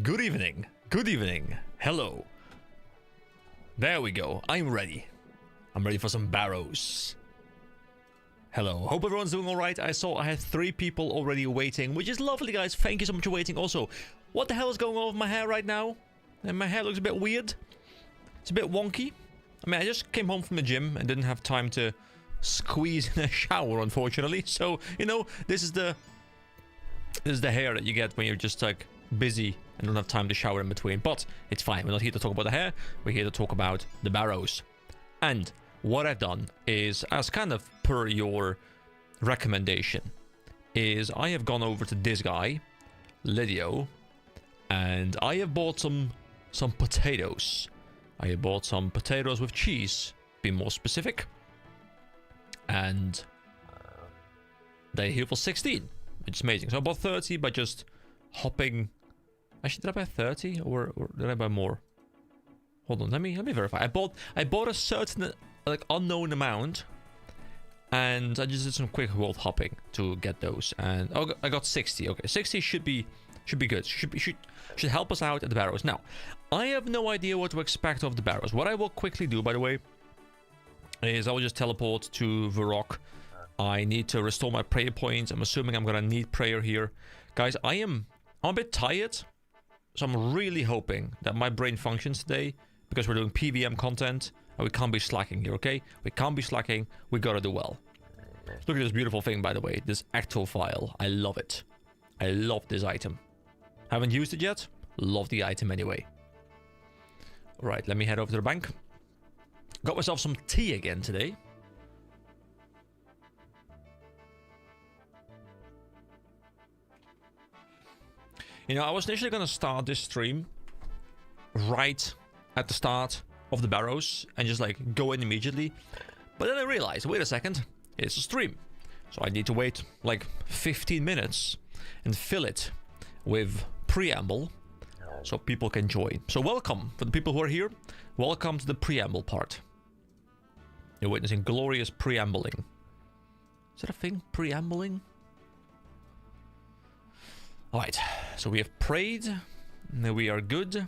Good evening. Good evening. Hello. There we go. I'm ready. I'm ready for some Barrows. Hello. Hope everyone's doing alright. I saw I had 3 people already waiting, which is lovely, guys. Thank you so much for waiting. Also, what the hell is going on with my hair right now? And my hair looks a bit weird. It's a bit wonky. I mean, I just came home from the gym and didn't have time to squeeze in a shower, unfortunately. So, you know, this is the hair that you get when you're just like busy and don't have time to shower in between. But it's fine. We're not here to talk about the hair. We're here to talk about the Barrows. And what I've done is, as kind of per your recommendation, is I have gone over to this guy, Lydio, and I have bought some potatoes. I have bought some potatoes with cheese, be more specific. And they're here for 16. It's amazing. So I bought 30 by just hopping. Actually, did I buy 30 or did I buy more? Hold on, let me verify. I bought a certain like unknown amount, and I just did some quick world hopping to get those. And oh, I got 60. Okay, 60 should be good. Should help us out at the Barrows. Now, I have no idea what to expect of the Barrows. What I will quickly do, by the way, is I will just teleport to the rock. I need to restore my prayer points. I'm assuming I'm gonna need prayer here. Guys, I'm a bit tired, so I'm really hoping that my brain functions today, because we're doing PVM content, and we can't be slacking here, okay? We can't be slacking. We gotta do well. Look at this beautiful thing, by the way. This Acto file. I love it. I love this item. Haven't used it yet. Love the item anyway. Alright, let me head over to the bank. Got myself some tea again today. You know, I was initially going to start this stream right at the start of the Barrows and just like go in immediately. But then I realized, wait a second, it's a stream. So I need to wait like 15 minutes and fill it with preamble so people can join. So welcome for the people who are here. Welcome to the preamble part. You're witnessing glorious preambling. Is that a thing? Preambling? Alright, so we have prayed. Now we are good.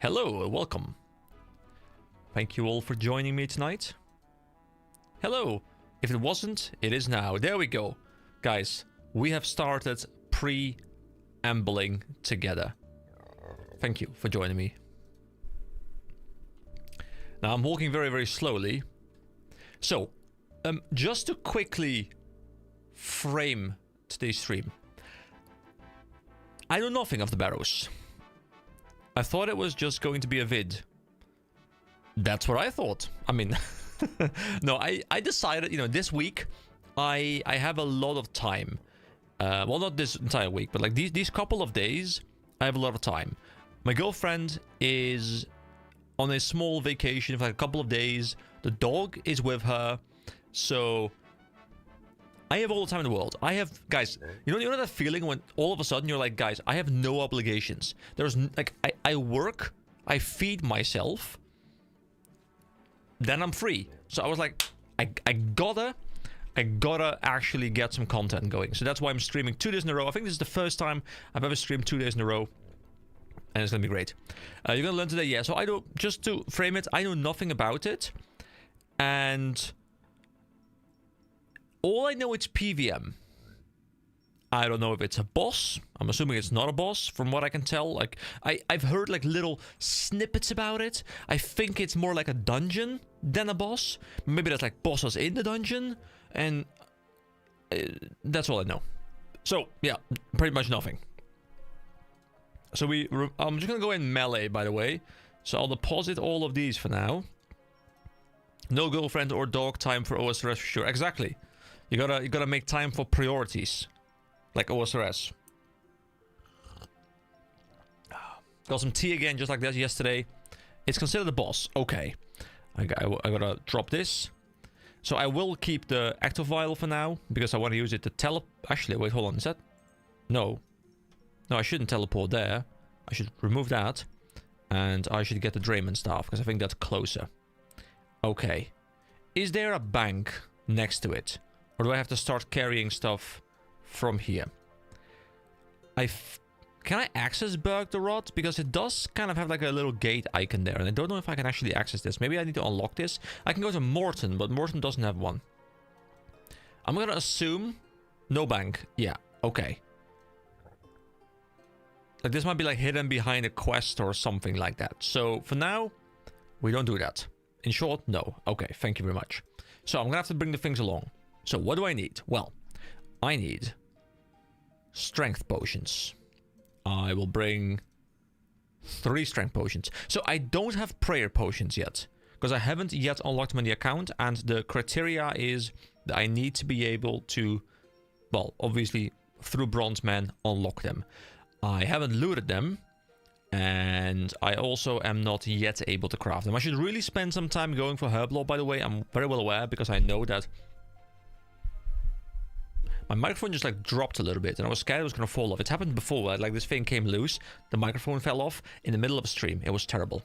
Hello, welcome. Thank you all for joining me tonight. Hello. If it wasn't, it is now. There we go. Guys, we have started preambling together. Thank you for joining me. Now I'm walking very, very slowly. So, just to quickly frame today's stream. I know nothing of the Barrows. I thought it was just going to be a vid. That's what I thought. I mean, no, I decided, you know, this week I have a lot of time. Well, not this entire week, but like these couple of days, I have a lot of time. My girlfriend is on a small vacation for like a couple of days. The dog is with her. So I have all the time in the world. I have, guys, you know that feeling when all of a sudden you're like, guys, I have no obligations. There's like, I work, I feed myself, then I'm free. So I was like, I gotta actually get some content going. So that's why I'm streaming 2 days in a row. I think this is the first time I've ever streamed 2 days in a row. And it's gonna be great. You're gonna learn today, yeah. So I don't, just to frame it, I know nothing about it. And all I know, it's PVM. I don't know if it's a boss. I'm assuming it's not a boss, from what I can tell. Like, I've heard like little snippets about it. I think it's more like a dungeon than a boss. Maybe there's like bosses in the dungeon, and that's all I know. So yeah, pretty much nothing. So I'm just gonna go in melee, by the way. So I'll deposit all of these for now. No girlfriend or dog, time for OSRS for sure. Exactly. You gotta make time for priorities, like OSRS. Got some tea again, just like that yesterday. It's considered a boss. Okay, I gotta drop this. So I will keep the active vial for now because I want to use it to Actually, wait, hold on. Is that? No, I shouldn't teleport there. I should remove that, and I should get the Drayman staff because I think that's closer. Okay, is there a bank next to it? Or do I have to start carrying stuff from here? Can I access Berg the Rod? Because it does kind of have like a little gate icon there. And I don't know if I can actually access this. Maybe I need to unlock this. I can go to Morton, but Morton doesn't have one. I'm going to assume no bank. Yeah, okay. Like this might be like hidden behind a quest or something like that. So for now, we don't do that. In short, no. Okay, thank you very much. So I'm going to have to bring the things along. So what do I need? Well, I need strength potions. I will bring 3 strength potions. So I don't have prayer potions yet, because I haven't yet unlocked them in the account, and the criteria is that I need to be able to, well, obviously through Bronze Man, unlock them. I haven't looted them, and I also am not yet able to craft them. I should really spend some time going for herb lore, by the way. I'm very well aware, because I know that my microphone just like dropped a little bit, and I was scared it was going to fall off. It's happened before, like this thing came loose, the microphone fell off in the middle of a stream. It was terrible.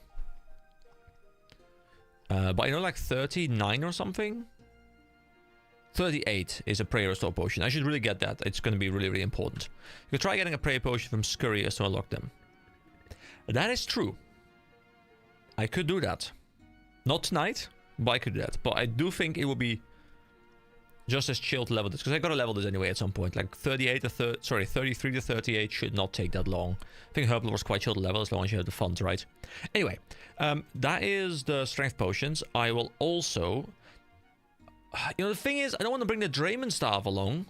But you know, like 39 or something? 38 is a prayer restore potion. I should really get that. It's going to be really, really important. You could try getting a prayer potion from Scurriers to unlock them. That is true. I could do that. Not tonight, but I could do that. But I do think it would be just as chill to level this, because I gotta level this anyway at some point. Like 33 to 38 should not take that long. I think Herb was quite chill to level as long as you have the funds, right? Anyway, that is the strength potions. I will also, you know, the thing is, I don't want to bring the Draymond staff along,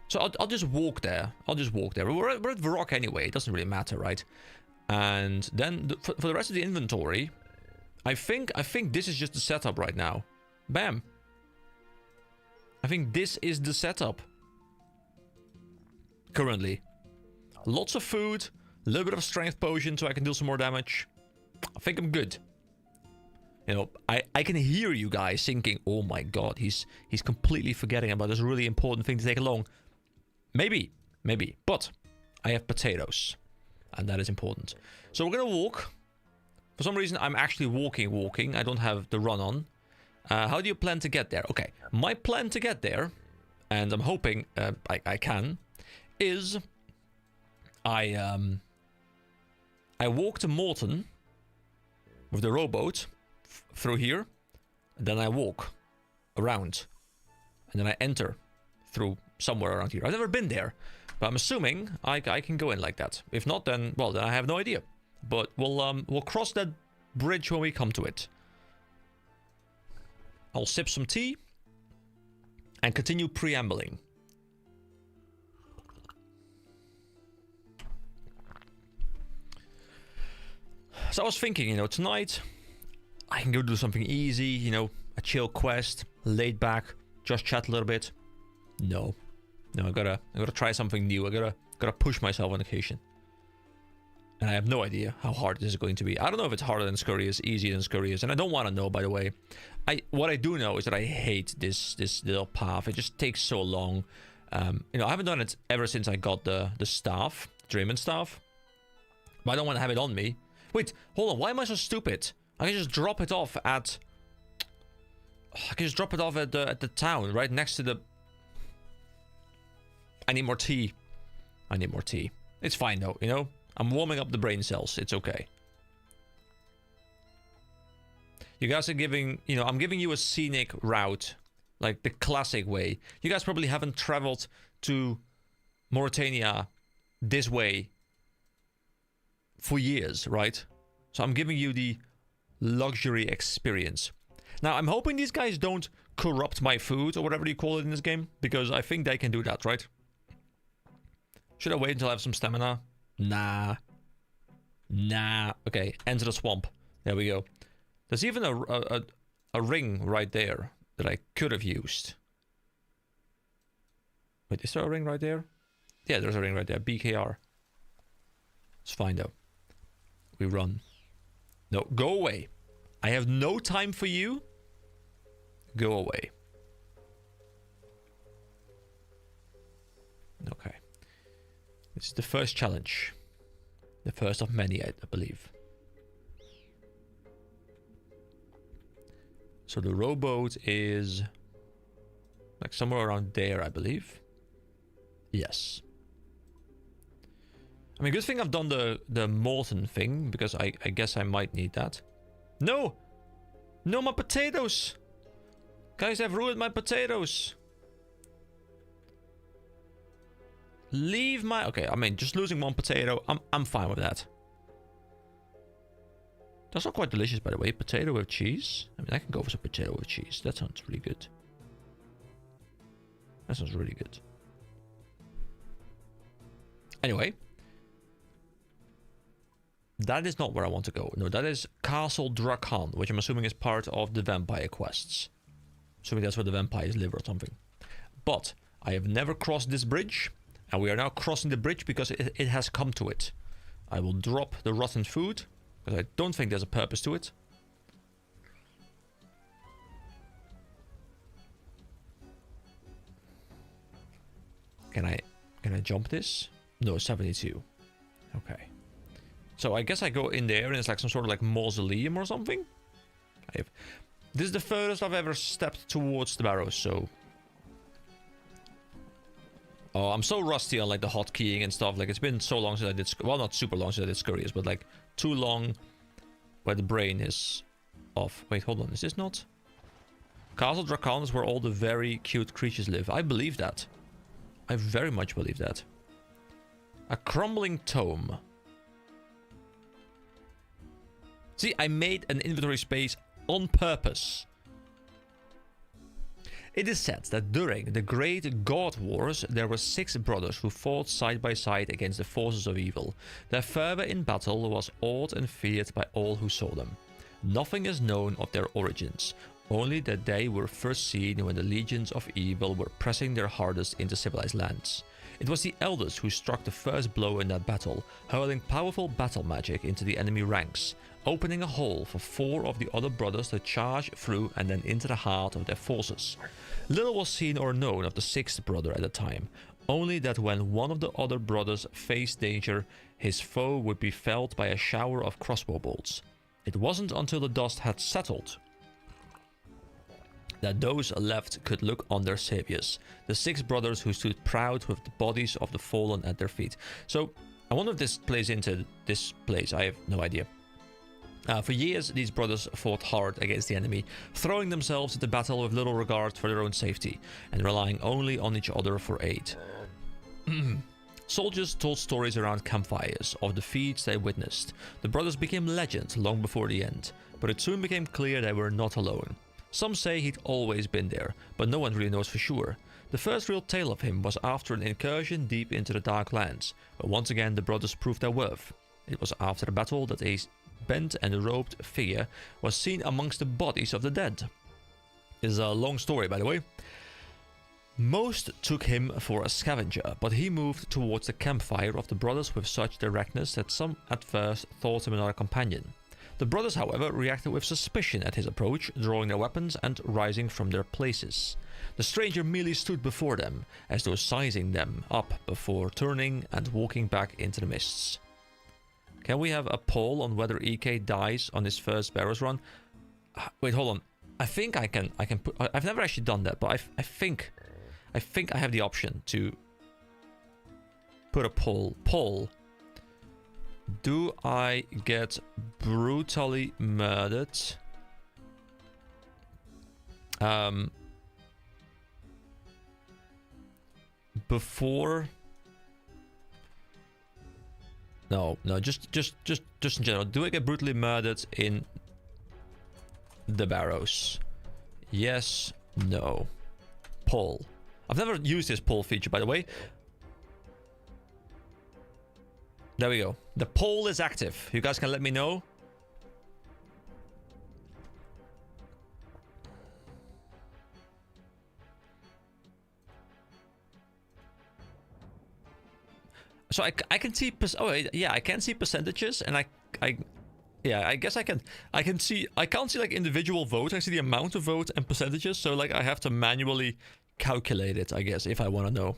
so I'll just walk there. We're at Varrock anyway. It doesn't really matter, right? And then for the rest of the inventory, I think this is just the setup right now. Bam. I think this is the setup. Currently. Lots of food. A little bit of strength potion so I can do some more damage. I think I'm good. You know, I can hear you guys thinking, oh my god, he's completely forgetting about this really important thing to take along. Maybe. But I have potatoes. And that is important. So we're going to walk. For some reason, I'm actually walking. I don't have the run on. How do you plan to get there? Okay, my plan to get there, and I'm hoping I can, is I walk to Morton with the rowboat through here, and then I walk around, and then I enter through somewhere around here. I've never been there, but I'm assuming I can go in like that. If not, then, well, then I have no idea. But we'll cross that bridge when we come to it. I'll sip some tea and continue preambling. So I was thinking, you know, tonight I can go do something easy, you know, a chill quest, laid back, just chat a little bit. No, I gotta try something new. I gotta push myself on occasion. And I have no idea how hard this is going to be. I don't know if it's harder than Scurriers, easier than Scurriers, and I don't want to know, by the way. What I do know is that I hate this little path. It just takes so long. You know, I haven't done it ever since I got the staff, Draymond staff. But I don't want to have it on me. Wait, hold on. Why am I so stupid? I can just drop it off at... I can just drop it off at the town, right next to the... I need more tea. It's fine, though, you know? I'm warming up the brain cells. It's okay. You guys are giving... You know, I'm giving you a scenic route. Like, the classic way. You guys probably haven't traveled to Mauritania this way for years, right? So I'm giving you the luxury experience. Now, I'm hoping these guys don't corrupt my food or whatever you call it in this game, because I think they can do that, right? Should I wait until I have some stamina? Nah. Okay, enter the swamp. There we go. There's even a ring right there that I could have used. Wait, is there a ring right there? Yeah, there's a ring right there. BKR. It's fine, though. We run. No, go away. I have no time for you. Go away. Okay. This is the first challenge. The first of many, I believe. So the rowboat is like somewhere around there, I believe. Yes. I mean, good thing I've done the molten thing, because I guess I might need that. No! No, my potatoes! Guys, I've ruined my potatoes! Leave my... Okay, I mean, just losing one potato, I'm fine with that. That's not quite delicious, by the way. Potato with cheese. I mean, I can go for some potato with cheese. That sounds really good. That sounds really good. Anyway. That is not where I want to go. No, that is Castle Drakan, which I'm assuming is part of the vampire quests. Assuming that's where the vampires live or something. But I have never crossed this bridge. And we are now crossing the bridge because it has come to it. I will drop the rotten food, because I don't think there's a purpose to it. Can I jump this? No, 72. Okay. So I guess I go in there and it's like some sort of like mausoleum or something. This is the furthest I've ever stepped towards the Barrows, so... Oh, I'm so rusty on like the hotkeying and stuff. Like, it's been so long since I did... Well, not super long since I did Scurriers, but like too long where the brain is off. Wait, hold on. Is this not? Castle Drakan is where all the very cute creatures live. I believe that. I very much believe that. A crumbling tome. See, I made an inventory space on purpose. It is said that during the Great God Wars, there were 6 brothers who fought side by side against the forces of evil. Their fervor in battle was awed and feared by all who saw them. Nothing is known of their origins, only that they were first seen when the legions of evil were pressing their hardest into civilized lands. It was the eldest who struck the first blow in that battle, hurling powerful battle magic into the enemy ranks, opening a hole for 4 of the other brothers to charge through and then into the heart of their forces. Little was seen or known of the 6th brother at the time, only that when one of the other brothers faced danger, his foe would be felled by a shower of crossbow bolts. It wasn't until the dust had settled that those left could look on their saviors, the 6 brothers who stood proud with the bodies of the fallen at their feet. So, I wonder if this plays into this place. I have no idea. For years, these brothers fought hard against the enemy, throwing themselves into battle with little regard for their own safety, and relying only on each other for aid. Soldiers told stories around campfires of the feats they witnessed. The brothers became legends long before the end, but it soon became clear they were not alone. Some say he'd always been there, but no one really knows for sure. The first real tale of him was after an incursion deep into the Dark Lands, but once again the brothers proved their worth. It was after the battle that a bent and robed figure was seen amongst the bodies of the dead. This is a long story, by the way. Most took him for a scavenger, but he moved towards the campfire of the brothers with such directness that some at first thought him another companion. The brothers, however, reacted with suspicion at his approach, drawing their weapons and rising from their places. The stranger merely stood before them, as though sizing them up before turning and walking back into the mists. Can we have a poll on whether EK dies on his first Barrows run? Wait, hold on. I think I can put... I've never actually done that, but I think I have the option to put a poll. Poll. Do I get brutally murdered? Before... No, just in general. Do I get brutally murdered in the Barrows? Yes, no. Poll. I've never used this poll feature, by the way. There we go. The poll is active. You guys can let me know. So I can see... Oh, yeah, I can see percentages, and yeah, I guess I can see... I can't see, like, individual votes. I see the amount of votes and percentages, so, like, I have to manually calculate it, I guess, if I want to know.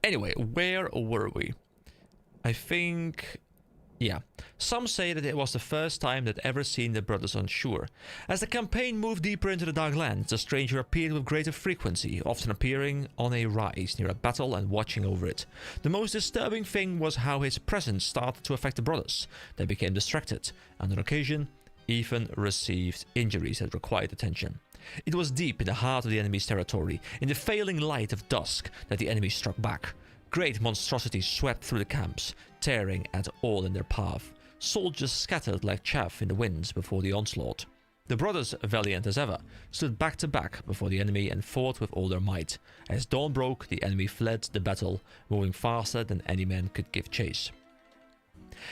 Anyway, where were we? I think... Yeah, I guess I can see percentages, and I can't see... I can't see, like, individual votes. I see the amount of votes and percentages, so, like, I have to manually calculate it, I guess, if I want to know. Anyway, where were we? I think... Yeah, I guess I can see percentages, and I Yeah, some say that it was the first time they'd ever seen the brothers on shore. As the campaign moved deeper into the Dark Lands, the stranger appeared with greater frequency, often appearing on a rise near a battle and watching over it. The most disturbing thing was how his presence started to affect the brothers. They became distracted, and on occasion, even received injuries that required attention. It was deep in the heart of the enemy's territory, in the failing light of dusk, that the enemy struck back. Great monstrosities swept through the camps, tearing at all in their path. Soldiers scattered like chaff in the winds before the onslaught. The brothers, valiant as ever, stood back to back before the enemy and fought with all their might. As dawn broke, the enemy fled the battle, moving faster than any man could give chase.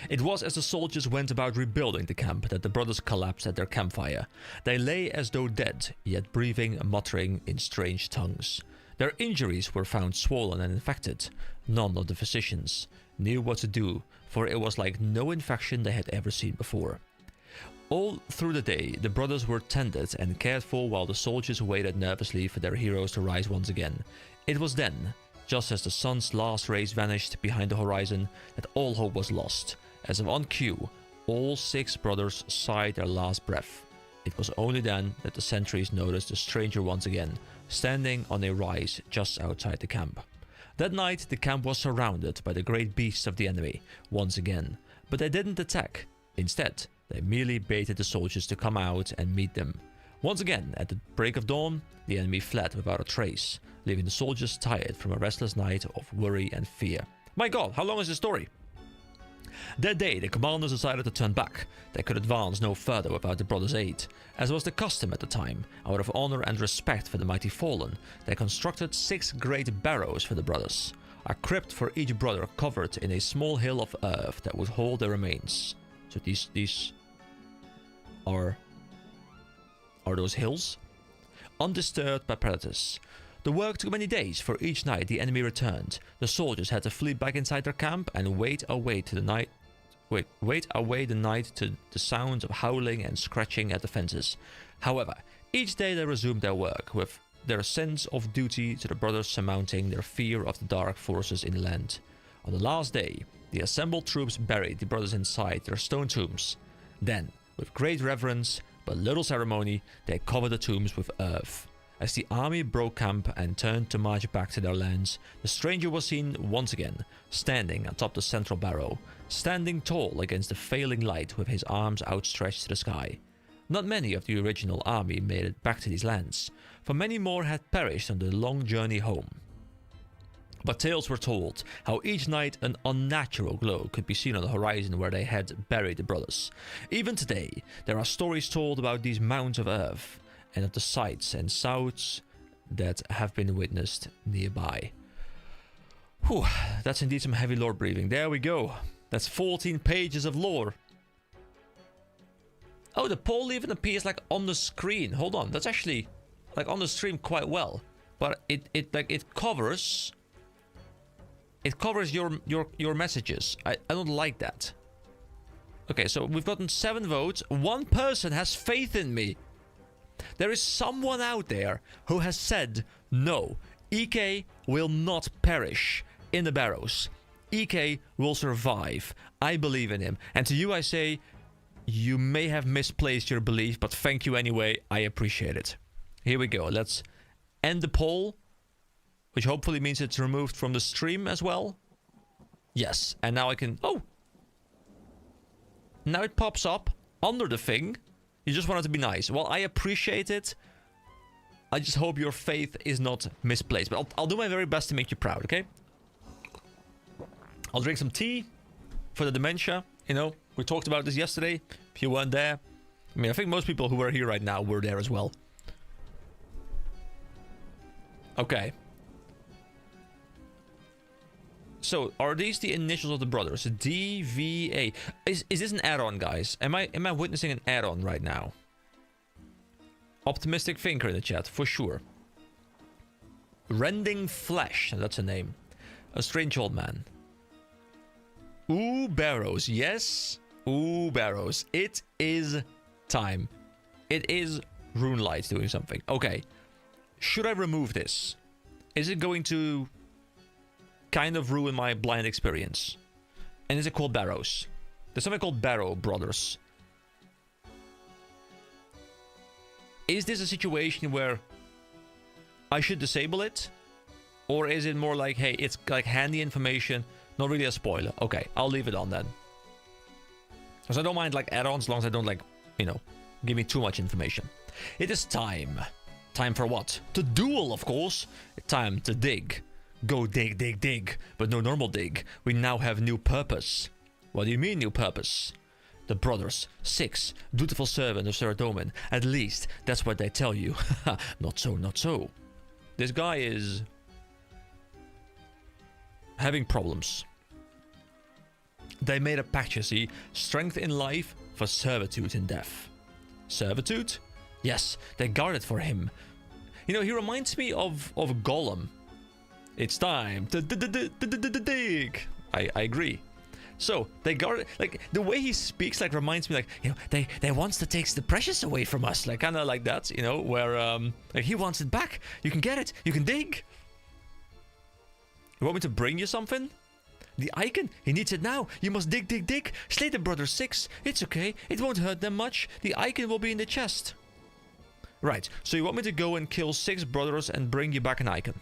It was as the soldiers went about rebuilding the camp that the brothers collapsed at their campfire. They lay as though dead, yet breathing and muttering in strange tongues. Their injuries were found swollen and infected. None of the physicians knew what to do, for it was like no infection they had ever seen before. All through the day, the brothers were tended and cared for while the soldiers waited nervously for their heroes to rise once again. It was then, just as the sun's last rays vanished behind the horizon, that all hope was lost. As if on cue, all 6 brothers sighed their last breath. It was only then that the sentries noticed the stranger once again, standing on a rise just outside the camp. That night, the camp was surrounded by the great beasts of the enemy, once again, but they didn't attack. Instead, they merely baited the soldiers to come out and meet them. Once again, at the break of dawn, the enemy fled without a trace, leaving the soldiers tired from a restless night of worry and fear. My god, how long is this story? That day, the commanders decided to turn back. They could advance no further without the brothers' aid. As was the custom at the time, out of honor and respect for the mighty fallen, they constructed 6 great barrows for the brothers. A crypt for each brother covered in a small hill of earth that would hold their remains. So these are those hills? Undisturbed by predators. The work took many days, for each night the enemy returned. The soldiers had to flee back inside their camp and wait away the night to the sounds of howling and scratching at the fences. However, each day they resumed their work, with their sense of duty to the brothers surmounting their fear of the dark forces in the land. On the last day, the assembled troops buried the brothers inside their stone tombs. Then, with great reverence but little ceremony, they covered the tombs with earth. As the army broke camp and turned to march back to their lands, the stranger was seen once again, standing atop the central barrow, standing tall against the failing light with his arms outstretched to the sky. Not many of the original army made it back to these lands, for many more had perished on the long journey home. But tales were told how each night an unnatural glow could be seen on the horizon where they had buried the brothers. Even today, there are stories told about these mounds of earth, and of the sights and sounds that have been witnessed nearby. Whew, that's indeed some heavy lore breathing. There we go. That's 14 pages of lore. Oh, the poll even appears like on the screen. Hold on, that's actually like on the stream quite well. But it covers your messages. I don't like that. Okay, so we've gotten 7 votes. 1 person has faith in me. There is someone out there who has said, no, EK will not perish in the Barrows. EK will survive. I believe in him. And to you I say, you may have misplaced your belief, but thank you anyway. I appreciate it. Here we go. Let's end the poll, which hopefully means it's removed from the stream as well. Yes, and now I can... Oh! Now it pops up under the thing. You just want it to be nice. Well, I appreciate it. I just hope your faith is not misplaced. But I'll do my very best to make you proud, okay? I'll drink some tea for the dementia. You know, we talked about this yesterday. If you weren't there. I mean, I think most people who are here right now were there as well. Okay. So, are these the initials of the brothers? DVA. Is this an add-on, guys? Am I witnessing an add-on right now? Optimistic thinker in the chat, for sure. Rending Flesh, that's a name. A strange old man. Ooh, Barrows, yes. Ooh, Barrows. It is time. It is Runelight doing something. Okay. Should I remove this? Is it going to kind of ruin my blind experience? And is it called Barrows? There's something called Barrows. Is this a situation where I should disable it? Or is it more like, hey, it's like handy information, not really a spoiler? Okay, I'll leave it on then. Because I don't mind like add-ons as long as I don't like, you know, give me too much information. It is time. Time for what? To duel, of course. Time to dig. Go dig, dig, dig. But no normal dig. We now have new purpose. What do you mean new purpose? The brothers, 6, dutiful servant of Sir Doman. At least, that's what they tell you. Not so, not so. This guy is having problems. They made a pact, you see. Strength in life for servitude in death. Servitude? Yes, they guard it for him. You know, he reminds me of Gollum. It's time to dig. I agree. So, they guard it. Like, the way he speaks, like, reminds me, like, you know, they wants to take the precious away from us. Like, kind of like that, you know, where, like, he wants it back. You can get it. You can dig. You want me to bring you something? The icon, he needs it now. You must dig, dig, dig. Slay the brothers 6. It's okay. It won't hurt them much. The icon will be in the chest. Right, so you want me to go and kill 6 brothers and bring you back an icon?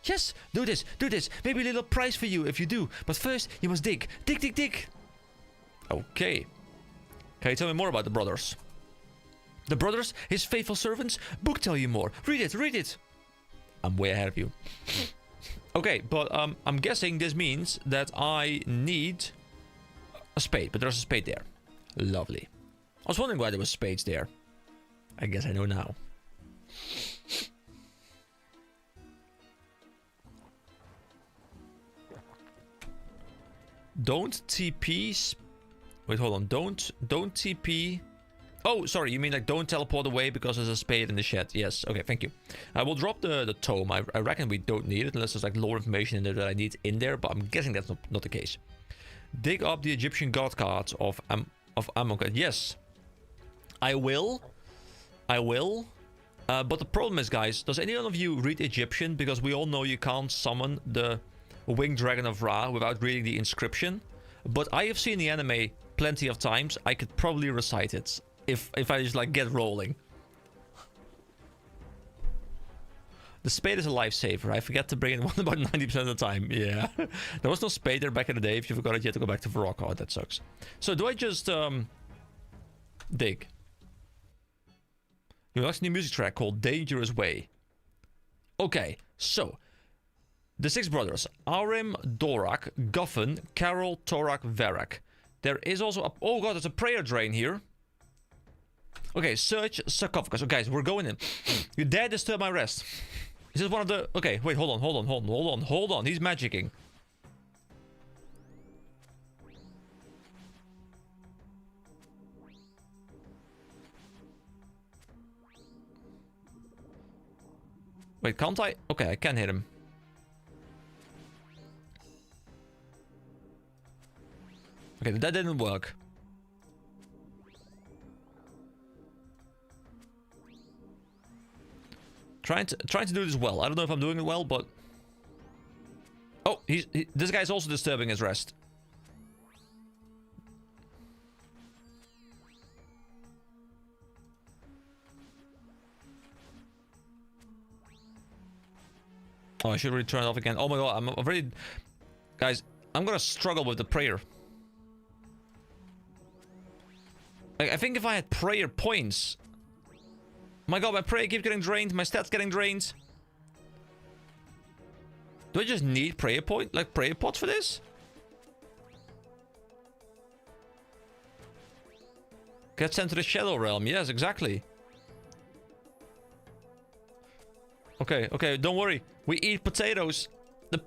Yes, do this, do this. Maybe a little prize for you if you do. But first, you must dig. Dig, dig, dig. Okay. Can you tell me more about the brothers? The brothers, his faithful servants. Book tell you more. Read it, read it. I'm way ahead of you. Okay, but I'm guessing this means that I need a spade, but there's a spade there. Lovely. I was wondering why there was spades there. I guess I know now. Don't TP. Wait, hold on. Don't TP. Oh, sorry. You mean like don't teleport away because there's a spade in the shed. Yes. Okay, thank you. I will drop the tome. I reckon we don't need it unless there's like lore information in there that I need in there. But I'm guessing that's not the case. Dig up the Egyptian god cards of Amonkhet. Yes. I will. But the problem is, guys, does any one of you read Egyptian? Because we all know you can't summon the Winged Dragon of Ra without reading the inscription. But I have seen the anime plenty of times. I could probably recite it if I just like get rolling. The spade is a lifesaver. I forget to bring it one about 90% of the time. Yeah. There was no spade there back in the day. If you forgot it, you had to go back to Varrock. Oh, that sucks. So do I just dig? You watch a new music track called Dangerous Way. Okay, so the 6 brothers: Arim, Dorak, Guffin, Carol, Torak, Varak. There is also a... Oh god, there's a prayer drain here. Okay, search sarcophagus. Okay, guys, we're going in. You dare disturb my rest. Is this one of the... Okay, wait, hold on. He's magicking. Wait, can't I? Okay, I can hit him. Okay, that didn't work. Trying to do this well. I don't know if I'm doing it well, but... Oh, this guy's also disturbing his rest. Oh, I should really turn it off again. Oh my god, I'm already... Guys, I'm gonna struggle with the prayer. Like, I think if I had prayer points... My god, my prayer keeps getting drained. My stats getting drained. Do I just need prayer point, like prayer pots for this? Get sent to the Shadow Realm. Yes, exactly. Okay, don't worry. We eat potatoes. The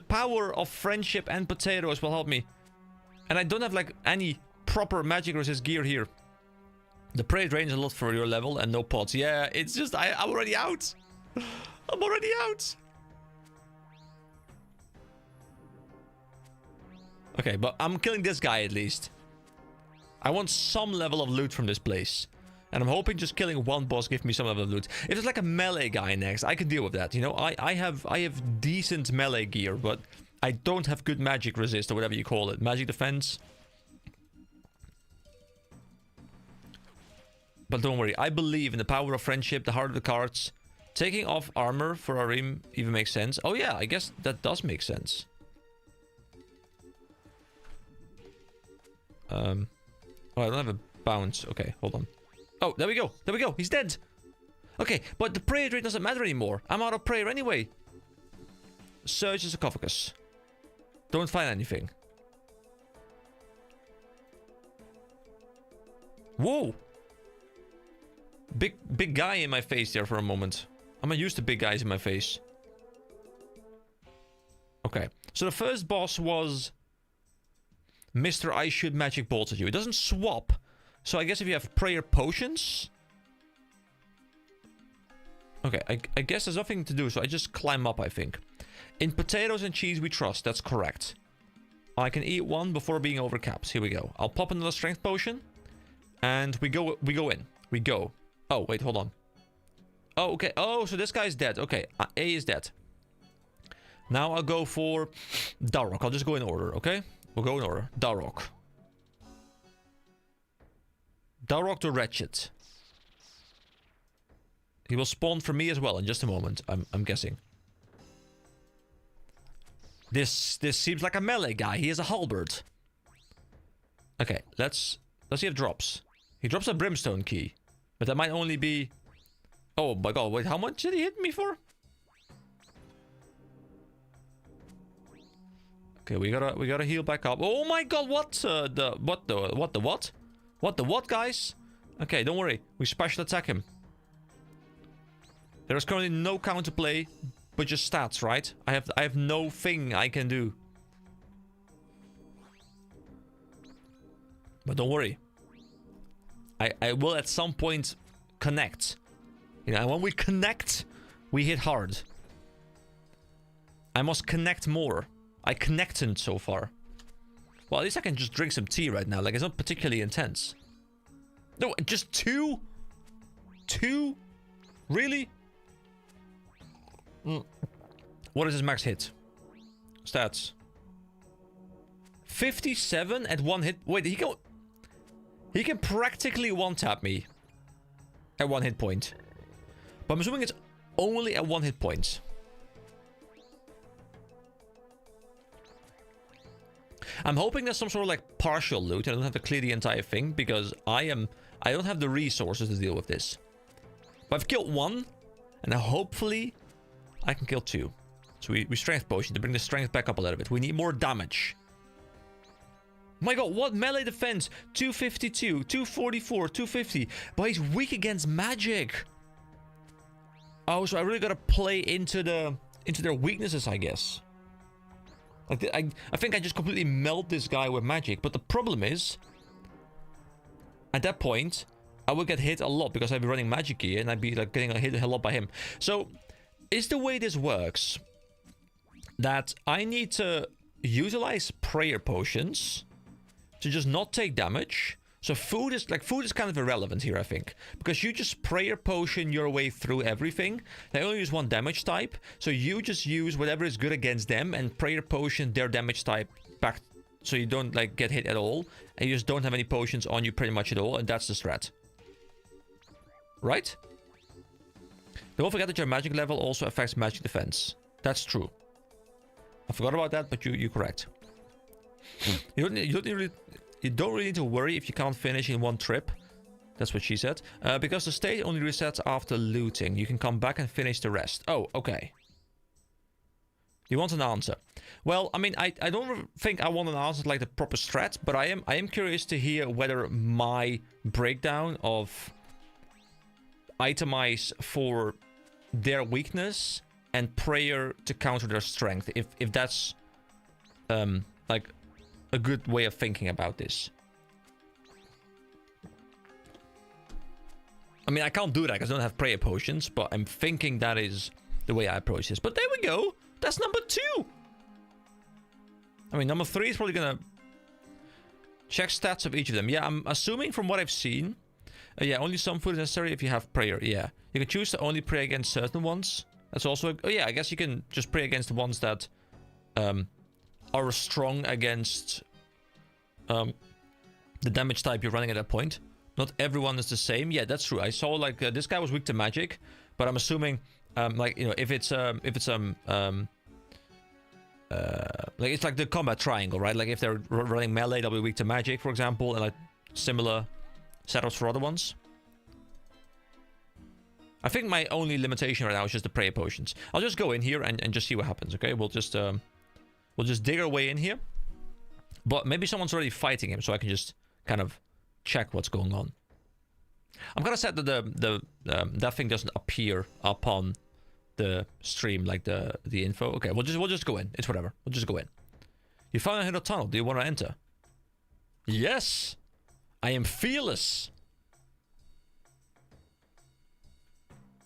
power of friendship and potatoes will help me. And I don't have like any proper magic resist gear here. The prayer drains a lot for your level and no pots. Yeah, it's just I'm already out. I'm already out. Okay, but I'm killing this guy at least. I want some level of loot from this place. And I'm hoping just killing one boss gives me some level of loot. If it's like a melee guy next, I can deal with that. You know, I have decent melee gear, but I don't have good magic resist or whatever you call it. Magic defense. But don't worry, I believe in the power of friendship, the heart of the cards. Taking off armor for Arim even makes sense. Oh yeah, I guess that does make sense. Oh, I don't have a bounce. Okay, hold on. Oh, there we go. There we go. He's dead. Okay, but the prayer rate doesn't matter anymore. I'm out of prayer anyway. Search the sarcophagus. Don't find anything. Whoa. Big guy in my face there for a moment. I'm not used to big guys in my face. Okay, so the first boss was Mr. I shoot magic bolts at you. It doesn't swap. So I guess if you have prayer potions... Okay, I guess there's nothing to do, so I just climb up, I think. In potatoes and cheese we trust, that's correct. I can eat one before being overcapped. Here we go. I'll pop another strength potion. And we go in. We go. Oh, wait, hold on. Oh, okay. Oh, so this guy's dead. Okay, A is dead. Now I'll go for Darok. I'll just go in order, okay? We'll go in order. Darok. Darok the Wretched. He will spawn for me as well in just a moment, I'm guessing. This seems like a melee guy. He is a halberd. Okay, let's see if drops. He drops a brimstone key. But that might only be... Oh my god, wait, how much did he hit me for? Okay, we gotta heal back up. Oh my god, what the what, guys? Okay, don't worry. We special attack him. There is currently no counterplay, but just stats, right? I have no thing I can do. But don't worry. I will at some point connect. You know, and when we connect, we hit hard. I must connect more. I connected so far. Well, at least I can just drink some tea right now. Like, it's not particularly intense. No, just two? Two? Really? What is his max hit? Stats. 57 at one hit. Wait, he can practically one-tap me at one hit point. But I'm assuming it's only at one hit point. I'm hoping there's some sort of like partial loot. I don't have to clear the entire thing because I don't have the resources to deal with this. But I've killed one, and hopefully I can kill two. So we strength potion to bring the strength back up a little bit. We need more damage. My god, what melee defense? 252, 244, 250. But he's weak against magic. Oh, so I really gotta play into their weaknesses, I guess. Like I think I just completely melt this guy with magic. But the problem is, at that point, I would get hit a lot because I'd be running magic gear and I'd be like getting hit a lot by him. So, is the way this works that I need to utilize prayer potions to just not take damage? So food is kind of irrelevant here, I think, because you just prayer potion your way through everything. They only use one damage type, so you just use whatever is good against them and prayer potion their damage type back, so you don't like get hit at all, and you just don't have any potions on you pretty much at all, and that's the strat. Right? Don't forget that your magic level also affects magic defense. That's true. I forgot about that, but you're correct. You don't really need to worry if you can't finish in one trip. That's what she said. Because the state only resets after looting. You can come back and finish the rest. Oh, okay. You want an answer? Well, I mean, I don't think I want an answer like the proper strat, but I am curious to hear whether my breakdown of itemize for their weakness and prayer to counter their strength, if that's like a good way of thinking about this. I mean, I can't do that because I don't have prayer potions, but I'm thinking that is the way I approach this. But there we go. That's number 2. I mean, number 3 is probably gonna check stats of each of them. Yeah, I'm assuming from what I've seen. Yeah, only some food is necessary if you have prayer. Yeah, you can choose to only pray against certain ones. That's also... Oh yeah, I guess you can just pray against the ones that are strong against the damage type you're running at that point. Not everyone is the same. Yeah, that's true. I saw like this guy was weak to magic, but I'm assuming like, you know, if it's like it's like the combat triangle, right? Like if they're running melee, they'll be weak to magic, for example, and like similar setups for other ones. I think my only limitation right now is just the prayer potions. I'll just go in here and just see what happens, okay? We'll just dig our way in here. But maybe someone's already fighting him, so I can just kind of check what's going on. I'm gonna set that that thing doesn't appear up on the stream, like the info. Okay, we'll just go in. It's whatever. We'll just go in. You found a hidden tunnel. Do you want to enter? Yes, I am fearless.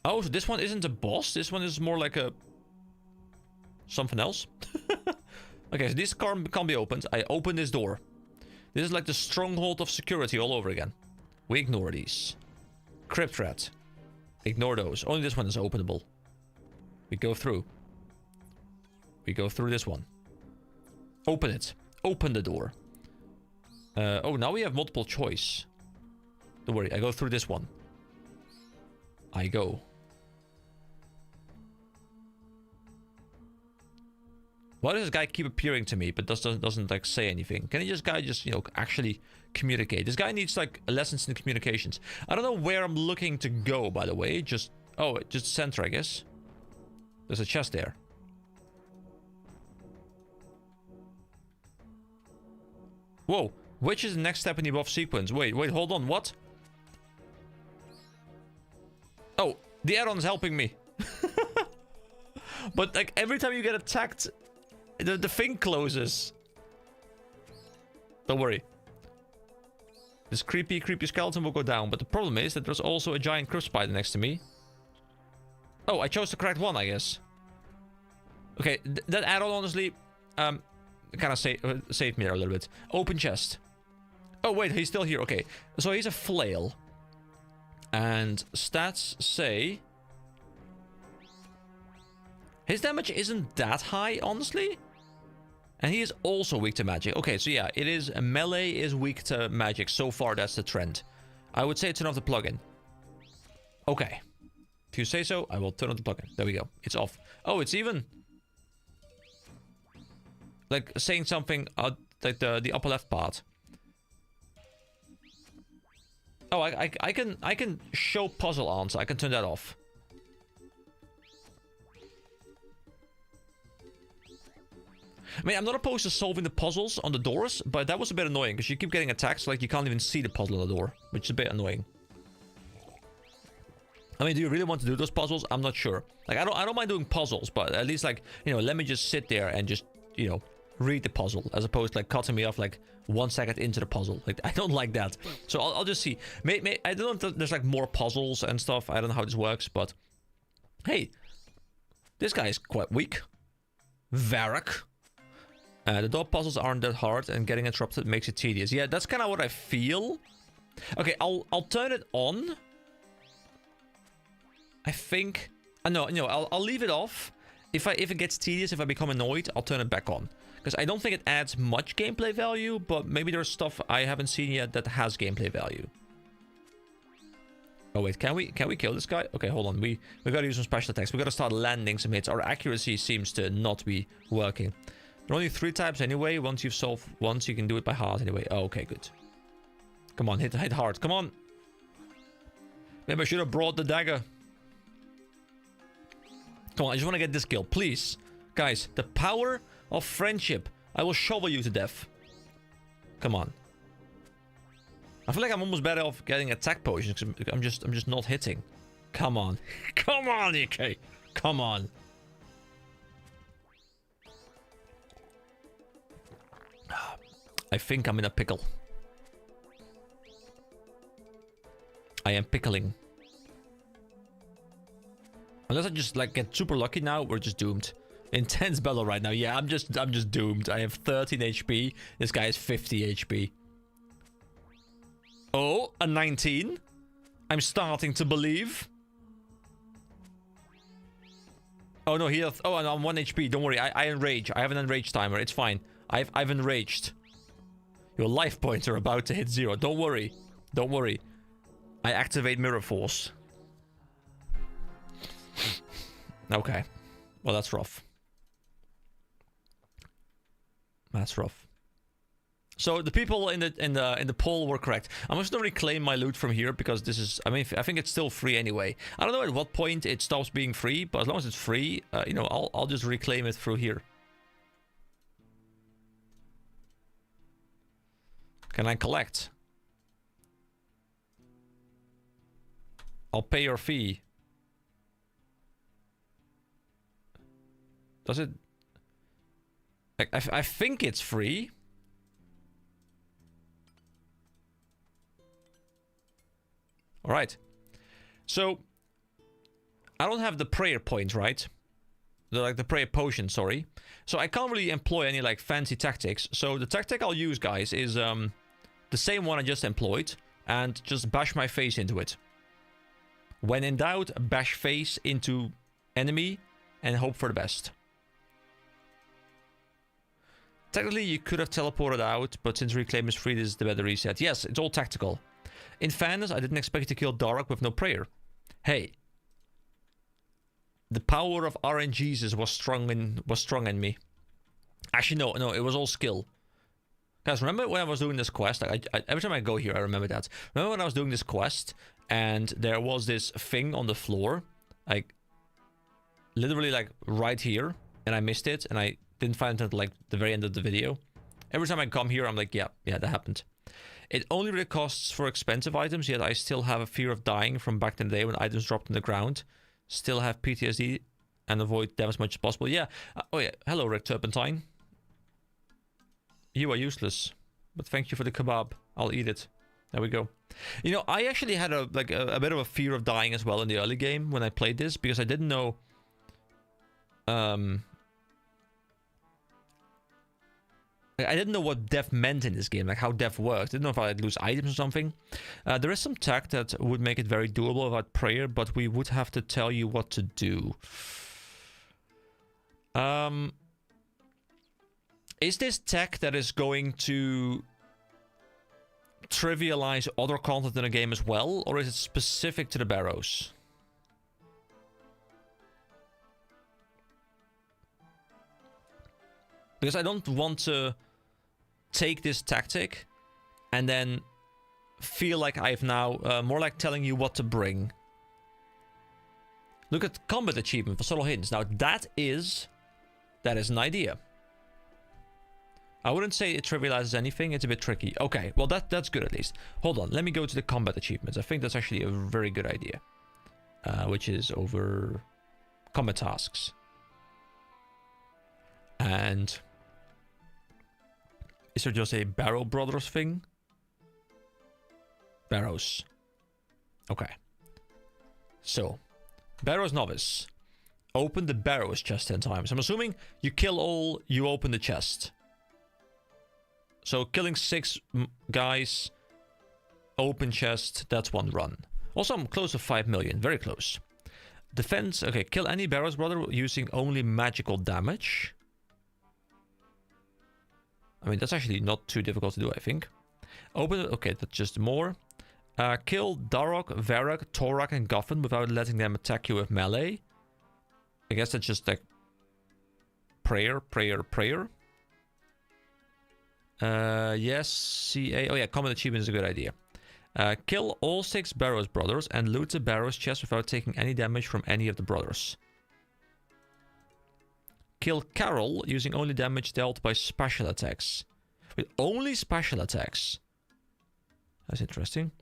Oh, so this one isn't a boss. This one is more like a something else. Okay, so this can't be opened. I open this door. This is like the stronghold of security all over again. We ignore these. Crypt rat. Ignore those. Only this one is openable. We go through. We go through this one. Open it. Open the door. Oh, now we have multiple choice. Don't worry, I go through this one. I go. Why does this guy keep appearing to me but doesn't like say anything? Can this guy just, you know, actually communicate? This guy needs like lessons in communications. I don't know where I'm looking to go, by the way. Just center, I guess. There's a chest there. Whoa, which is the next step in the above sequence? Wait, hold on, what? Oh, the add-on is helping me. But like every time you get attacked, the thing closes. Don't worry. This creepy skeleton will go down, but the problem is that there's also a giant crypt spider next to me. Oh, I chose the correct one, I guess. Okay, that add-on honestly, kind of saved me there a little bit. Open chest. Oh wait, he's still here. Okay, so he's a flail, and stats say his damage isn't that high, honestly. And he is also weak to magic. Okay, so yeah, it is melee is weak to magic. So far, that's the trend. I would say turn off the plugin. Okay. If you say so, I will turn off the plugin. There we go. It's off. Oh, it's even like saying something like the upper left part. Oh, I can show puzzle answer. I can turn that off. I mean, I'm not opposed to solving the puzzles on the doors, but that was a bit annoying because you keep getting attacked, so like you can't even see the puzzle on the door, which is a bit annoying. I mean, do you really want to do those puzzles? I'm not sure. Like, I don't mind doing puzzles, but at least like, you know, let me just sit there and just, you know, read the puzzle as opposed to like cutting me off like 1 second into the puzzle. Like, I don't like that. So I'll just see. I don't know if there's like more puzzles and stuff. I don't know how this works, but hey, this guy is quite weak. Varrock. The door puzzles aren't that hard, and getting interrupted makes it tedious. Yeah, that's kind of what I feel. Okay, I'll turn it on. I think. No, I'll leave it off. If it gets tedious, if I become annoyed, I'll turn it back on. Because I don't think it adds much gameplay value, but maybe there's stuff I haven't seen yet that has gameplay value. Oh wait, can we kill this guy? Okay, hold on. We gotta use some special attacks. We gotta start landing some hits. Our accuracy seems to not be working. There are only 3 types anyway. Once you've solved once, you can do it by heart anyway. Oh, okay, good. Come on, hit hard. Come on. Maybe I should have brought the dagger. Come on, I just want to get this kill, please. Guys, the power of friendship. I will shovel you to death. Come on. I feel like I'm almost better off getting attack potions because I'm just not hitting. Come on. Come on, EK. Come on. I think I'm in a pickle. I am pickling. Unless I just like get super lucky now, we're just doomed. Intense battle right now. Yeah, I'm just doomed. I have 13 HP. This guy has 50 HP. Oh, a 19. I'm starting to believe. Oh no, he has. Oh, and I'm 1 HP. Don't worry. I enrage. I have an enrage timer. It's fine. I've enraged. Your life points are about to hit 0. Don't worry. Don't worry. I activate Mirror Force. Okay. Well, that's rough. That's rough. So the people in the poll were correct. I must not reclaim my loot from here because this is. I mean, I think it's still free anyway. I don't know at what point it stops being free, but as long as it's free, you know, I'll just reclaim it through here. Can I collect? I'll pay your fee. Does it? I think it's free. All right. So I don't have the prayer point, right? The prayer potion, sorry. So I can't really employ any like fancy tactics. So the tactic I'll use, guys, is the same one I just employed, and just bash my face into it. When in doubt, bash face into enemy and hope for the best. Technically, you could have teleported out, but since reclaim is free, this is the better reset. Yes, it's all tactical. In fairness, I didn't expect to kill Darok with no prayer. Hey, the power of RNGs was strong in me. Actually, no, it was all skill. Guys, remember when I was doing this quest? Every time I go here, I remember that. Remember when I was doing this quest, and there was this thing on the floor, like literally like right here, and I missed it, and I didn't find it until like the very end of the video. Every time I come here, I'm like, yeah, that happened. It only really costs for expensive items, yet I still have a fear of dying from back in the day when items dropped on the ground. Still have PTSD and avoid them as much as possible. Yeah. Oh yeah. Hello, Rick Turpentine. You are useless, but thank you for the kebab. I'll eat it. There we go. You know, I actually had a bit of a fear of dying as well in the early game when I played this, because I didn't know. I didn't know what death meant in this game, like how death works. I didn't know if I'd lose items or something. There is some tech that would make it very doable without prayer, but we would have to tell you what to do. Is this tech that is going to trivialize other content in the game as well, or is it specific to the Barrows? Because I don't want to take this tactic and then feel like I've now more like telling you what to bring. Look at combat achievement for subtle hints. Now that is an idea. I wouldn't say it trivializes anything. It's a bit tricky. Okay, well that's good at least. Hold on, let me go to the combat achievements. I think that's actually a very good idea, which is over combat tasks. And is there just a Barrow Brothers thing? Barrows. Okay. So, Barrows Novice. Open the Barrows chest 10 times. I'm assuming you kill all, you open the chest. So, killing 6 guys, open chest, that's one run. Also, I'm close to 5 million. Very close. Defense. Okay, kill any Barrows Brother using only magical damage. I mean, that's actually not too difficult to do, I think. Open it. Okay, that's just more. Kill Darok, Varrock, Torak, and Guffin without letting them attack you with melee. I guess that's just like prayer. Yes, CA. Oh yeah, common achievement is a good idea. Kill all 6 Barrows brothers and loot the Barrows chest without taking any damage from any of the brothers. Kill Carol using only damage dealt by special attacks. With only special attacks. That's interesting.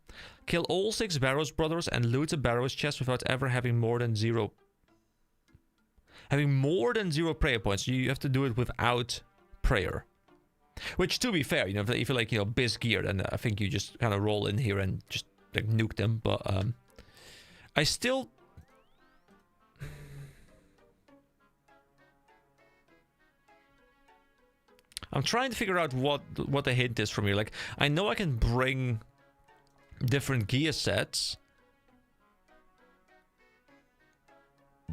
Kill all 6 Barrows brothers and loot the Barrows chest without ever having more than 0. Having more than 0 prayer points. You have to do it without prayer. Which, to be fair, you know, if you're like, you know, biz gear, then I think you just kind of roll in here and just like nuke them. But I still. I'm trying to figure out what the hint is from here. Like, I know I can bring different gear sets,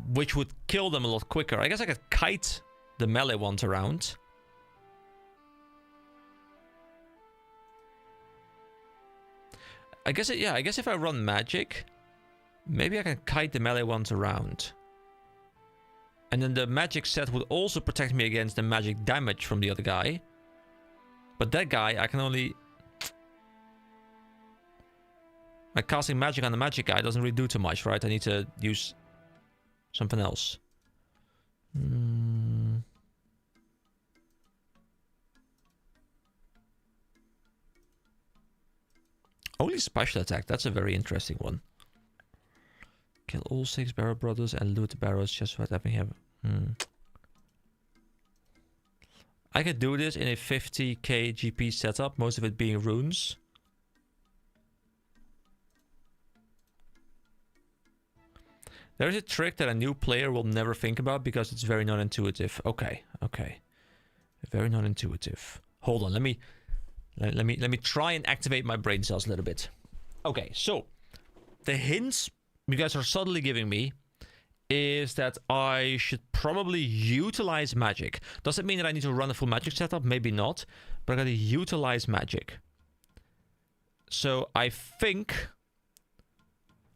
which would kill them a lot quicker. I guess I could kite the melee ones around. I guess yeah, I guess if I run magic, maybe I can kite the melee ones around. And then the magic set would also protect me against the magic damage from the other guy. But that guy, I can only... Like, casting magic on the magic guy doesn't really do too much, right? I need to use something else. Only special attack. That's a very interesting one. Kill all 6 Barrow brothers and loot the Barrows just for having him. I could do this in a 50k GP setup, most of it being runes. There is a trick that a new player will never think about because it's very non-intuitive. Okay, okay. Very non-intuitive. Hold on, let me try and activate my brain cells a little bit. Okay, so the hints you guys are subtly giving me is that I should probably utilize magic. Does it mean that I need to run a full magic setup? Maybe not, but I gotta utilize magic. So I think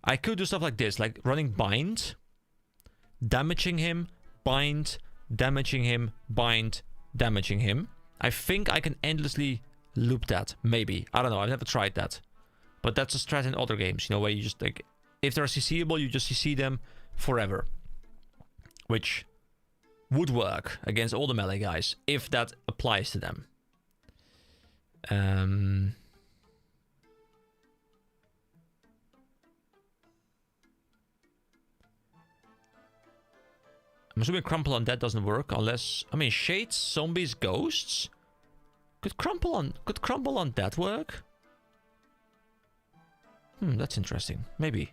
I could do stuff like this, like running bind, damaging him, bind, damaging him, bind, damaging him. I think I can endlessly loop that, maybe. I don't know, I've never tried that. But that's a strat in other games, you know, where you just like, if they're CCable, you just CC them forever. Which would work against all the melee guys, if that applies to them. I'm assuming crumple on that doesn't work unless, I mean, shades, zombies, ghosts. Could crumple on that work? That's interesting. Maybe.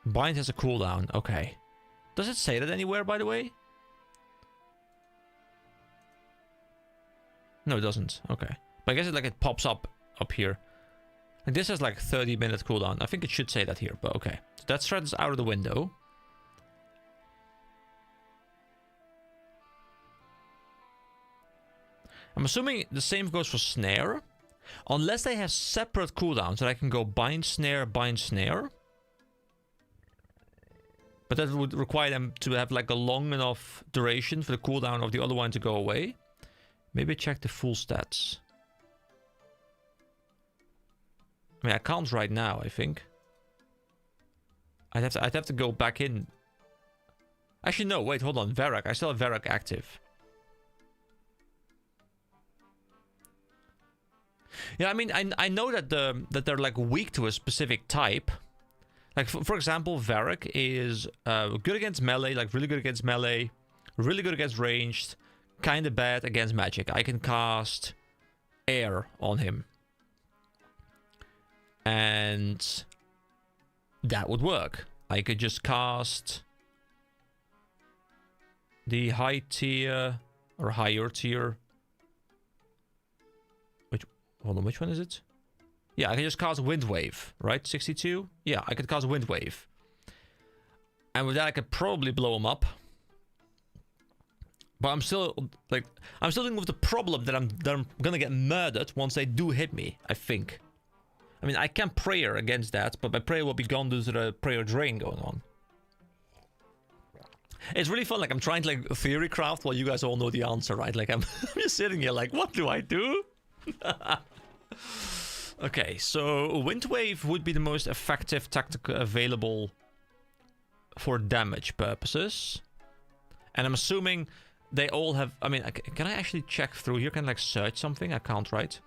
Bind has a cooldown. Okay. Does it say that anywhere, by the way? No, it doesn't. Okay. But I guess it pops up here. Like this has like 30-minute cooldown. I think it should say that here, but okay. So that strat is out of the window. I'm assuming the same goes for snare. Unless they have separate cooldowns that I can go bind, snare, bind, snare. But that would require them to have like a long enough duration for the cooldown of the other one to go away. Maybe check the full stats. I mean, I can't right now, I think. I'd have to go back in. Actually, no, wait, hold on. Varrock. I still have Varrock active. Yeah, I mean, I know that they're like weak to a specific type. Like, for example, Varrock is good against melee, like really good against melee, really good against ranged, kind of bad against magic. I can cast air on him. And that would work. I could just cast the high tier or higher tier. Hold on, which one is it? Yeah, I can just cast Wind Wave, right? 62? Yeah, I could cast Wind Wave. And with that, I could probably blow him up. But I'm still dealing with the problem that I'm gonna get murdered once they do hit me, I think. I mean, I can prayer against that, but my prayer will be gone due to the prayer drain going on. It's really fun, like I'm trying to like theory craft while you guys all know the answer, right? Like I'm just sitting here like, what do I do? Okay, so Wind Wave would be the most effective tactic available for damage purposes. And I'm assuming they all have... I mean, can I actually check through here? Can I like search something? I can't, right?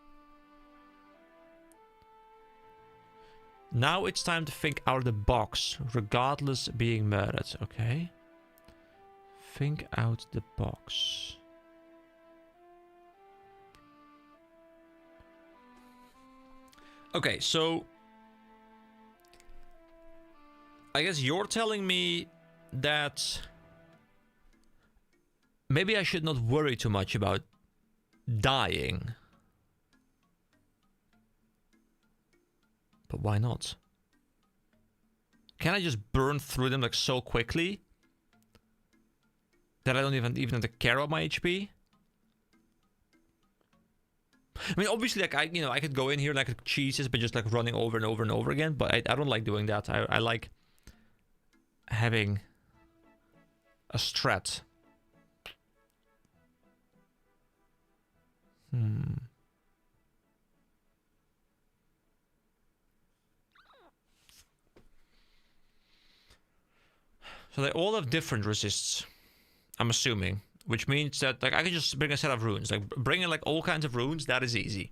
Now it's time to think out of the box, regardless being murdered, okay? Think out the box. Okay, so I guess you're telling me that maybe I should not worry too much about dying. But why not? Can I just burn through them like so quickly that I don't even have to care about my HP? I mean, obviously, like I could go in here like cheeses, but just like running over and over and over again. But I don't like doing that. I like having a strat. So they all have different resists, I'm assuming, which means that like I can just bring a set of runes, like bringing like all kinds of runes. That is easy.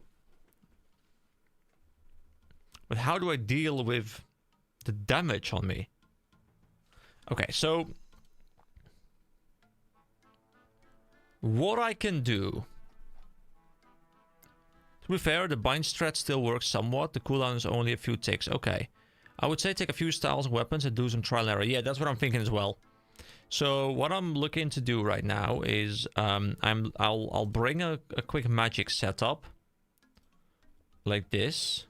But how do I deal with the damage on me? Okay, so what I can do. To be fair, the bind strat still works somewhat. The cooldown is only a few ticks. Okay. I would say take a few styles of weapons and do some trial and error. Yeah, that's what I'm thinking as well. So what I'm looking to do right now is I'll bring a quick magic setup like this.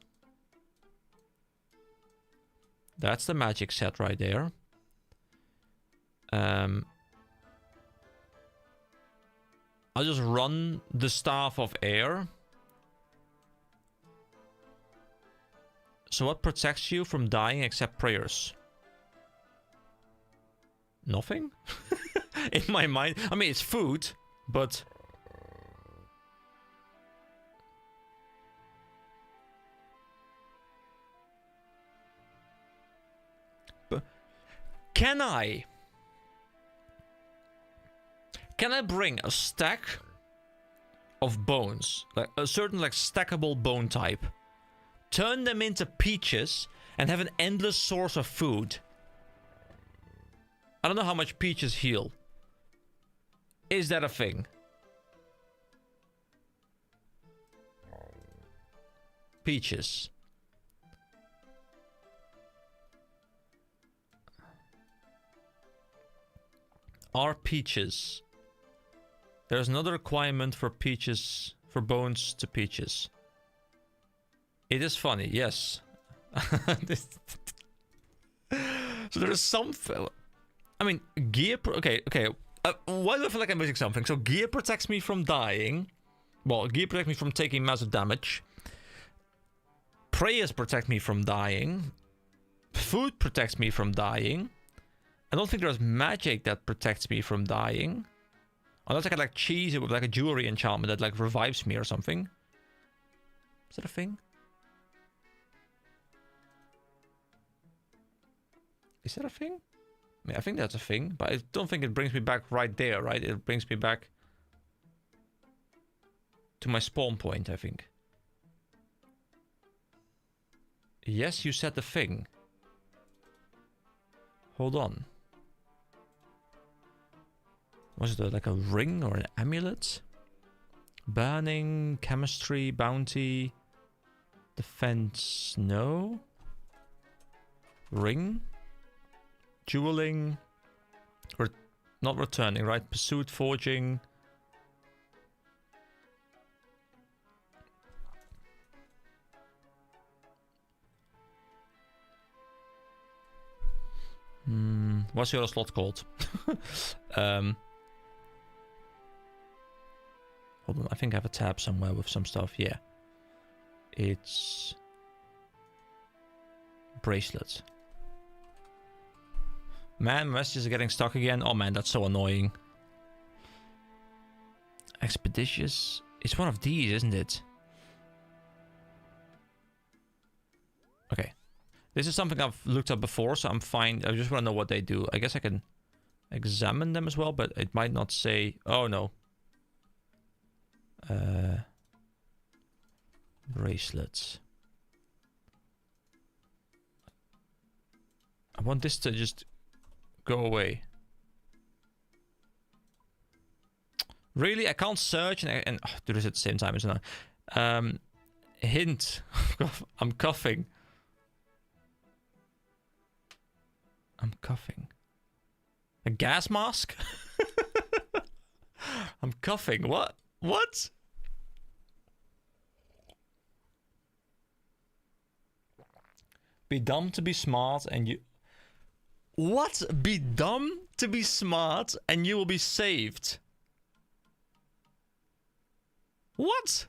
That's the magic set right there. I'll just run the Staff of Air. So what protects you from dying except prayers? Nothing? In my mind. I mean, it's food, but... Can I bring a stack of bones, like a certain like stackable bone type, turn them into peaches, and have an endless source of food? I don't know how much peaches heal. Is that a thing? Peaches. Are peaches. There's another requirement for peaches, for bones to peaches. It is funny, yes. So there's some... I mean, gear... Okay. Why do I feel like I'm missing something? So gear protects me from dying. Well, gear protects me from taking massive damage. Prayers protect me from dying. Food protects me from dying. I don't think there's magic that protects me from dying. Unless I can like cheese it with like a jewelry enchantment that like revives me or something. Is that a thing? Is that a thing? I mean, I think that's a thing, but I don't think it brings me back right there, right? It brings me back to my spawn point, I think. Yes, you said the thing. Hold on. Was it like a ring or an amulet? Burning, chemistry, bounty, defense, no. Ring, jeweling, not returning, right? Pursuit, forging. What's your slot called? Hold on, I think I have a tab somewhere with some stuff. Yeah. It's... bracelets. Man, messages are getting stuck again. Oh man, that's so annoying. Expeditious. It's one of these, isn't it? Okay. This is something I've looked up before, so I'm fine. I just want to know what they do. I guess I can examine them as well, but it might not say... Oh, no. Bracelets. I want this to just go away. Really? I can't search and do this at the same time, isn't I? Hint. I'm coughing. I'm coughing. A gas mask? I'm coughing. What? What? Be dumb to be smart and you... What? Be dumb to be smart and you will be saved. What?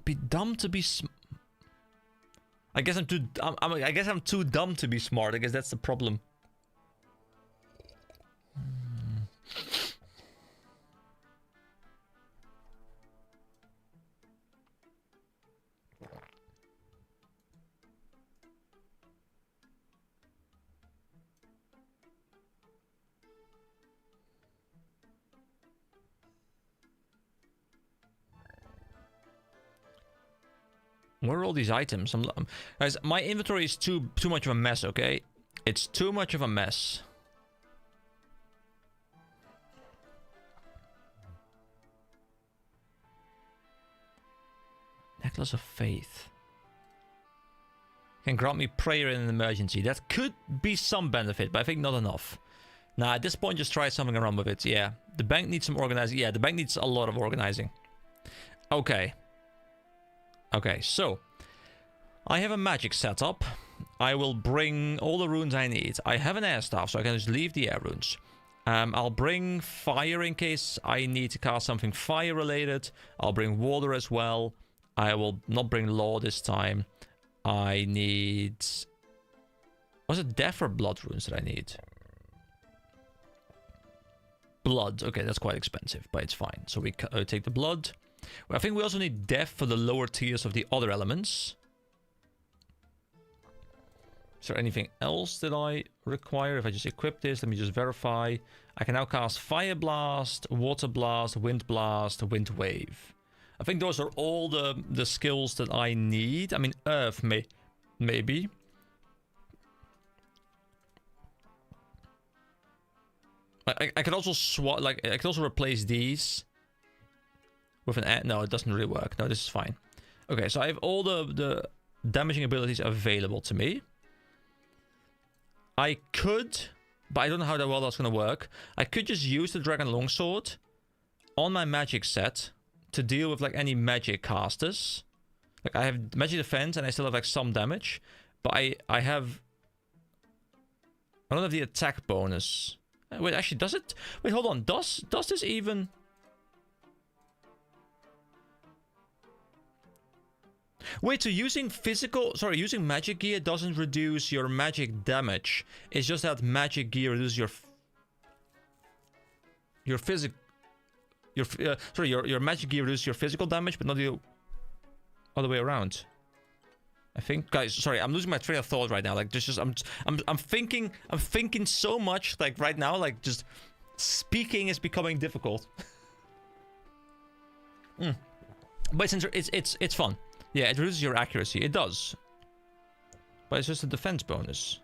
Be dumb to be I guess I guess I'm too dumb to be smart. I guess that's the problem. Where are all these items? Guys, my inventory is too much of a mess, okay? It's too much of a mess. Necklace of Faith. Can grant me prayer in an emergency. That could be some benefit, but I think not enough. Nah, at this point, just try something around with it. Yeah, the bank needs some organizing. Yeah, the bank needs a lot of organizing. Okay. Okay, so I have a magic setup. I will bring all the runes I need. I have an air staff, so I can just leave the air runes. I'll bring fire in case I need to cast something fire related. I'll bring water as well. I will not bring law this time. I need... Was it death or blood runes that I need? Blood. Okay, that's quite expensive, but it's fine. So we take the blood. I think we also need death for the lower tiers of the other elements. Is there anything else that I require? If I just equip this, let me just verify. I can now cast Fire Blast, Water Blast, Wind Blast, Wind Wave. I think those are all the skills that I need. I mean, Earth maybe. I could also swap, like, I could also replace these with an... No, it doesn't really work. No, this is fine. Okay, so I have all the damaging abilities available to me. I could, but I don't know how well that's going to work. I could just use the Dragon Longsword on my magic set to deal with, like, any magic casters. Like, I have magic defense and I still have, like, some damage. But I don't have the attack bonus. Wait, actually, does it? Wait, hold on. Does this even... Wait, so using using magic gear doesn't reduce your magic damage. It's just that magic gear reduces your magic gear reduces your physical damage, but not the other way around. I think, guys, sorry, I'm losing my train of thought right now. Like, I'm thinking so much, like, right now, like, just speaking is becoming difficult. But it's fun. Yeah, it reduces your accuracy. It does. But it's just a defense bonus.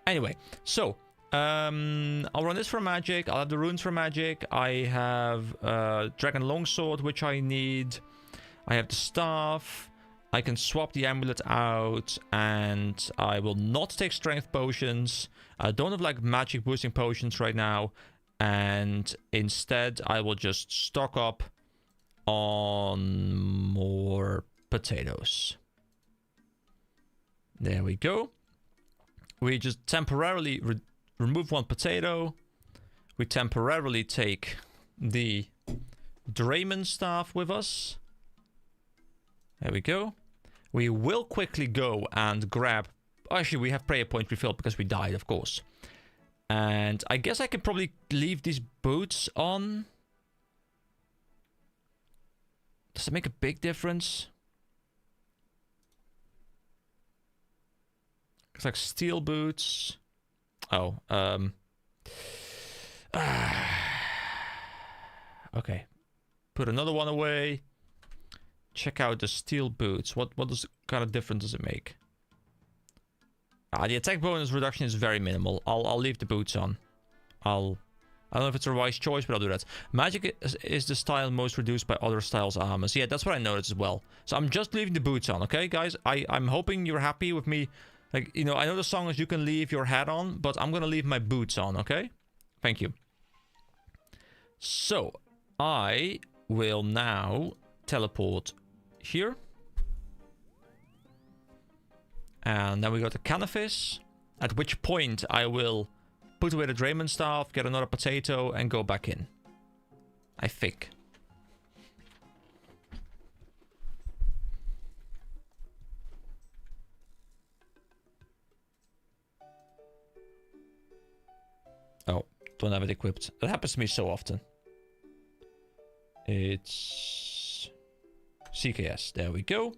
Anyway, so I'll run this for magic. I'll have the runes for magic. I have Dragon Longsword, which I need. I have the staff. I can swap the amulet out, and I will not take strength potions. I don't have, like, magic boosting potions right now, and instead I will just stock up on more potatoes. There we go. We just temporarily remove one potato. We temporarily take the Drayman staff with us. There we go. We will quickly go and grab... Actually, we have prayer point refilled because we died, of course. And I guess I can probably leave these boots on. Does it make a big difference? It's like steel boots. Oh, okay. Put another one away. Check out the steel boots. What kind of difference does it make? The attack bonus reduction is very minimal. I'll leave the boots on. I don't know if it's a wise choice, but I'll do that. Magic is the style most reduced by other styles' armors. Yeah, that's what I noticed as well. So I'm just leaving the boots on, okay, guys? I'm hoping you're happy with me. Like, you know, I know the song is you can leave your hat on, but I'm gonna leave my boots on, okay? Thank you. So, I will now teleport here. And then we go to Canifis, at which point I will put away the Drayman staff, get another potato, and go back in. I think. don't have it equipped. That happens to me so often. It's CKS. There we go.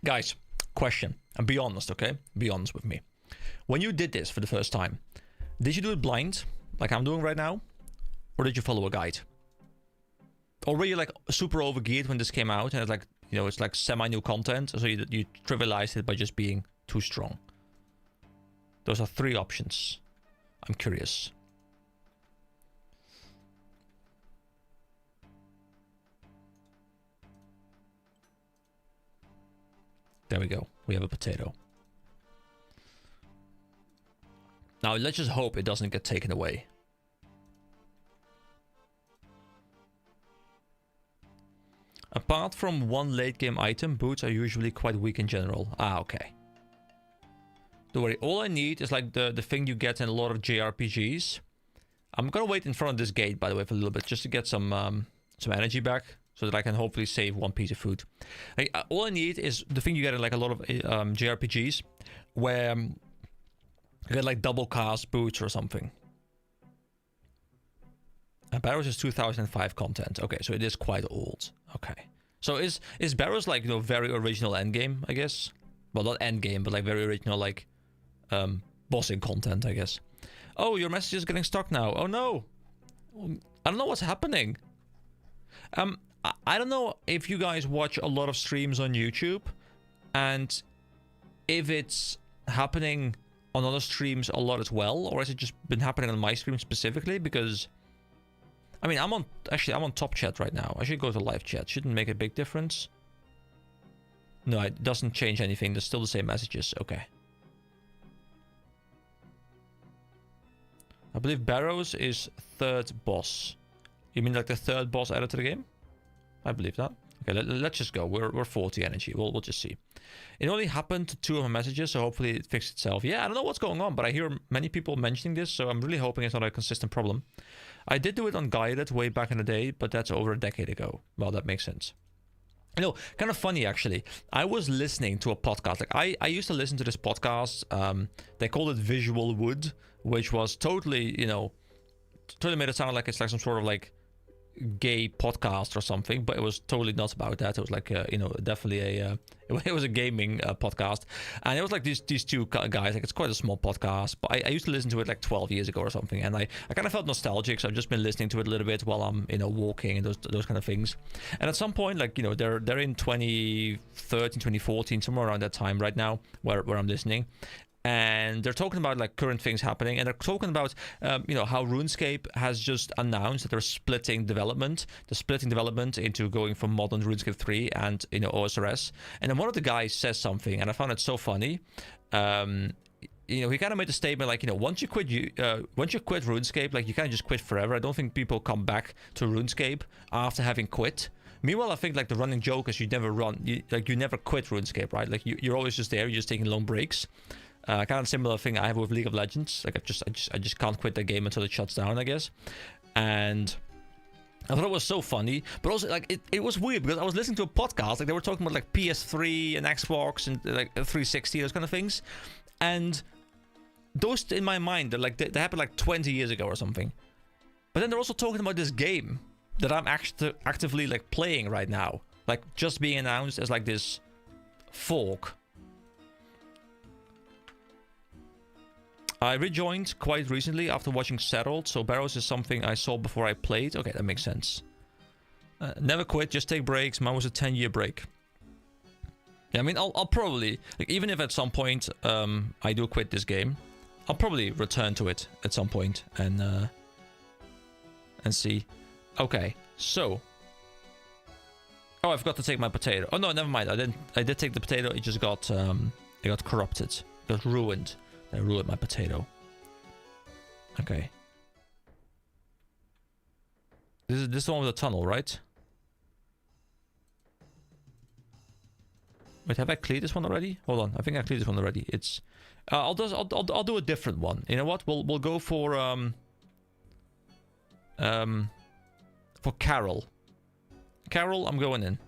Guys, question. And be honest, okay? Be honest with me. When you did this for the first time, did you do it blind, like I'm doing right now? Or did you follow a guide? Or were you like super overgeared when this came out and it's like, you know, it's like semi-new content, so you trivialized it by just being too strong? Those are 3 options. I'm curious. There we go. We have a potato. Now, let's just hope it doesn't get taken away. Apart from one late game item, boots are usually quite weak in general. Ah, okay. Don't worry, all I need is like the thing you get in a lot of JRPGs. I'm gonna wait in front of this gate, by the way, for a little bit, just to get some energy back, so that I can hopefully save 1 piece of food. Like, all I need is the thing you get in like a lot of JRPGs, where you get like double cast boots or something. Barrows is 2005 content. Okay, so it is quite old. Okay. So is Barrows like, you know, very original endgame, I guess? Well, not endgame, but like very original, like bossing content, I guess. Oh, your message is getting stuck now. Oh no. I don't know what's happening. I don't know if you guys watch a lot of streams on YouTube, and if it's happening on other streams a lot as well, or has it just been happening on my stream specifically? Because I mean, I'm on top chat right now. I should go to live chat. Shouldn't make a big difference. No, it doesn't change anything. There's still the same messages. Okay. I believe Barrows is 3rd boss. You mean like the 3rd boss added to the game? I believe that. Okay, let's just go. We're 40 energy. We'll just see. It only happened to 2 of my messages, so hopefully it fixed itself. Yeah, I don't know what's going on, but I hear many people mentioning this, so I'm really hoping it's not a consistent problem. I did do it on guided way back in the day, but that's over a decade ago. Well, that makes sense. You know, kind of funny actually. I was listening to a podcast. Like I used to listen to this podcast. They called it Visual Wood, which was totally, you know, totally made it sound like it's like some sort of like gay podcast or something, but it was totally not about that. It was like you know, definitely a it was a gaming podcast, and it was like these 2 guys. Like, it's quite a small podcast, but I used to listen to it like 12 years ago or something, and I kind of felt nostalgic, so I've just been listening to it a little bit while I'm, you know, walking and those kind of things. And at some point, like, you know, they're in 2013, 2014, somewhere around that time right now, where I'm listening. And they're talking about like current things happening, and they're talking about you know, how RuneScape has just announced that they're splitting development. They're splitting development into going from modern RuneScape 3 and, you know, OSRS. And then one of the guys says something, and I found it so funny. You know, he kind of made a statement like, you know, once you quit RuneScape, like, you can't just quit forever. I don't think people come back to RuneScape after having quit. Meanwhile, I think like the running joke is you never quit RuneScape, right? Like you're always just there. You're just taking long breaks. Kind of similar thing I have with League of Legends. Like I just can't quit the game until it shuts down, I guess. And I thought it was so funny, but also like it was weird because I was listening to a podcast, like they were talking about like PS3 and Xbox and like 360, those kind of things, and those in my mind they're like they happened like 20 years ago or something. But then they're also talking about this game that I'm actually actively like playing right now, like just being announced as like this fork. I rejoined quite recently after watching Settled, so Barrows is something I saw before I played. Okay, that makes sense. Never quit, just take breaks. Mine was a 10-year break. Yeah, I mean, I'll probably, like, even if at some point I do quit this game, I'll probably return to it at some point and see. Okay, so. Oh, I forgot to take my potato. Oh no, never mind. I did take the potato. It just got corrupted. It got ruined. I ruined my potato. Okay. This is the one with the tunnel, right? Wait, have I cleared this one already? Hold on, I think I cleared this one already. It's I'll do a different one. You know what? We'll go for Carol. Carol, I'm going in.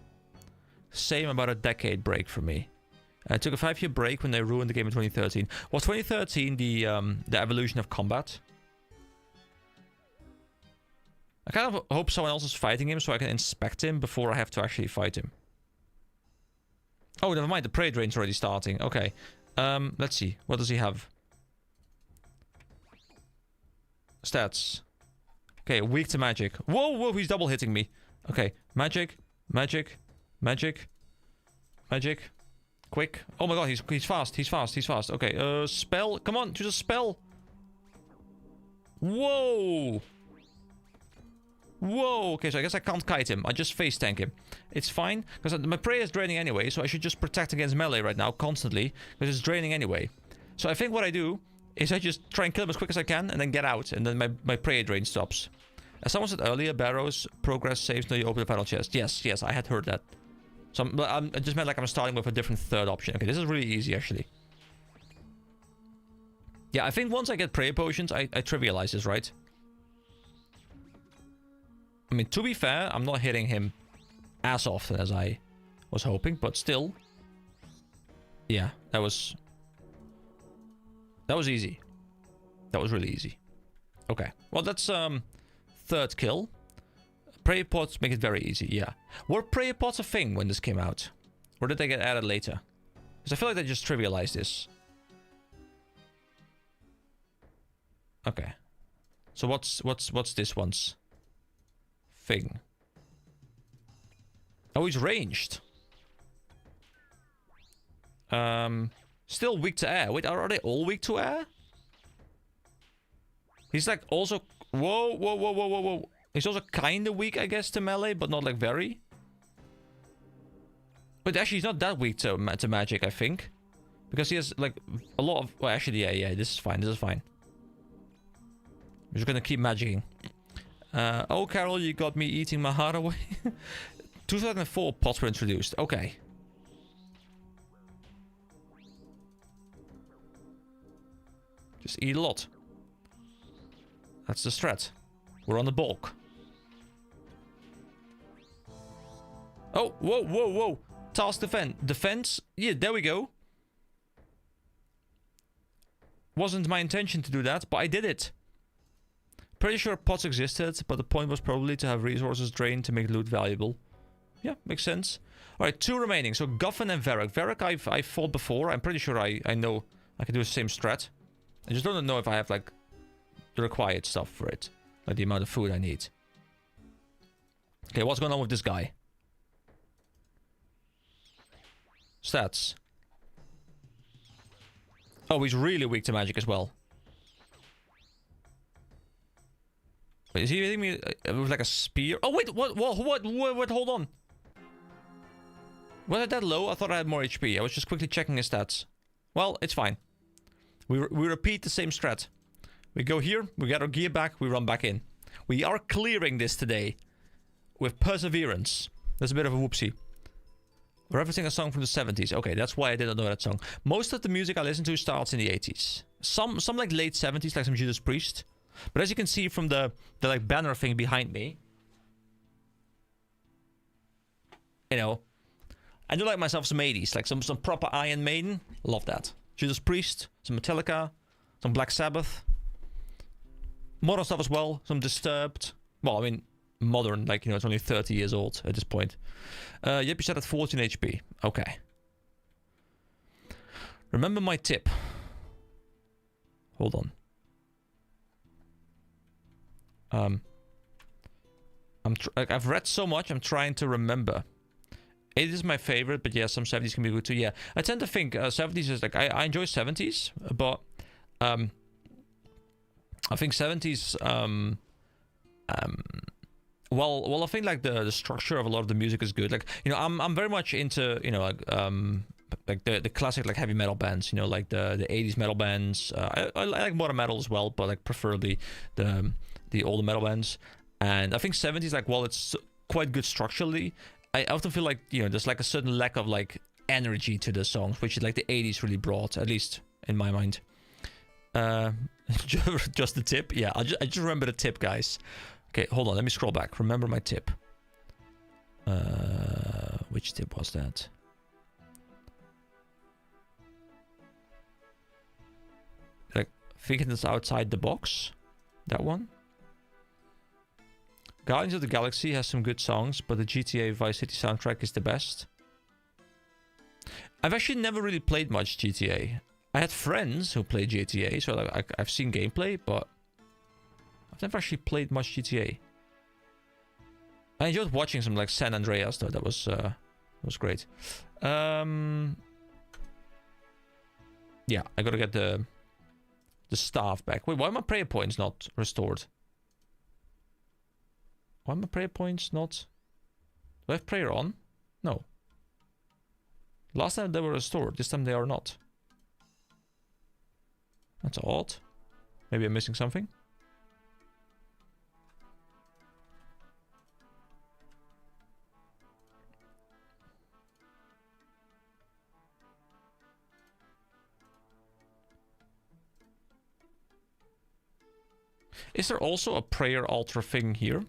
same about a decade break for me. I took a 5-year break when they ruined the game in 2013. Was 2013 the evolution of combat? I kind of hope someone else is fighting him so I can inspect him before I have to actually fight him. Oh, never mind. The prey drain's already starting. Okay. Let's see. What does he have? Stats. Okay, weak to magic. Whoa, whoa, he's double hitting me. Okay, magic, magic, magic, magic. Quick. Oh my god, he's fast, he's fast, he's fast. Okay, spell. Come on, choose a spell. Whoa. Whoa, okay, so I guess I can't kite him. I just face tank him. It's fine, because my prey is draining anyway, so I should just protect against melee right now, constantly, because it's draining anyway. So I think what I do is I just try and kill him as quick as I can, and then get out, and then my prey drain stops. As someone said earlier, Barrows progress saves until you open the final chest. Yes, yes, I had heard that. So I just meant like I'm starting with a different third option. Okay, this is really easy, actually. Yeah, I think once I get prey potions, I trivialize this, right? I mean, to be fair, I'm not hitting him as often as I was hoping, but still. Yeah, that was easy. That was really easy. Okay, well, that's third kill. Prey pots make it very easy, yeah. Were prey pots a thing when this came out? Or did they get added later? Because I feel like they just trivialized this. Okay. So what's this one's thing? Oh, he's ranged. Still weak to air. Wait, are they all weak to air? He's like also... Whoa, whoa, whoa, whoa, whoa, whoa. He's also kind of weak, I guess, to melee, but not like very. But actually, he's not that weak to magic, I think. Because he has like a lot of... Well, actually, yeah, this is fine, this is fine. I'm just gonna keep magicking. Oh, Carol, you got me eating my heart away. 2004 pots were introduced. Okay. Just eat a lot. That's the strat. We're on the bulk. Oh, whoa, whoa, whoa. Task defense. Yeah, there we go. Wasn't my intention to do that, but I did it. Pretty sure pots existed, but the point was probably to have resources drained to make loot valuable. Yeah, makes sense. Alright, 2 remaining. So Guffin and Varric. Varric I fought before. I'm pretty sure I know I can do the same strat. I just don't know if I have like the required stuff for it. Like the amount of food I need. Okay, what's going on with this guy? Stats. Oh, he's really weak to magic as well. Wait, is he hitting me with like a spear? Oh, wait, what, hold on. Was I that low? I thought I had more HP. I was just quickly checking his stats. Well, it's fine. We repeat the same strat. We go here, we get our gear back, we run back in. We are clearing this today with perseverance. That's a bit of a whoopsie. We're referencing a song from the 70s. Okay, that's why I didn't know that song. Most of the music I listen to starts in the 80s. Some like late 70s, like some Judas Priest. But as you can see from the like banner thing behind me, you know, I do like myself some 80s, like some proper Iron Maiden. Love that. Judas Priest, some Metallica, some Black Sabbath. Modern stuff as well, some Disturbed. Well, I mean, modern, like, you know, it's only 30 years old at this point. Yep, you said at 14 HP. Okay. Remember my tip. Hold on. I've read so much, I'm trying to remember. 80s is my favorite, but yeah, some 70s can be good too. Yeah, I tend to think 70s is like... I enjoy 70s, but... I think 70s... Well, I think like the structure of a lot of the music is good. Like, you know, I'm very much into, you know, like the classic like heavy metal bands. You know, like the 80s metal bands. I like modern metal as well, but like preferably the older metal bands. And I think 70s, like, while it's quite good structurally, I often feel like, you know, there's like a certain lack of like energy to the songs, which is like the 80s really brought, at least in my mind. Just the tip, yeah. I just remember the tip, guys. Okay, hold on. Let me scroll back. Remember my tip. Which tip was that? Like, thinking it's outside the box? That one? Guardians of the Galaxy has some good songs, but the GTA Vice City soundtrack is the best. I've actually never really played much GTA. I had friends who played GTA, so like, I've seen gameplay, but I've never actually played much GTA. I enjoyed watching some like San Andreas though. That was great. Yeah, I gotta get the staff back. Wait, why are my prayer points not restored? Why are my prayer points not? Do I have prayer on? No. Last time they were restored. This time they are not. That's odd. Maybe I'm missing something. Is there also a prayer altar thing here?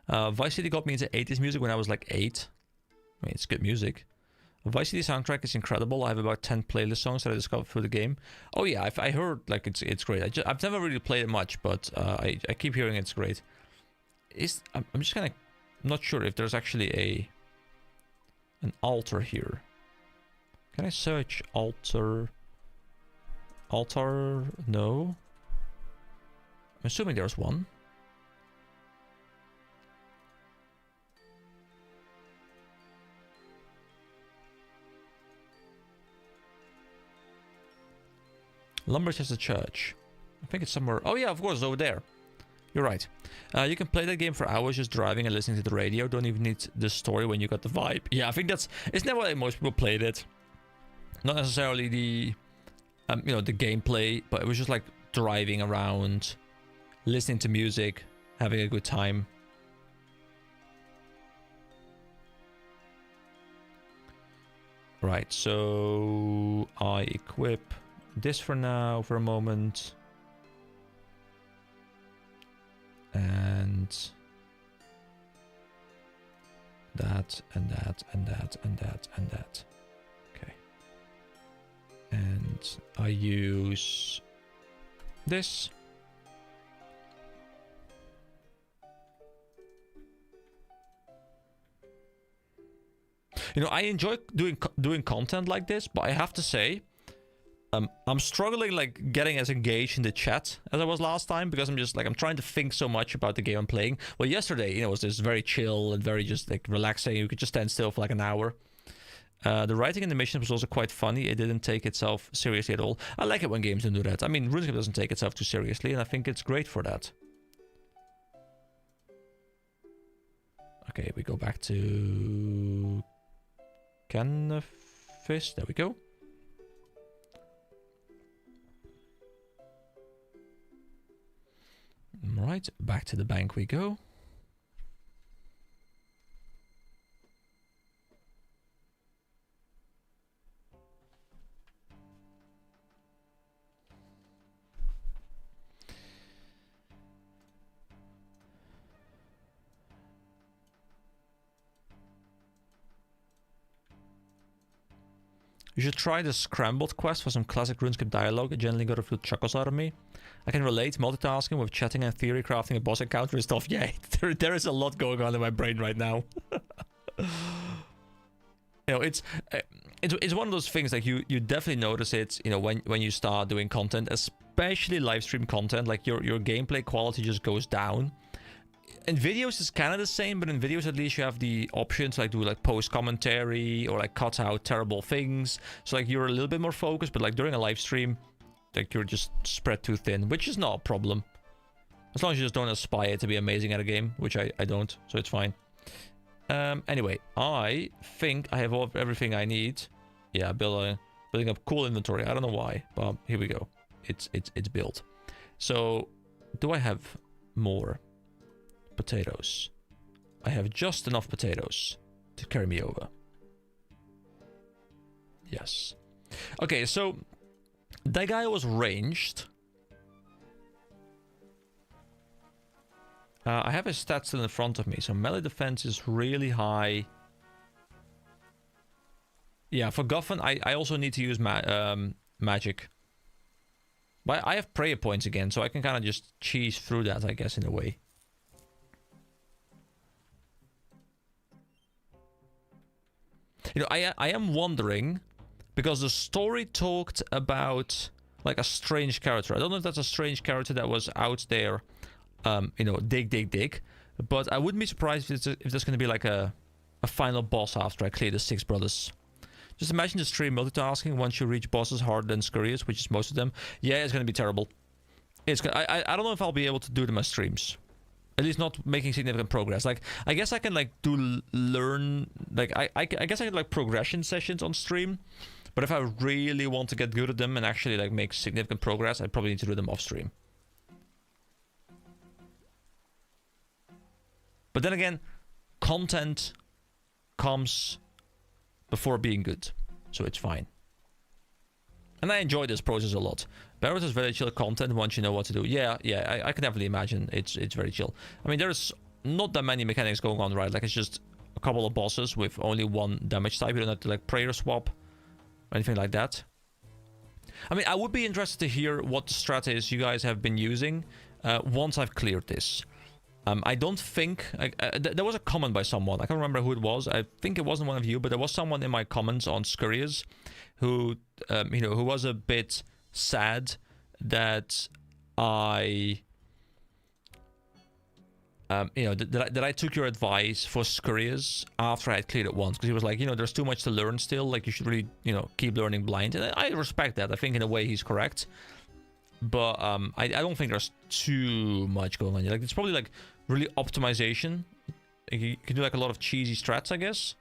Vice City got me into 80s music when I was like 8. I mean, it's good music. Vice City soundtrack is incredible. I have about 10 playlist songs that I discovered through the game. Oh yeah, I heard like it's great. I've never really played it much, but I keep hearing it's great. I'm just kind of not sure if there's actually an altar here. Can I search altar? Altar? No. I'm assuming there's one. Lumbridge has a church. I think it's somewhere. Oh yeah, of course, over there. You're right. You can play that game for hours just driving and listening to the radio. Don't even need the story when you got the vibe. Yeah, I think isn't that why most people played it? Not necessarily the the gameplay, but it was just like driving around, listening to music, having a good time. Right, so I equip this for now, for a moment. And that, and that, and that, and that, and that. Okay. And I use this. You know, I enjoy doing content like this, but I have to say, I'm struggling like getting as engaged in the chat as I was last time, because I'm just like, I'm trying to think so much about the game I'm playing. Well, yesterday, it was just very chill and very just like relaxing. You could just stand still for like an hour. The writing in the mission was also quite funny. It didn't take itself seriously at all. I like it when games don't do that. I mean, RuneScape doesn't take itself too seriously, and I think it's great for that. Okay, we go back to Canfish. There we go. Right, back to the bank we go. You should try the Scrambled quest for some classic RuneScape dialogue. It generally got a few chuckles out of me. I can relate multitasking with chatting and theory crafting a boss encounter and stuff. Yeah, there is a lot going on in my brain right now. It's one of those things like you definitely notice it, when you start doing content, especially live stream content, like your gameplay quality just goes down. In videos it's kind of the same, but in videos at least you have the option to like do like post commentary or like cut out terrible things. So like you're a little bit more focused, but like during a live stream, like you're just spread too thin, which is not a problem. As long as you just don't aspire to be amazing at a game, which I don't, so it's fine. Anyway, I think I have everything I need. Yeah, building up cool inventory. I don't know why, but here we go. It's built. So, do I have more potatoes? I have just enough potatoes to carry me over. Yes. Okay, so that guy was ranged. I have his stats still in front of me. So melee defense is really high. Yeah, for Guffin, I also need to use magic. But I have prayer points again, so I can kind of just cheese through that, I guess, in a way. You know, I am wondering, because the story talked about like a strange character. I don't know if that's a strange character that was out there, you know, dig. But I wouldn't be surprised if there's going to be like a final boss after I clear the 6 brothers. Just imagine the stream multitasking once you reach bosses harder than Scurriers, which is most of them. Yeah, it's going to be terrible. It's gonna, I don't know if I'll be able to do them as streams. At least not making significant progress. Like, I guess I can like learn, like I guess I can like progression sessions on stream. But if I really want to get good at them and actually like make significant progress, I probably need to do them off stream. But then again, content comes before being good, so it's fine. And I enjoy this process a lot. Barrows is very chill content once you know what to do. Yeah, I can definitely imagine it's very chill. I mean, there's not that many mechanics going on, right? Like, it's just a couple of bosses with only one damage type. You don't have to like prayer swap or anything like that. I mean, I would be interested to hear what strat is you guys have been using once I've cleared this. I don't think... there was a comment by someone. I can't remember who it was. I think it wasn't one of you, but there was someone in my comments on Scurriers who, you know, who was a bit sad that I... you know, that I took your advice for Scurriers after I had cleared it once. Because he was like, you know, there's too much to learn still. Like, you should really, you know, keep learning blind. And I respect that. I think in a way he's correct. But I don't think there's too much going on here. Like, it's probably like really optimization. You can do like a lot of cheesy strats, I guess.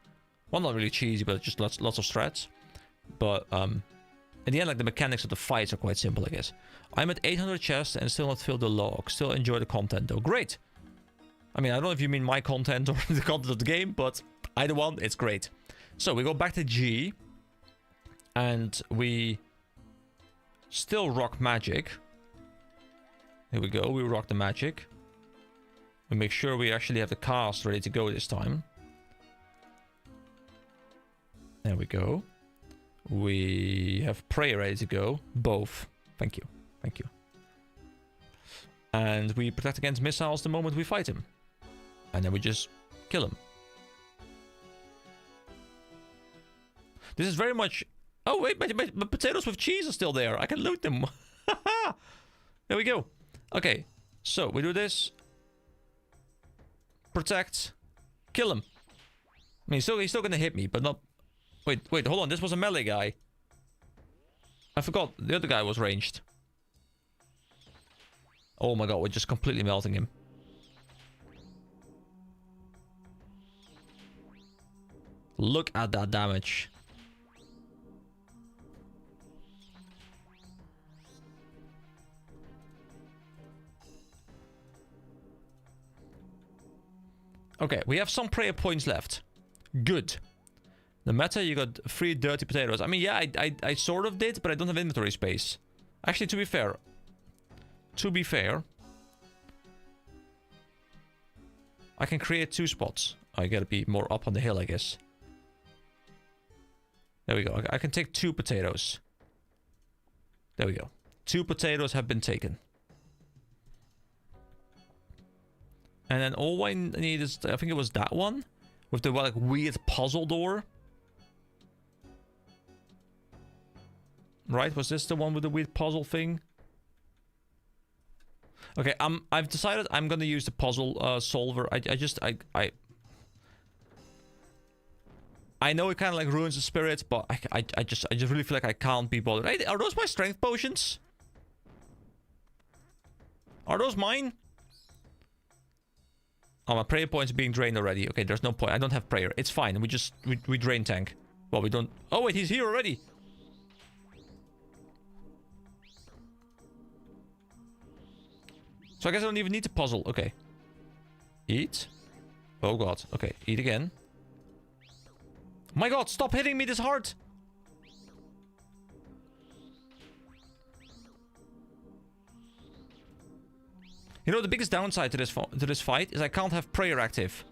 Well, not really cheesy, but just lots of strats. But in the end, like, the mechanics of the fights are quite simple, I guess. I'm at 800 chests and still not filled the log. Still enjoy the content though. Great. I mean, I don't know if you mean my content or the content of the game, but either one, it's great. So we go back to G. And we still rock magic. Here we go. We rock the magic. We make sure we actually have the cast ready to go this time. There we go. We have prayer ready to go. Both. Thank you. Thank you. And we protect against missiles the moment we fight him. And then we just kill him. This is very much... Oh, wait, my potatoes with cheese are still there. I can loot them. There we go. Okay, so we do this. Protect. Kill him. I mean, he's still gonna hit me, but not... Wait, hold on. This was a melee guy. I forgot. The other guy was ranged. Oh my god, we're just completely melting him. Look at that damage. Okay, we have some prayer points left. Good. The meta, you got 3 dirty potatoes. I mean, yeah, I sort of did, but I don't have inventory space. Actually, to be fair, I can create 2 spots. I gotta be more up on the hill, I guess. There we go. I can take 2 potatoes. There we go. 2 potatoes have been taken. And then all I need is, I think it was that one with the like weird puzzle door. Right? Was this the one with the weird puzzle thing? Okay, I've decided I'm gonna use the puzzle solver. I know it kind of like ruins the spirit, but I just really feel like I can't be bothered. Hey, are those my strength potions? Are those mine? Oh, my prayer points are being drained already. Okay, there's no point. I don't have prayer. It's fine. We drain tank. Well, we don't... Oh, wait, he's here already. So I guess I don't even need to puzzle. Okay. Eat. Oh, God. Okay, eat again. My God, stop hitting me this hard. You know, the biggest downside to this fight is I can't have prayer active.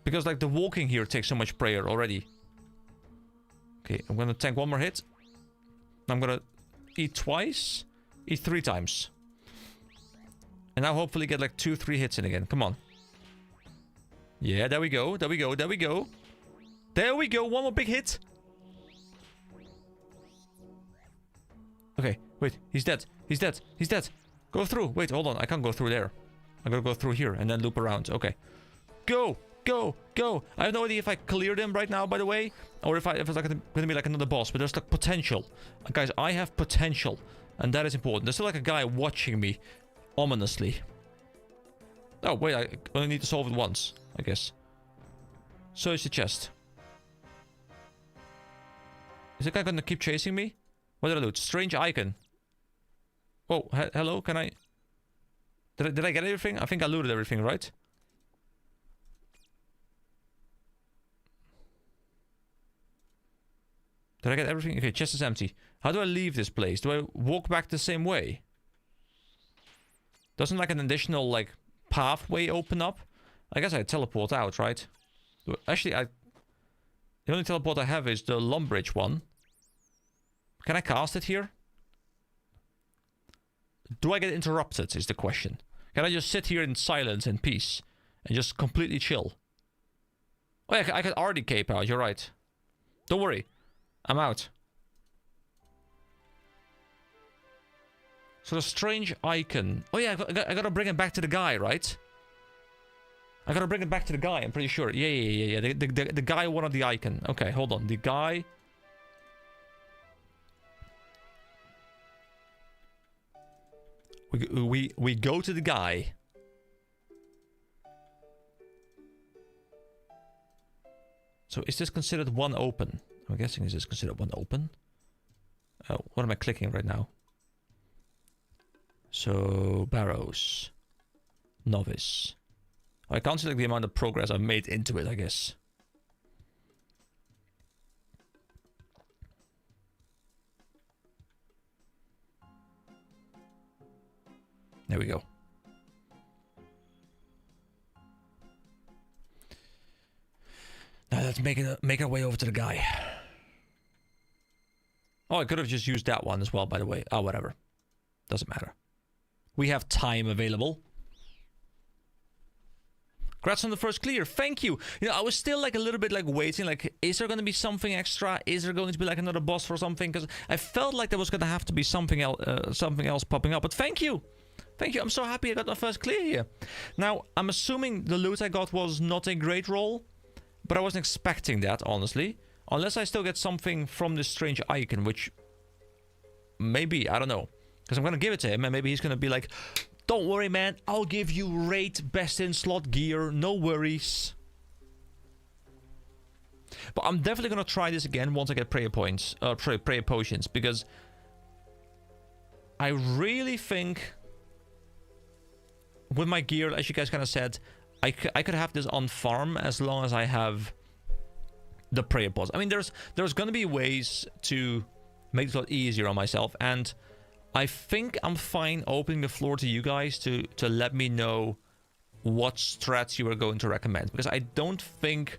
Because, like, the walking here takes so much prayer already. Okay, I'm gonna tank one more hit. I'm gonna eat twice. Eat 3 times. And now hopefully get like 2-3 hits in again. Come on. Yeah, there we go. There we go. There we go. There we go. One more big hit. Okay, wait. He's dead. He's dead. He's dead. Go through. Wait, hold on. I can't go through there. I gotta go through here and then loop around. Okay. Go. Go. Go. I have no idea if I cleared him right now, by the way. Or if it's like gonna be like another boss. But there's like potential. Guys, I have potential. And that is important. There's still like a guy watching me. Ominously. Oh, wait. I only need to solve it once, I guess. Search the chest. Is the guy gonna keep chasing me? What did I do? Strange icon. Oh, hello? Can I... Did I get everything? I think I looted everything, right? Did I get everything? Okay, chest is empty. How do I leave this place? Do I walk back the same way? Doesn't like an additional, like, pathway open up? I guess I teleport out, right? Actually, the only teleport I have is the Lumbridge one. Can I cast it here? Do I get interrupted, is the question. Can I just sit here in silence and peace? And just completely chill? Oh yeah, I can already cape out, you're right. Don't worry. I'm out. So the strange icon. Oh yeah, I gotta bring it back to the guy, right? I gotta bring it back to the guy, I'm pretty sure. Yeah. The guy wanted the icon. Okay, hold on. The guy... We go to the guy. So is this considered one open? I'm guessing this is considered one open. Oh, what am I clicking right now? So, Barrows. Novice. I can't select the amount of progress I've made into it, I guess. There we go. Now let's make our way over to the guy. Oh, I could have just used that one as well, by the way. Oh, whatever. Doesn't matter. We have time available. Congrats on the first clear. Thank you. You know, I was still like a little bit like waiting. Like, is there going to be something extra? Is there going to be like another boss for something? Because I felt like there was going to have to be something else popping up. But thank you. Thank you. I'm so happy I got my first clear here. Now, I'm assuming the loot I got was not a great roll. But I wasn't expecting that, honestly. Unless I still get something from this strange icon, which... maybe, I don't know. Because I'm going to give it to him, and maybe he's going to be like, don't worry, man. I'll give you rate best in slot gear. No worries. But I'm definitely going to try this again once I get prayer points. Prayer potions, because... I really think... with my gear, as you guys kind of said... I could have this on farm as long as I have the prayer pods. I mean, there's going to be ways to make it a lot easier on myself. And I think I'm fine opening the floor to you guys to let me know what strats you are going to recommend. Because I don't think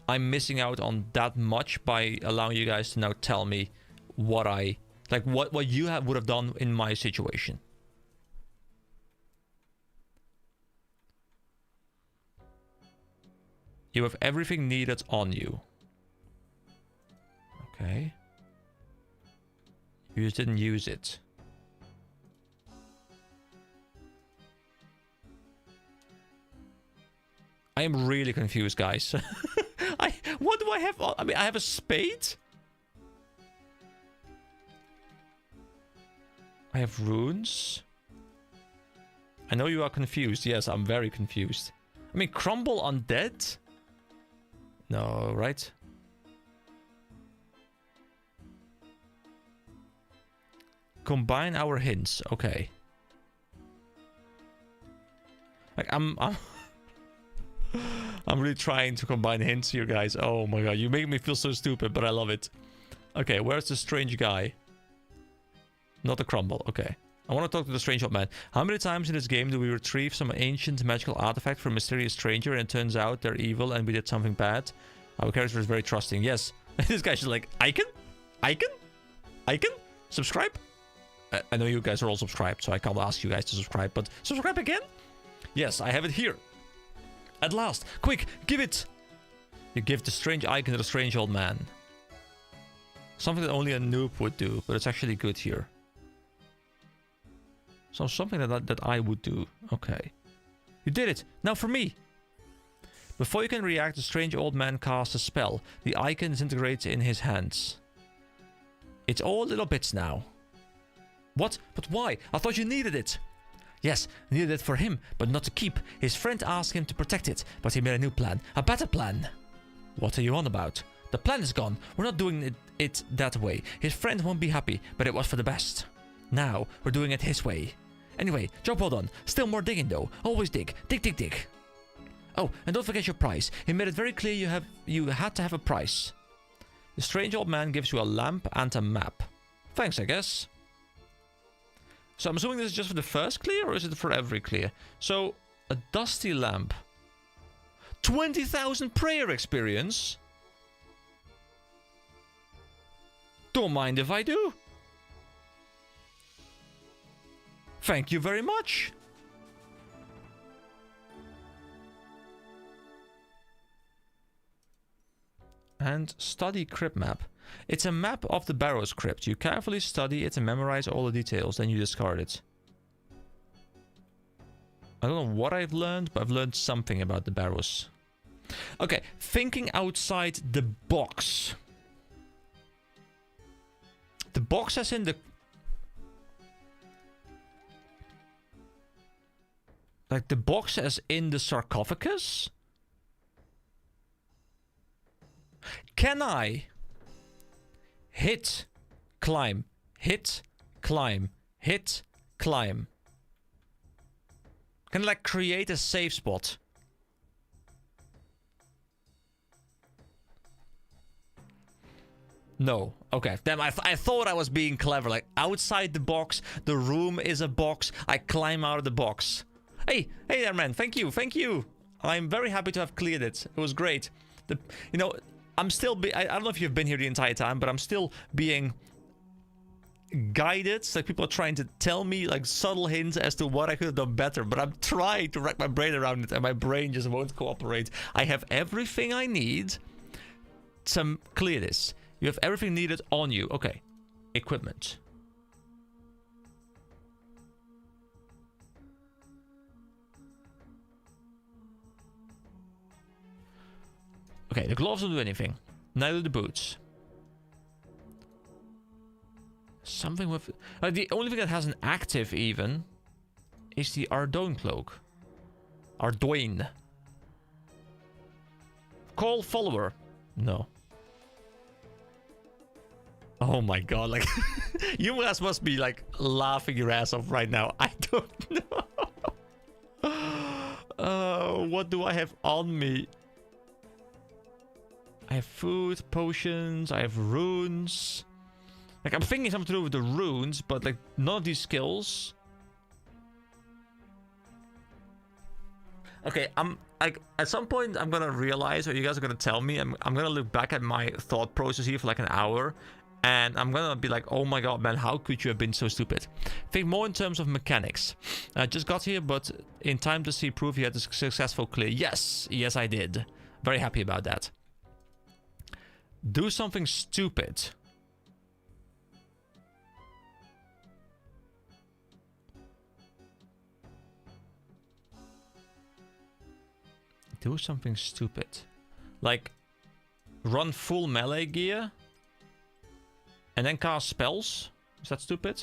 I'm missing out on that much by allowing you guys to now tell me what what you would have done in my situation. You have everything needed on you. Okay. You just didn't use it. I am really confused, guys. What do I have? I mean, I have a spade. I have runes. I know you are confused. Yes, I'm very confused. I mean, crumble undead? No, right? Combine our hints. Okay. Like, I'm really trying to combine hints here, guys. Oh my god, you make me feel so stupid, but I love it. Okay, where's the strange guy? Not the crumble. Okay. I want to talk to the strange old man. How many times in this game do we retrieve some ancient magical artifact from a mysterious stranger and it turns out they're evil and we did something bad? Our character is very trusting. Yes, This guy's just like, icon? Icon? Icon? Subscribe? I know you guys are all subscribed, so I can't ask you guys to subscribe, but subscribe again? Yes, I have it here. At last. Quick, give it. You give the strange icon to the strange old man. Something that only a noob would do, but it's actually good here. So something that I would do. Okay. You did it. Now for me. Before you can react, the strange old man casts a spell. The icon disintegrates in his hands. It's all little bits now. What? But why? I thought you needed it. Yes, needed it for him, but not to keep. His friend asked him to protect it, but he made a new plan. A better plan. What are you on about? The plan is gone. We're not doing it that way. His friend won't be happy, but it was for the best. Now, we're doing it his way. Anyway, job well done. Still more digging though. Always dig. Dig, dig, dig. Oh, and don't forget your price. He made it very clear you had to have a price. The strange old man gives you a lamp and a map. Thanks, I guess. So I'm assuming this is just for the first clear, or is it for every clear? So, a dusty lamp. 20,000 prayer experience? Don't mind if I do. Thank you very much. And study crypt map. It's a map of the Barrows crypt. You carefully study it and memorize all the details, then you discard it. I don't know what I've learned, but I've learned something about the Barrows. Okay, thinking outside the box. The box as in the... Like the box as in the sarcophagus? Can I hit, climb, hit, climb, hit, climb? Can I like create a safe spot? No. Okay. Damn, I thought I was being clever. Like outside the box, the room is a box. I climb out of the box. Hey there, man. Thank you. Thank you. I'm very happy to have cleared it. It was great. You know, I'm still... I don't know if you've been here the entire time, but I'm still being guided. Like people are trying to tell me like subtle hints as to what I could have done better, but I'm trying to rack my brain around it and my brain just won't cooperate. I have everything I need to clear this. You have everything needed on you. Okay. Equipment. Okay, the gloves don't do anything. Neither the boots. Something with... the only thing that has an active even is the Ardoin cloak. Ardoin. Call follower. No. Oh my god, like... you guys must be like laughing your ass off right now. I don't know. What do I have on me? I have food, potions, I have runes. Like, I'm thinking something to do with the runes, but like, none of these skills. Okay, I'm like, at some point I'm gonna realize, or you guys are gonna tell me, I'm gonna look back at my thought process here for like an hour, and I'm gonna be like, oh my god, man, how could you have been so stupid? Think more in terms of mechanics. I just got here, but in time to see proof you had a successful clear. Yes, I did. Very happy about that. Do something stupid. Do something stupid. Like, run full melee gear. And then cast spells. Is that stupid?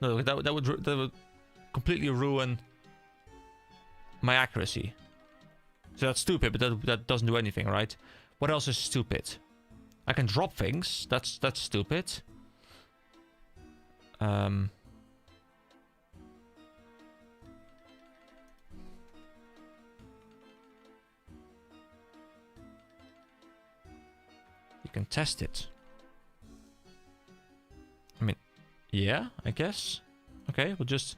No, that would completely ruin my accuracy. So that's stupid, but that doesn't do anything, right? What else is stupid? I can drop things. That's stupid. You can test it. I mean, yeah, I guess. Okay, we'll just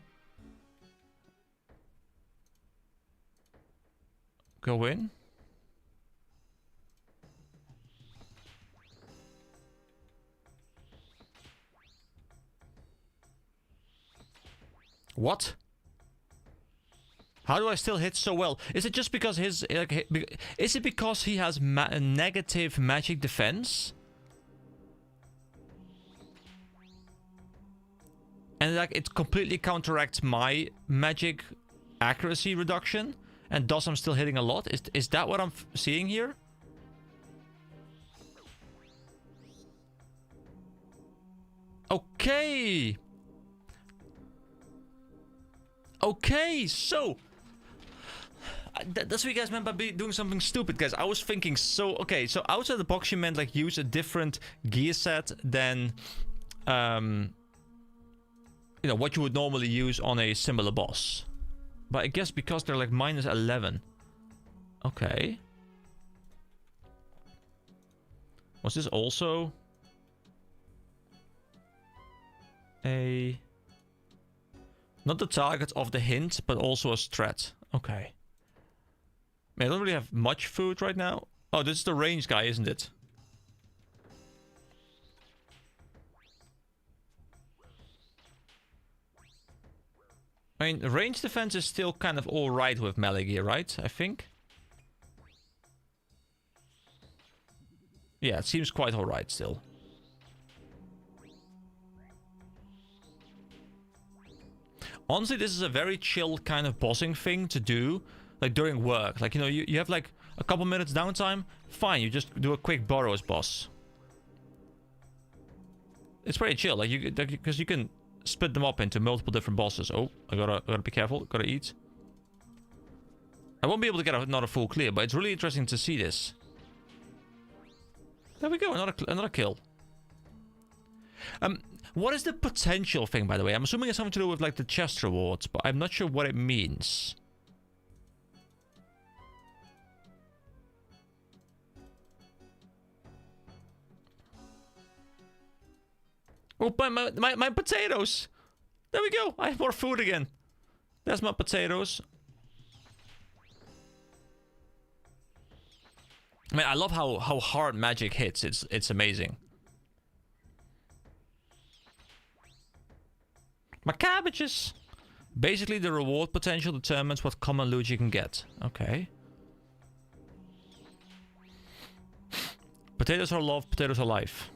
go in. What? How do I still hit so well? Is it just because his... Like, is it because he has a negative magic defense? And like it completely counteracts my magic accuracy reduction? And thus I'm still hitting a lot? Is that what I'm seeing here? Okay. Okay, so... That's what you guys meant by doing something stupid, guys. I was thinking, so... Okay, so outside the box you meant like use a different gear set than... you know, what you would normally use on a similar boss. But I guess because they're like minus 11. Okay. Was this also... a... Not the target of the hint, but also a strat. Okay. I don't really have much food right now. Oh, this is the range guy, isn't it? I mean, range defense is still kind of alright with melee gear, right? I think. Yeah, it seems quite alright still. Honestly, this is a very chill kind of bossing thing to do, like during work. Like, you know, you have like a couple minutes downtime, fine, you just do a quick Barrows boss. It's pretty chill, like you, because you can split them up into multiple different bosses. Oh, I gotta be careful, gotta eat. I won't be able to get another full clear, but it's really interesting to see this. There we go, another kill. What is the potential thing, by the way? I'm assuming it's something to do with like the chest rewards, but I'm not sure what it means. Oh, my potatoes! There we go! I have more food again. There's my potatoes. I mean, I love how hard magic hits. It's amazing. My cabbages! Basically, the reward potential determines what common loot you can get. Okay. Potatoes are love, potatoes are life.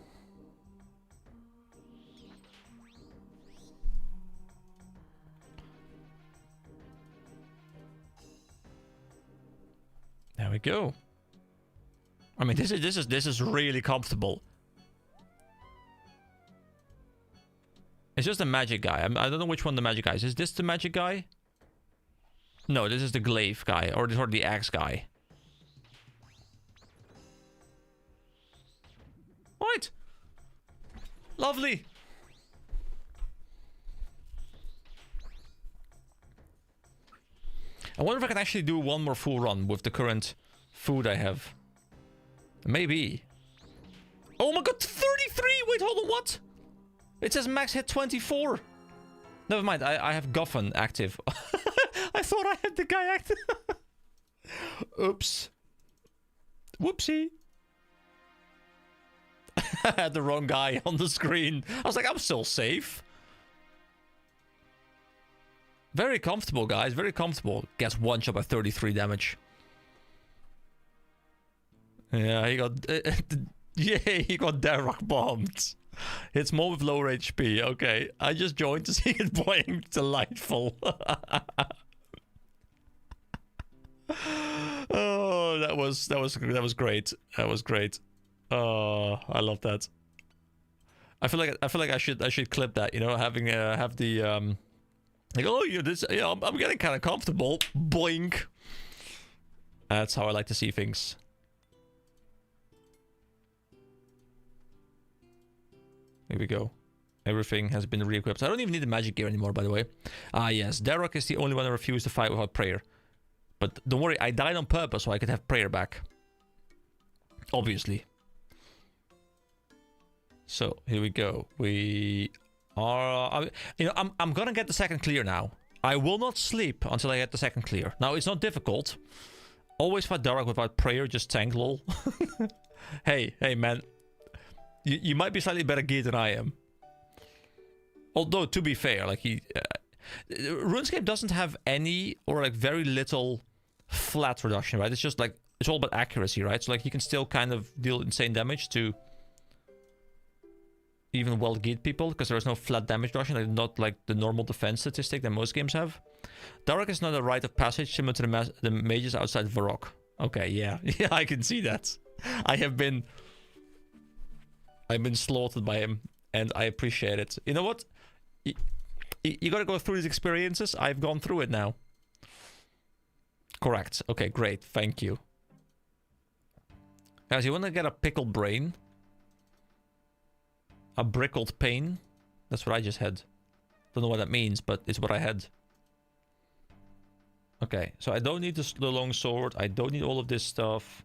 There we go. I mean, this is really comfortable. It's just a magic guy. I don't know which one the magic guy is. Is this the magic guy? No, this is the glaive guy, or the axe guy. Right. Lovely. I wonder if I can actually do one more full run with the current food I have. Maybe. Oh my god, 33! Wait, hold on, what? It says max hit 24. Never mind, I have Goffin active. I thought I had the guy active. Oops. Whoopsie. I had the wrong guy on the screen. I was like, I'm still safe. Very comfortable, guys. Very comfortable. Gets one shot by 33 damage. Yeah, he got... Yay, he got Derrock bombed. It's more with lower HP. Okay, I just joined to see it playing. Delightful. Oh, that was great. That was great. Oh, I love that. I feel like I should clip that. You know, having have the like, oh, I'm getting kind of comfortable. Boink. That's how I like to see things. Here we go. Everything has been re-equipped. I don't even need the magic gear anymore, by the way. Ah, yes. Derrock is the only one who refused to fight without prayer. But don't worry, I died on purpose so I could have prayer back. Obviously. So, here we go. We are... you know, I'm gonna get the second clear now. I will not sleep until I get the second clear. Now, it's not difficult. Always fight Derrock without prayer, just tank, lol. Hey, man. You might be slightly better geared than I am. Although, to be fair, like RuneScape doesn't have any or like very little flat reduction, right? It's just like, it's all about accuracy, right? So like you can still kind of deal insane damage to even well-geared people, because there is no flat damage reduction, like not like the normal defense statistic that most games have. Dark is not a rite of passage similar to the mages outside Varrock. Okay, yeah. Yeah, I can see that. I've been slaughtered by him, and I appreciate it. You know what? You gotta go through these experiences. I've gone through it now. Correct. Okay, great. Thank you. Guys, you wanna get a pickled brain? A brickled pain? That's what I just had. Don't know what that means, but it's what I had. Okay, so I don't need the long sword. I don't need all of this stuff.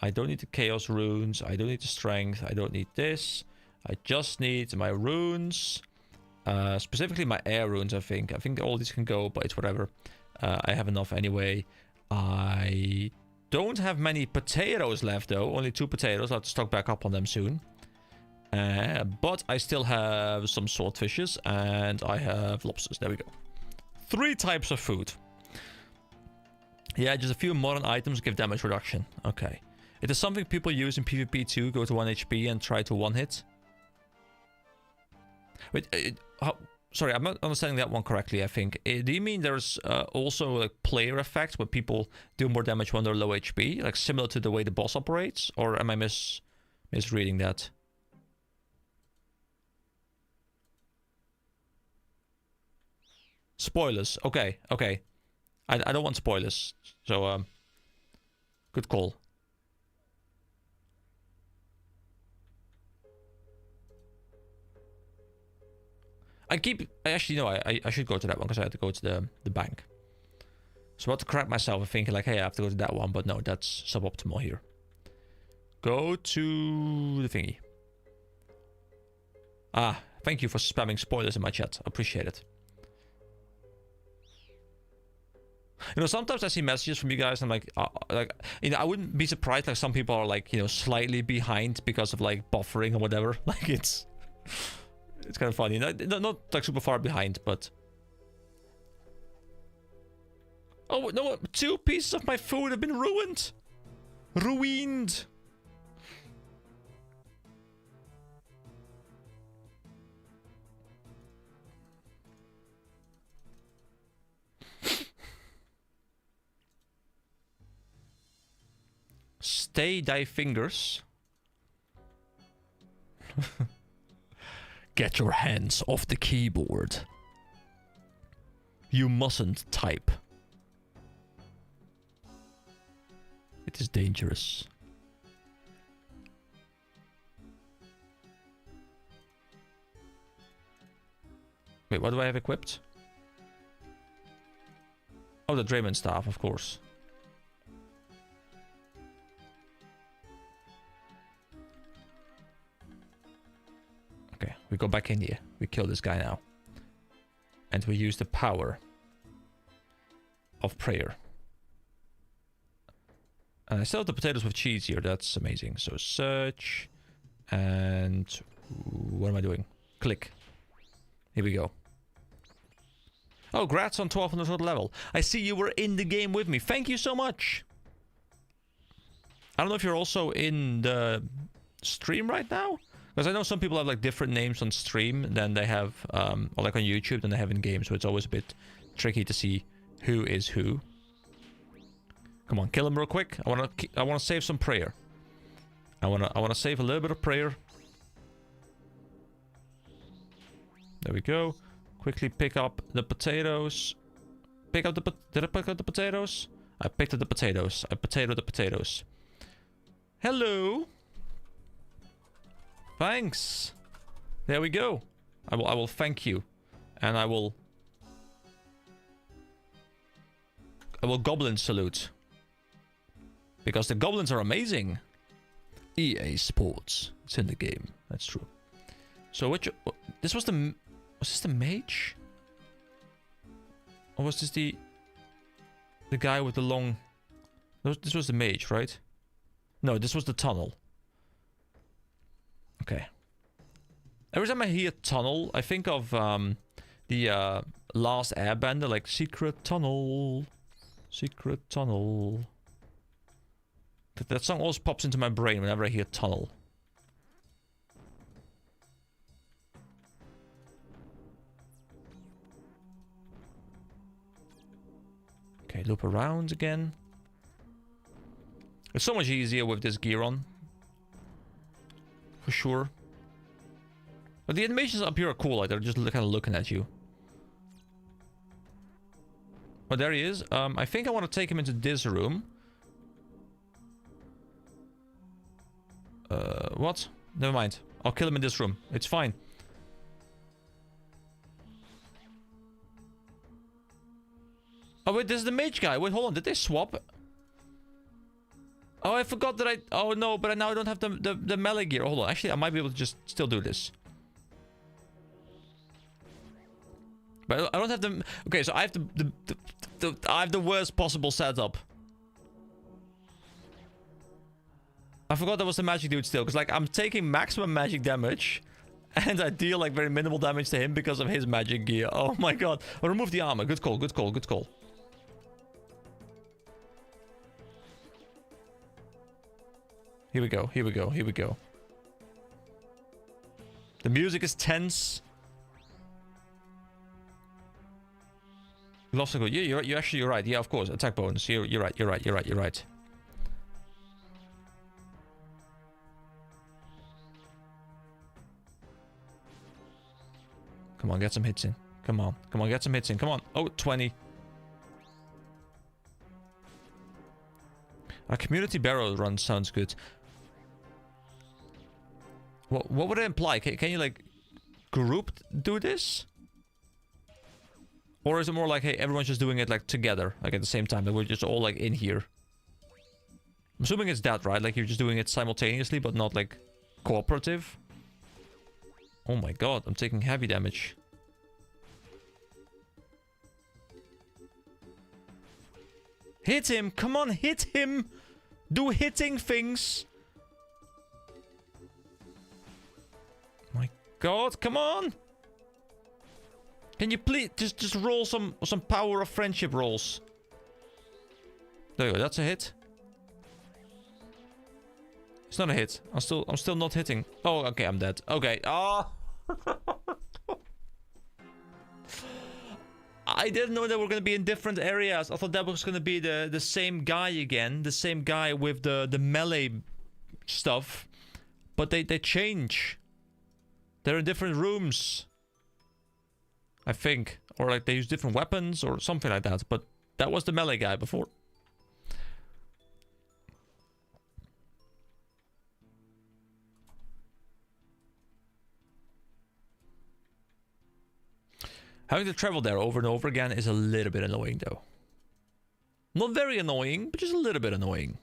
I don't need the chaos runes. I don't need the strength. I don't need this. I just need my runes. Specifically my air runes, I think. I think all these can go, but it's whatever. I have enough anyway. I don't have many potatoes left, though. Only 2 potatoes. I'll have to stock back up on them soon. But I still have some swordfishes, and I have lobsters. There we go. 3 types of food. Yeah, just a few modern items give damage reduction. Okay. It is something people use in PvP too. Go to 1 HP and try to one-hit. Wait, sorry, I'm not understanding that one correctly, I think. Do you mean there's also like player effect where people do more damage when they're low HP? Like similar to the way the boss operates? Or am I misreading that? Spoilers. Okay, okay. I don't want spoilers. So, good call. Actually, no, I should go to that one because I had to go to the bank. So I had to correct myself and thinking like, hey, I have to go to that one. But no, that's suboptimal here. Go to the thingy. Ah, thank you for spamming spoilers in my chat. Appreciate it. You know, sometimes I see messages from you guys and I'm like, you know, I wouldn't be surprised like some people are like, you know, slightly behind because of like buffering or whatever. Like it's kind of funny. Not like super far behind, but... Oh, no, 2 pieces of my food have been ruined. Ruined. Stay thy fingers. Get your hands off the keyboard. You mustn't type. It is dangerous. Wait, what do I have equipped? Oh, the Draymond staff, of course. Okay, we go back in here. We kill this guy now. And we use the power of prayer. And I still have the potatoes with cheese here. That's amazing. So search. And what am I doing? Click. Here we go. Oh, grats on 1200 level. I see you were in the game with me. Thank you so much. I don't know if you're also in the stream right now. Because I know some people have like different names on stream than they have, or like on YouTube than they have in game. So it's always a bit tricky to see who is who. Come on, kill him real quick. I wanna save some prayer. I wanna save a little bit of prayer. There we go. Quickly pick up the potatoes. Did I pick up the potatoes? I picked up the potatoes. I potatoed the potatoes. Hello. Thanks. There we go. I will thank you. And I will goblin salute. Because the goblins are amazing. EA Sports. It's in the game. That's true. So was this the mage? Or was this the guy with the long... This was the mage, right? No, this was the tunnel. Okay. Every time I hear tunnel, I think of the Last Airbender, like secret tunnel. Secret tunnel. That song always pops into my brain whenever I hear tunnel. Okay, loop around again. It's so much easier with this gear on. For sure. But the animations up here are cool, like they're just kind of looking at you. Oh, there he is. I think I want to take him into this room. What? Never mind. I'll kill him in this room. It's fine. Oh, wait, this is the mage guy. Wait, hold on. Did they swap? Oh, I forgot that I... Oh, no, but now I don't have the melee gear. Hold on. Actually, I might be able to just still do this. But I don't have the... Okay, so I have I have the worst possible setup. I forgot that was the magic dude still. Because, like, I'm taking maximum magic damage. And I deal, like, very minimal damage to him because of his magic gear. Oh, my God. I'll remove the armor. Good call, good call, good call. Here we go, here we go, here we go. The music is tense. Gloves are good. Yeah, you're right. Yeah, of course. Attack bonus. You're right, you're right, you're right, you're right. Come on, get some hits in. Come on, come on, get some hits in. Come on. Oh, 20. A community barrow run sounds good. What would it imply? Can you, like, group do this? Or is it more like, hey, everyone's just doing it, like, together, like, at the same time, that we're just all, like, in here? I'm assuming it's that, right? Like, you're just doing it simultaneously, but not, like, cooperative? Oh my god, I'm taking heavy damage. Hit him! Come on, hit him! Do hitting things! My god, come on! Can you please just roll some power of friendship rolls? There you go, that's a hit. It's not a hit. I'm still not hitting. Oh, okay, I'm dead. Okay. Oh. I didn't know that we're gonna be in different areas. I thought that was gonna be the same guy again, the same guy with the melee stuff, but they change. They're in different rooms, I think, or like they use different weapons or something like that. But that was the melee guy before. Having to travel there over and over again is a little bit annoying, though. Not very annoying, but just a little bit annoying.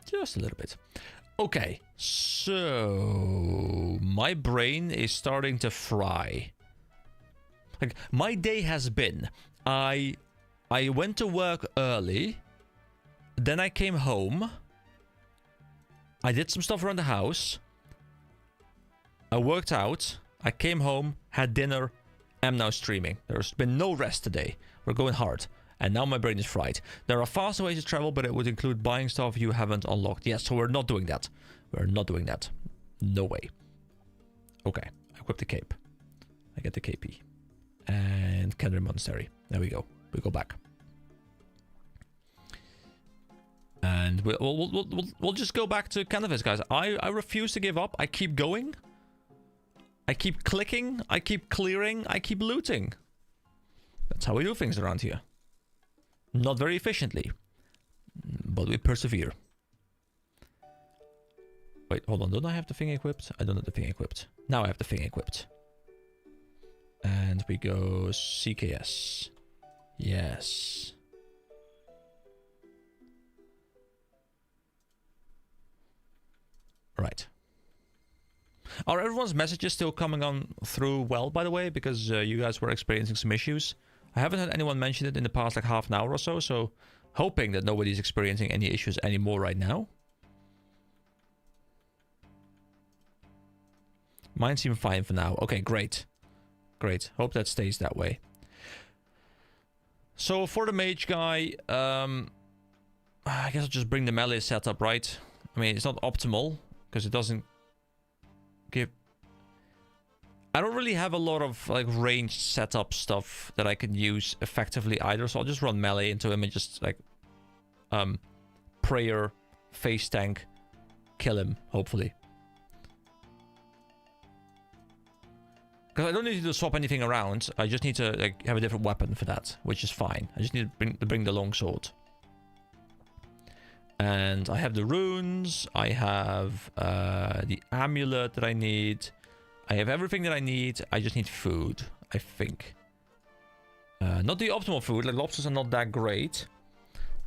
Just a little bit. Okay, so my brain is starting to fry. Like, my day has been, I went to work early, then I came home, I did some stuff around the house, I worked out, I came home, had dinner, am now streaming. There's been no rest today. We're going hard. And now my brain is fried. There are faster ways to travel, but it would include buying stuff you haven't unlocked. Yes, so we're not doing that. We're not doing that. No way. Okay, I equip the cape. I get the KP. And Kendra Monastery. There we go. We go back. And we'll just go back to Canvas, guys. I refuse to give up. I keep going. I keep clicking. I keep clearing. I keep looting. That's how we do things around here. Not very efficiently, but we persevere. Wait, hold on. Don't I have the thing equipped? I don't have the thing equipped. Now I have the thing equipped. And we go CKS. Yes. Right. Are everyone's messages still coming on through well, by the way? Because you guys were experiencing some issues. I haven't had anyone mention it in the past like half an hour or so, so hoping that nobody's experiencing any issues anymore right now. Mine seem fine for now. Okay, great. Great. Hope that stays that way. So for the mage guy, I guess I'll just bring the melee setup, right? I mean, it's not optimal because it doesn't give... I don't really have a lot of like ranged setup stuff that I can use effectively either, so I'll just run melee into him and just like prayer, face tank, kill him, hopefully. Because I don't need to swap anything around. I just need to like have a different weapon for that, which is fine. I just need to bring the longsword. And I have the runes. I have the amulet that I need. I have everything that I need. I just need food, I think. Not the optimal food. Like lobsters are not that great.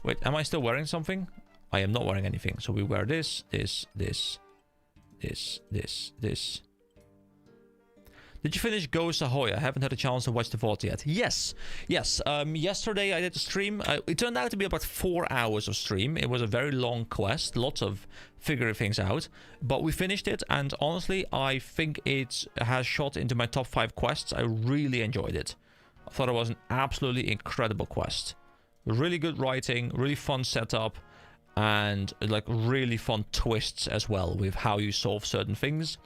Wait, am I still wearing something? I am not wearing anything. So we wear this, this, this, this, this, this. Did you finish Ghost Ahoy? I haven't had a chance to watch the VOD yet. Yes. Yes. Yesterday I did a stream. It turned out to be about 4 hours of stream. It was a very long quest. Lots of figuring things out. But we finished it. And honestly, I think it has shot into my top 5 quests. I really enjoyed it. I thought it was an absolutely incredible quest. Really good writing. Really fun setup. And like really fun twists as well with how you solve certain things.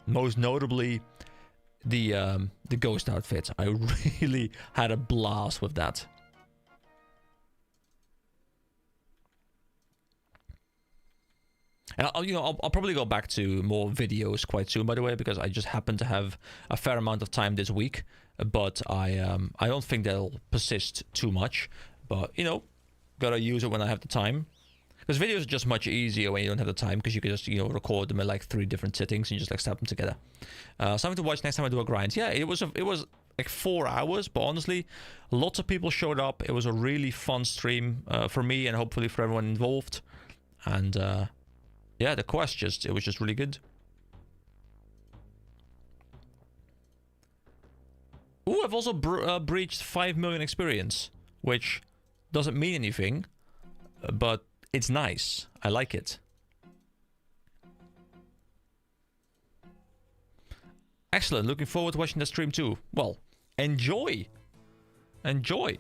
Most notably, the ghost outfit. I really had a blast with that. And I'll probably go back to more videos quite soon, by the way, because I just happen to have a fair amount of time this week. But I don't think they'll persist too much. But gotta use it when I have the time. Because videos are just much easier when you don't have the time, because you can just, record them in like 3 different sittings and just like slap them together. Something to watch next time I do a grind. Yeah, it was like 4 hours, but honestly, lots of people showed up. It was a really fun stream for me and hopefully for everyone involved. And yeah, the quest it was just really good. Ooh, I've also breached 5 million experience, which doesn't mean anything, but it's nice. I like it. Excellent. Looking forward to watching the stream too. Well, enjoy. Enjoy.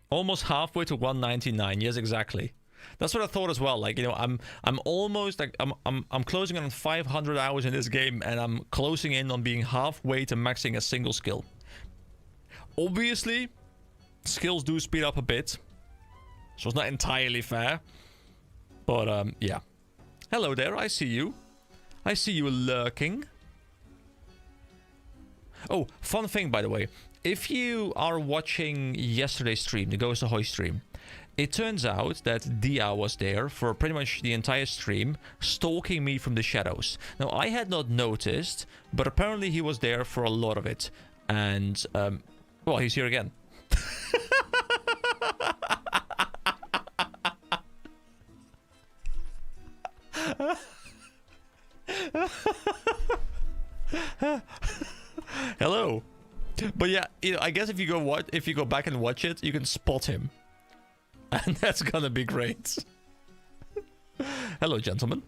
Almost halfway to 199. Yes, exactly. That's what I thought as well. Like, I'm almost like I'm closing on 500 hours in this game, and I'm closing in on being halfway to maxing a single skill. Obviously, skills do speed up a bit, so it's not entirely fair. But yeah. Hello there. I see you. I see you lurking. Oh, fun thing, by the way. If you are watching yesterday's stream, the Ghost Ahoy stream, it turns out that Dia was there for pretty much the entire stream, stalking me from the shadows. Now, I had not noticed, but apparently he was there for a lot of it. And, well, he's here again. Hello. But yeah, I guess if you go back and watch it, you can spot him. And that's gonna be great. Hello, gentlemen.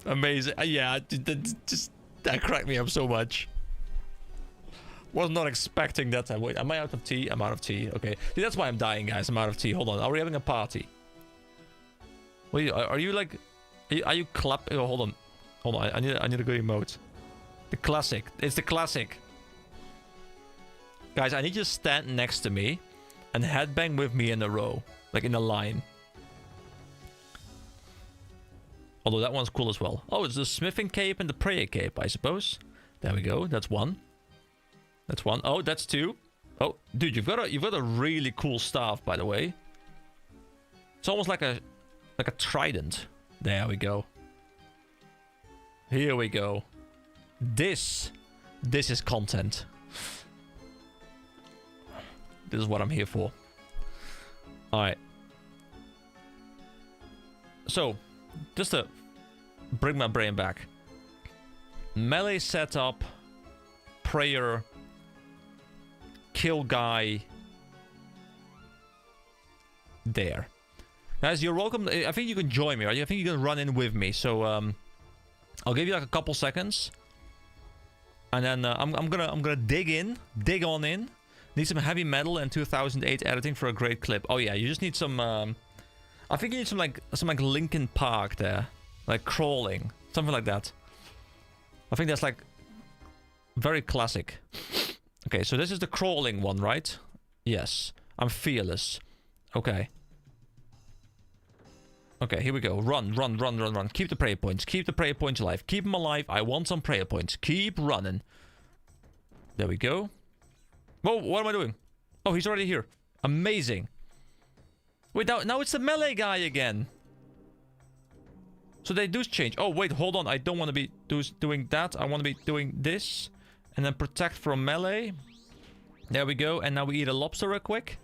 Amazing. Yeah, that cracked me up so much. Was not expecting that. Wait, am I out of tea? I'm out of tea. Okay. See, that's why I'm dying, guys. I'm out of tea. Hold on. Are we having a party? Wait, are you like... Are you clapping? Oh, hold on. Hold on. I need a good emote. The classic. It's the classic. Guys, I need you to stand next to me and headbang with me in a row. Like in a line. Although that one's cool as well. Oh, it's the smithing cape and the prayer cape, I suppose. There we go. That's one. That's one. Oh, that's two. Oh, dude, you've got a really cool staff, by the way. It's almost like a trident. There we go. Here we go. This is content. This is what I'm here for. Alright. So, just to bring my brain back. Melee setup, prayer, kill guy. There. Guys, you're welcome. I think you can join me, right? I think you can run in with me. So, I'll give you like a couple seconds. And then I'm gonna dig on in. Need some heavy metal and 2008 editing for a great clip. Oh yeah, you just need some. I think you need some like Linkin Park there, like crawling, something like that. I think that's like very classic. Okay, so this is the crawling one, right? Yes, I'm fearless. Okay. Okay, here we go. Run. Keep the prayer points. Keep the prayer points alive. Keep them alive. I want some prayer points. Keep running. There we go. Whoa, what am I doing? Oh, he's already here. Amazing. Wait, now it's the melee guy again. So they do change. Oh, wait, hold on. I don't want to be doing that. I want to be doing this. And then protect from melee. There we go. And now we eat a lobster real quick.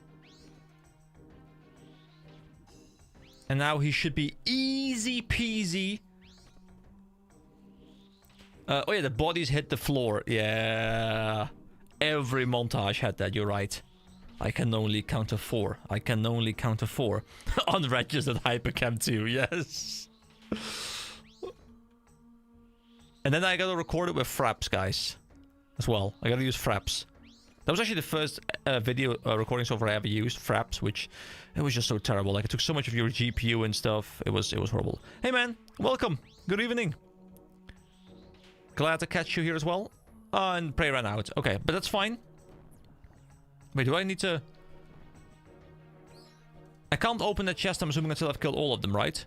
And now he should be easy peasy. Oh yeah, the bodies hit the floor. Yeah. Every montage had that, you're right. I can only count to 4. I can only count to 4. Unregistered Hypercam 2, yes. And then I gotta record it with fraps, guys. As well. I gotta use fraps. That was actually the first video recording software I ever used, fraps, which it was just so terrible. Like, it took so much of your GPU and stuff. It was horrible. Hey man, welcome. Good evening. Glad to catch you here as well. And prey ran out. Okay, but that's fine. Wait, do I need to... I can't open the chest, I'm assuming, until I've killed all of them, right?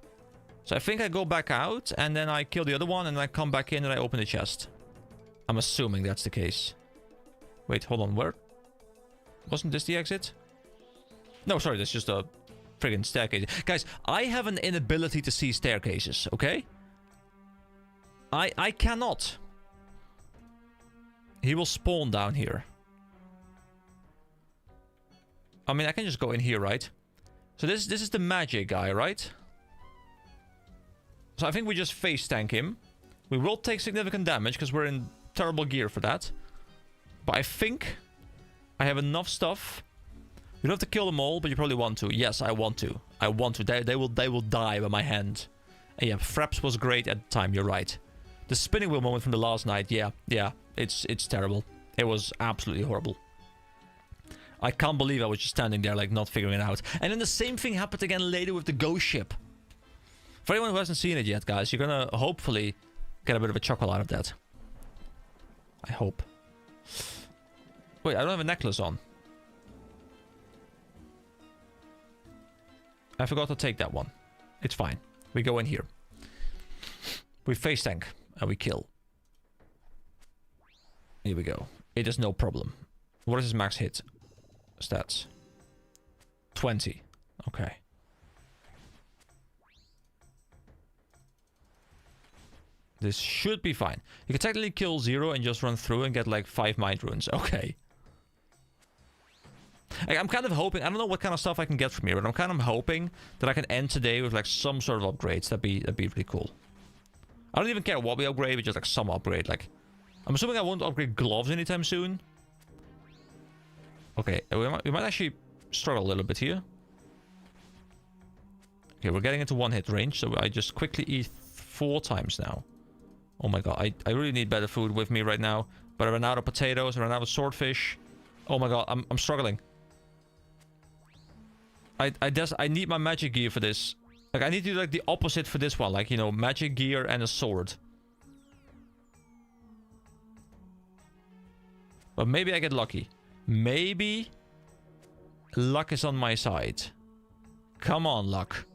So I think I go back out, and then I kill the other one, and then I come back in and I open the chest. I'm assuming that's the case. Wait, hold on, where? Wasn't this the exit? No, sorry, that's just a friggin' staircase. Guys, I have an inability to see staircases, okay? I cannot. He will spawn down here. I mean, I can just go in here, right? So this is the magic guy, right? So I think we just face tank him. We will take significant damage because we're in terrible gear for that. But I think I have enough stuff. You don't have to kill them all, but you probably want to. Yes, I want to. I want to. They will die by my hand. And yeah, Fraps was great at the time, you're right. The spinning wheel moment from the last night, yeah, it's terrible. It was absolutely horrible. I can't believe I was just standing there, like, not figuring it out. And then the same thing happened again later with the ghost ship. For anyone who hasn't seen it yet, guys, you're gonna hopefully get a bit of a chuckle out of that. I hope. Wait, I don't have a necklace on. I forgot to take that one. It's fine. We go in here. We face tank. And we kill. Here we go. It is no problem. What is his max hit? Stats. 20. Okay. This should be fine. You can technically kill 0 and just run through and get like 5 mind runes. Okay. I'm kind of hoping... I don't know what kind of stuff I can get from here, but I'm kind of hoping that I can end today with like some sort of upgrades. That'd be really cool. I don't even care what we upgrade, but just like some upgrade. Like, I'm assuming I won't upgrade gloves anytime soon. Okay, we might actually struggle a little bit here. Okay, we're getting into 1-hit range, so I just quickly eat 4 times now. Oh my god, I really need better food with me right now. But I ran out of potatoes, I ran out of swordfish. Oh my god, I'm struggling. I need my magic gear for this. Like, I need to do like the opposite for this one. Like, you know, magic gear and a sword. But maybe I get lucky. Maybe luck is on my side. Come on, luck.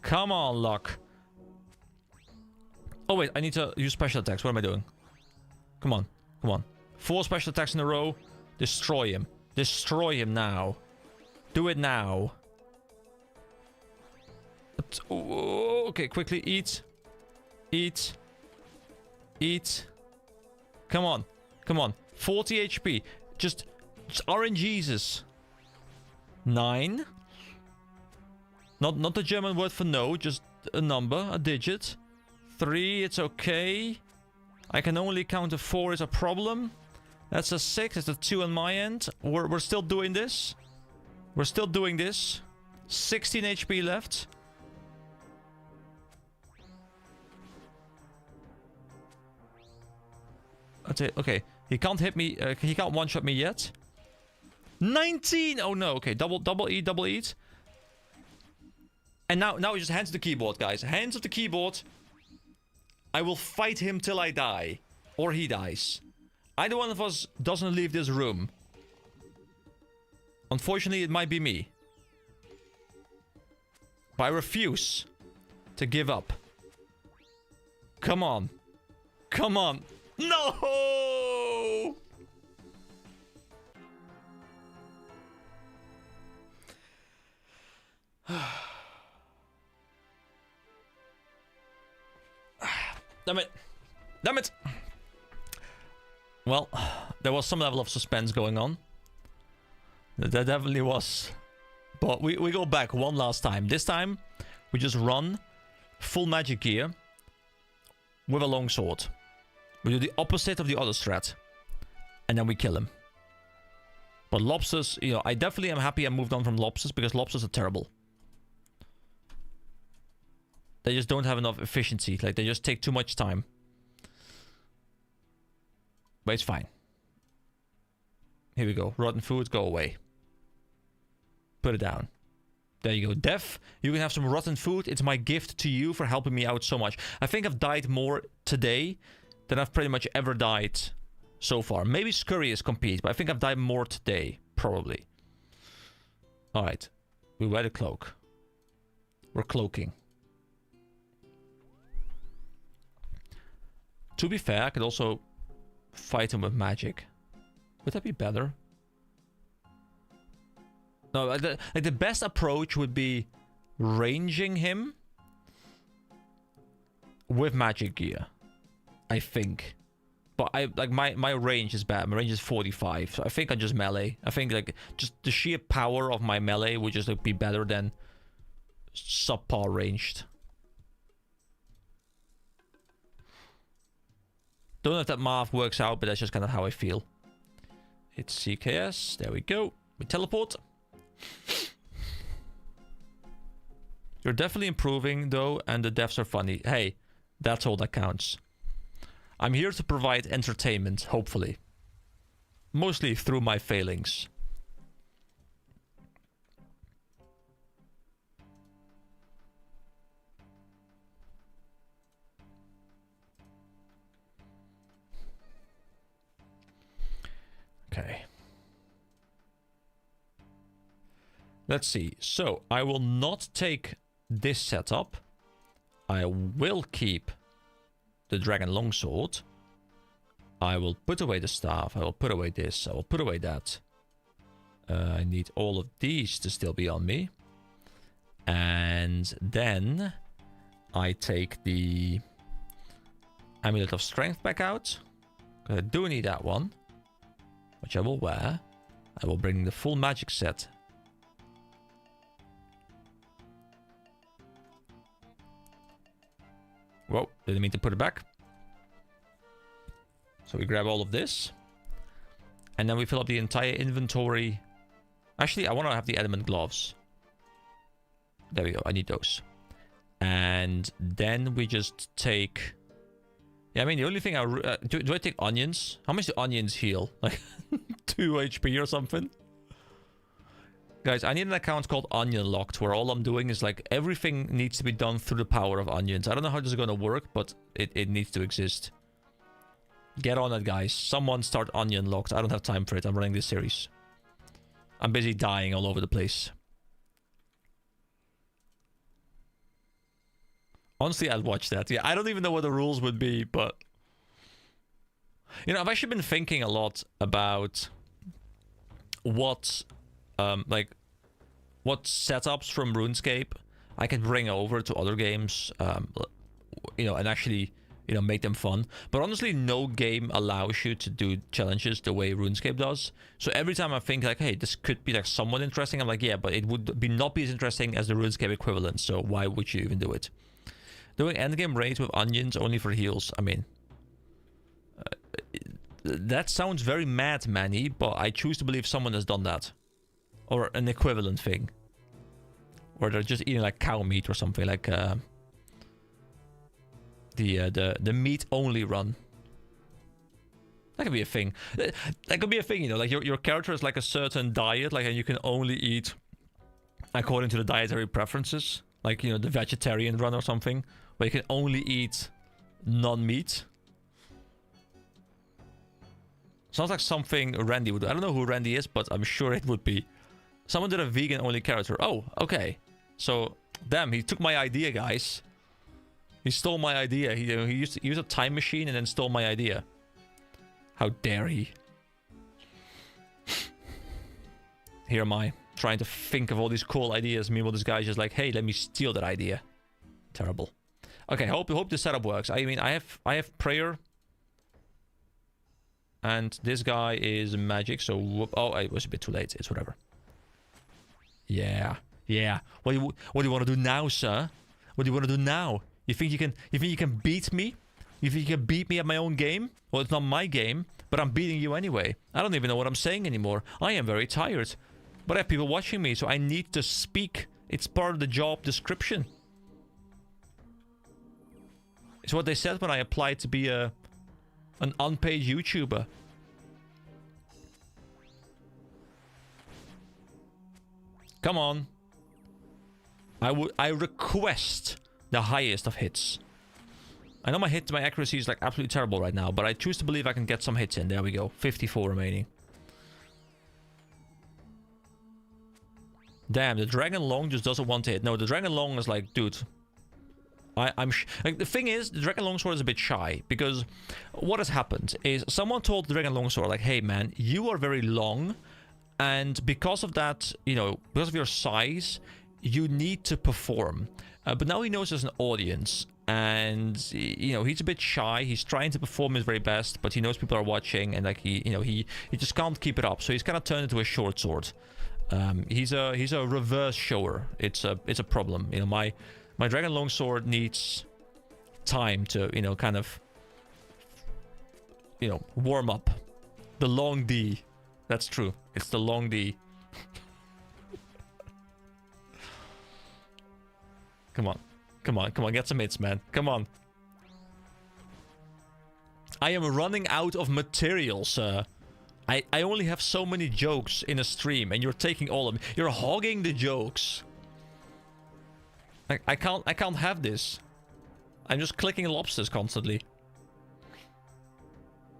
Come on, luck. Oh, wait. I need to use special attacks. What am I doing? Come on. Come on. 4 special attacks in a row. Destroy him. Destroy him now. Do it now. Oh, okay, quickly eat. Eat. Eat. Come on. Come on. 40 HP. Just RNGesus. 9. Not the German word for no, just a number, a digit. 3, it's okay. I can only count to 4 is a problem. That's a 6, that's a 2 on my end. We're still doing this. We're still doing this. 16 HP left. That's it. Okay, he can't hit me. He can't one-shot me yet. 19! Oh no, okay, double eat. And now just hands to the keyboard, guys. Hands of the keyboard. I will fight him till I die. Or he dies. Either one of us doesn't leave this room. Unfortunately, it might be me. But I refuse to give up. Come on. Come on. No! Damn it. Damn it. Well, there was some level of suspense going on. There definitely was. But we go back one last time. This time, we just run full magic gear with a longsword. We do the opposite of the other strat. And then we kill him. But lobsters, you know, I definitely am happy I moved on from lobsters because lobsters are terrible. They just don't have enough efficiency. Like, they just take too much time. But it's fine. Here we go. Rotten food, go away. Put it down. There you go. Dev, you can have some rotten food. It's my gift to you for helping me out so much. I think I've died more today than I've pretty much ever died so far. Maybe Scurry is compete, but I think I've died more today. Probably. Alright. We wear the cloak. We're cloaking. To be fair, I could also fight him with magic. Would that be better? No, like the best approach would be ranging him with magic gear, I think. But my range is bad. My range is 45, so I think I just melee. I think like just the sheer power of my melee would just like, be better than subpar ranged. Don't know if that math works out, but that's just kind of how I feel. It's CKS. There we go. We teleport. You're definitely improving, though, and the devs are funny. Hey, that's all that counts. I'm here to provide entertainment, hopefully. Mostly through my failings. Okay. Let's see. So, I will not take this setup. I will keep the Dragon Longsword. I will put away the staff. I will put away this. I will put away that. I need all of these to still be on me. And then I take the Amulet of Strength back out. I do need that one, which I will wear. I will bring the full magic set. Whoa, didn't mean to put it back. So we grab all of this. And then we fill up the entire inventory. Actually, I want to have the adamant gloves. There we go, I need those. And then we just take... Yeah, I mean, the only thing I... do I take onions? How much do onions heal? Like 2 HP or something? Guys, I need an account called Onion Locked, where all I'm doing is like everything needs to be done through the power of onions. I don't know how this is going to work, but it needs to exist. Get on it, guys. Someone start Onion Locked. I don't have time for it. I'm running this series. I'm busy dying all over the place. Honestly, I'd watch that. Yeah, I don't even know what the rules would be, but... You know, I've actually been thinking a lot about what... what setups from RuneScape I can bring over to other games, you know, and actually, you know, make them fun. But honestly, no game allows you to do challenges the way RuneScape does. So every time I think like, hey, this could be like somewhat interesting, I'm like, yeah, but it would be not be as interesting as the RuneScape equivalent. So why would you even do it? Doing endgame raids with onions only for heals. I mean, that sounds very mad, Manny, but I choose to believe someone has done that. Or an equivalent thing. Or they're just eating like cow meat or something, like the meat only run. That could be a thing. That could be a thing, you know, like your character is like a certain diet, like, and you can only eat according to the dietary preferences. Like, you know, the vegetarian run or something, where you can only eat non-meat. Sounds like something Randy would do. I don't know who Randy is, but I'm sure it would be. Someone did a vegan-only character. Oh, okay. So, damn, he took my idea, guys. He stole my idea. He used a time machine and then stole my idea. How dare he? Here am I, trying to think of all these cool ideas. Meanwhile, this guy's just like, hey, let me steal that idea. Terrible. Okay, hope the setup works. I mean, I have prayer. And this guy is magic, so whoop. Oh, it was a bit too late. It's whatever. Yeah, yeah. What do you want to do now, sir? What do you want to do now? You think you can beat me? You think you can beat me at my own game? Well, it's not my game, but I'm beating you anyway. I don't even know what I'm saying anymore. I am very tired, but I have people watching me, so I need to speak. It's part of the job description. It's what they said when I applied to be an unpaid YouTuber. Come on. I request the highest of hits. I know my accuracy is like absolutely terrible right now, but I choose to believe I can get some hits in. There we go. 54 remaining. Damn, the Dragon Long just doesn't want to hit. No, the Dragon Long is like, dude. Like, the thing is, the Dragon Longsword is a bit shy, because what has happened is someone told the Dragon Longsword, like, hey man, you are very long, and because of that, you know, because of your size, you need to perform. But now he knows there's an audience, and you know, he's a bit shy. He's trying to perform his very best, but he knows people are watching, and like he just can't keep it up. So he's kind of turned into a short sword. He's a reverse shower. It's a problem. You know, my Dragon Longsword needs time to, you know, kind of, you know, warm up. The long D. That's true. It's the long D. Come on. Come on. Come on. Get some hits, man. Come on. I am running out of material, sir. I only have so many jokes in a stream, and you're taking all of them. You're hogging the jokes. I can't have this. I'm just clicking lobsters constantly.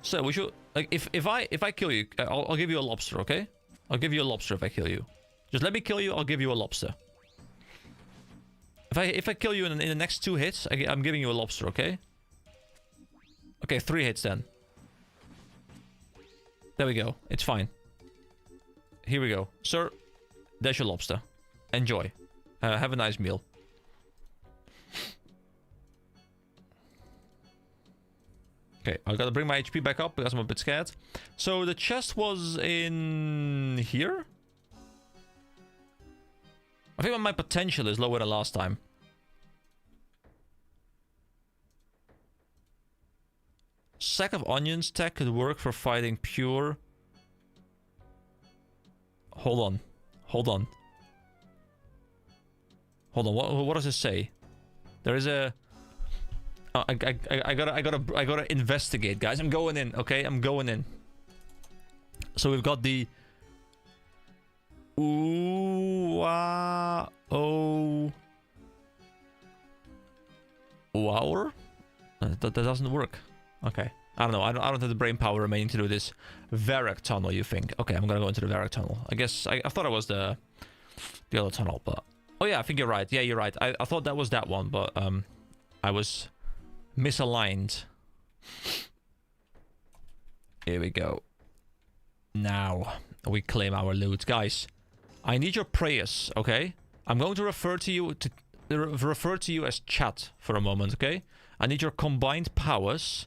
So we should, like, if I kill you, I'll give you a lobster, okay? I'll give you a lobster if I kill you. Just let me kill you, I'll give you a lobster. If I kill you in the next 2 hits, I'm giving you a lobster, okay? Okay, 3 hits then. There we go. It's fine. Here we go. Sir, there's your lobster. Enjoy. Have a nice meal. Okay, I gotta bring my HP back up because I'm a bit scared. So the chest was in here? I think my potential is lower than last time. Sack of onions tech could work for fighting pure. Hold on. Hold on. Hold on. What does it say? There is a. I gotta investigate, guys. I'm going in. Okay, I'm going in. So we've got the. Hour? That doesn't work. Okay. I don't know. I don't have the brain power remaining to do this. Varrock tunnel, you think? Okay, I'm gonna go into the Varrock tunnel. I guess I thought it was the other tunnel, but oh yeah, I think you're right. Yeah, you're right. I thought that was that one, but I was misaligned. Here we go. Now we claim our loot, guys. I need your prayers, okay? I'm going to refer to you as chat for a moment, okay? I need your combined powers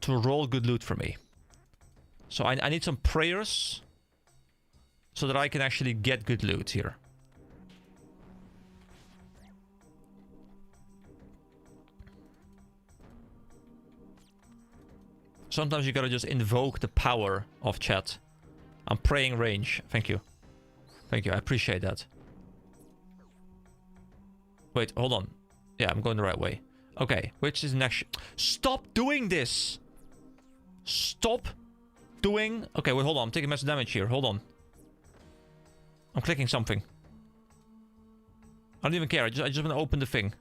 to roll good loot for me. So I need some prayers so that I can actually get good loot here. Sometimes you gotta just invoke the power of chat. I'm praying range. Thank you. Thank you. I appreciate that. Wait, hold on. Yeah, I'm going the right way. Okay, which is next? Stop doing this! Stop doing... Okay, wait, hold on. I'm taking massive damage here. Hold on. I'm clicking something. I don't even care. I just want to open the thing.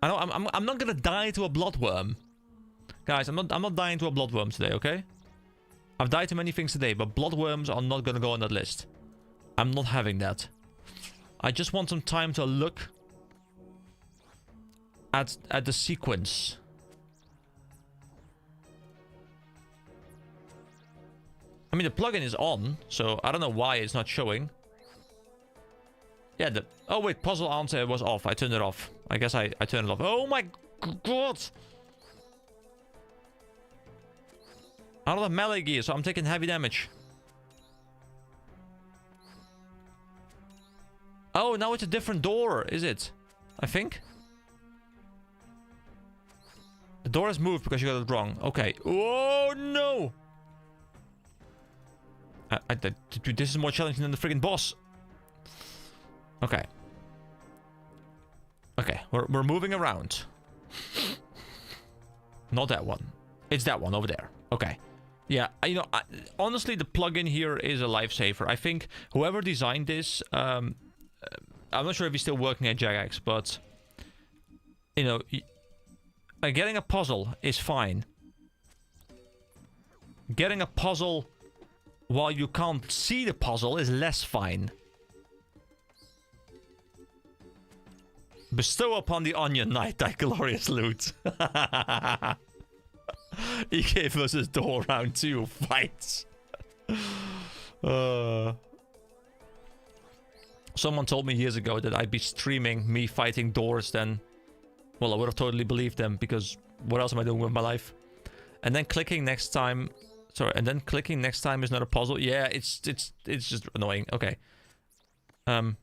I know I'm not gonna die to a bloodworm. Guys, I'm not dying to a bloodworm today, okay? I've died to many things today, but bloodworms are not gonna go on that list. I'm not having that. I just want some time to look at the sequence. I mean, the plugin is on, so I don't know why it's not showing. Yeah, oh wait, puzzle answer was off. I turned it off. I guess I turned it off. Oh my god! I don't have melee gear, so I'm taking heavy damage. Oh, now it's a different door, is it? I think. The door has moved because you got it wrong. Okay. Oh no! This is more challenging than the friggin' boss. Okay. Okay, we're moving around. Not that one. It's that one over there. Okay. Yeah, you know, honestly, the plugin here is a lifesaver. I think whoever designed this, I'm not sure if he's still working at Jagex, but you know, getting a puzzle is fine. Getting a puzzle while you can't see the puzzle is less fine. Bestow upon the Onion Knight thy glorious loot. He gave us his door round 2 fights. Someone told me years ago that I'd be streaming me fighting doors, then... Well, I would have totally believed them, because what else am I doing with my life? And then clicking next time... Sorry, and then clicking next time is not a puzzle. Yeah, it's just annoying. Okay. I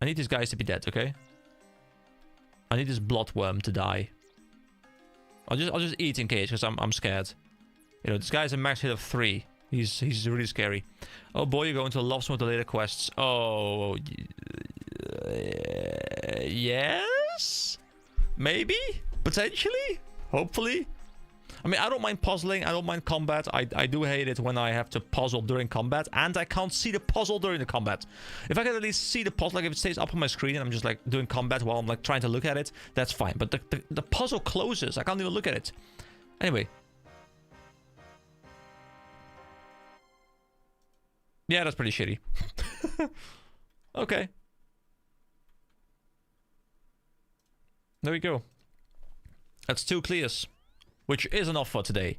need these guys to be dead, okay? I need this bloodworm to die. I'll just eat in case, because I'm scared. You know, this guy's a max hit of 3. He's really scary. Oh boy, you're going to love some of the later quests. Oh, yes, maybe, potentially, hopefully. I mean, I don't mind puzzling. I don't mind combat. I do hate it when I have to puzzle during combat, and I can't see the puzzle during the combat. If I can at least see the puzzle, like if it stays up on my screen and I'm just like doing combat while I'm like trying to look at it, that's fine. But the puzzle closes. I can't even look at it. Anyway. Yeah, that's pretty shitty. Okay. There we go. That's 2 clears. Which is enough for today.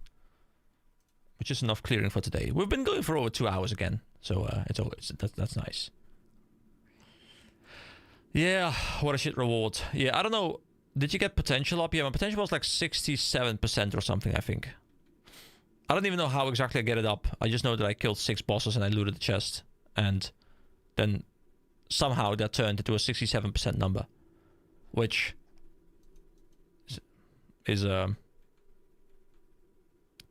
Which is enough clearing for today. We've been going for over 2 hours again. So that's nice. Yeah, what a shit reward. Yeah, I don't know. Did you get potential up? Yeah, my potential was like 67% or something, I think. I don't even know how exactly I get it up. I just know that I killed 6 bosses and I looted the chest. And then somehow that turned into a 67% number. Which is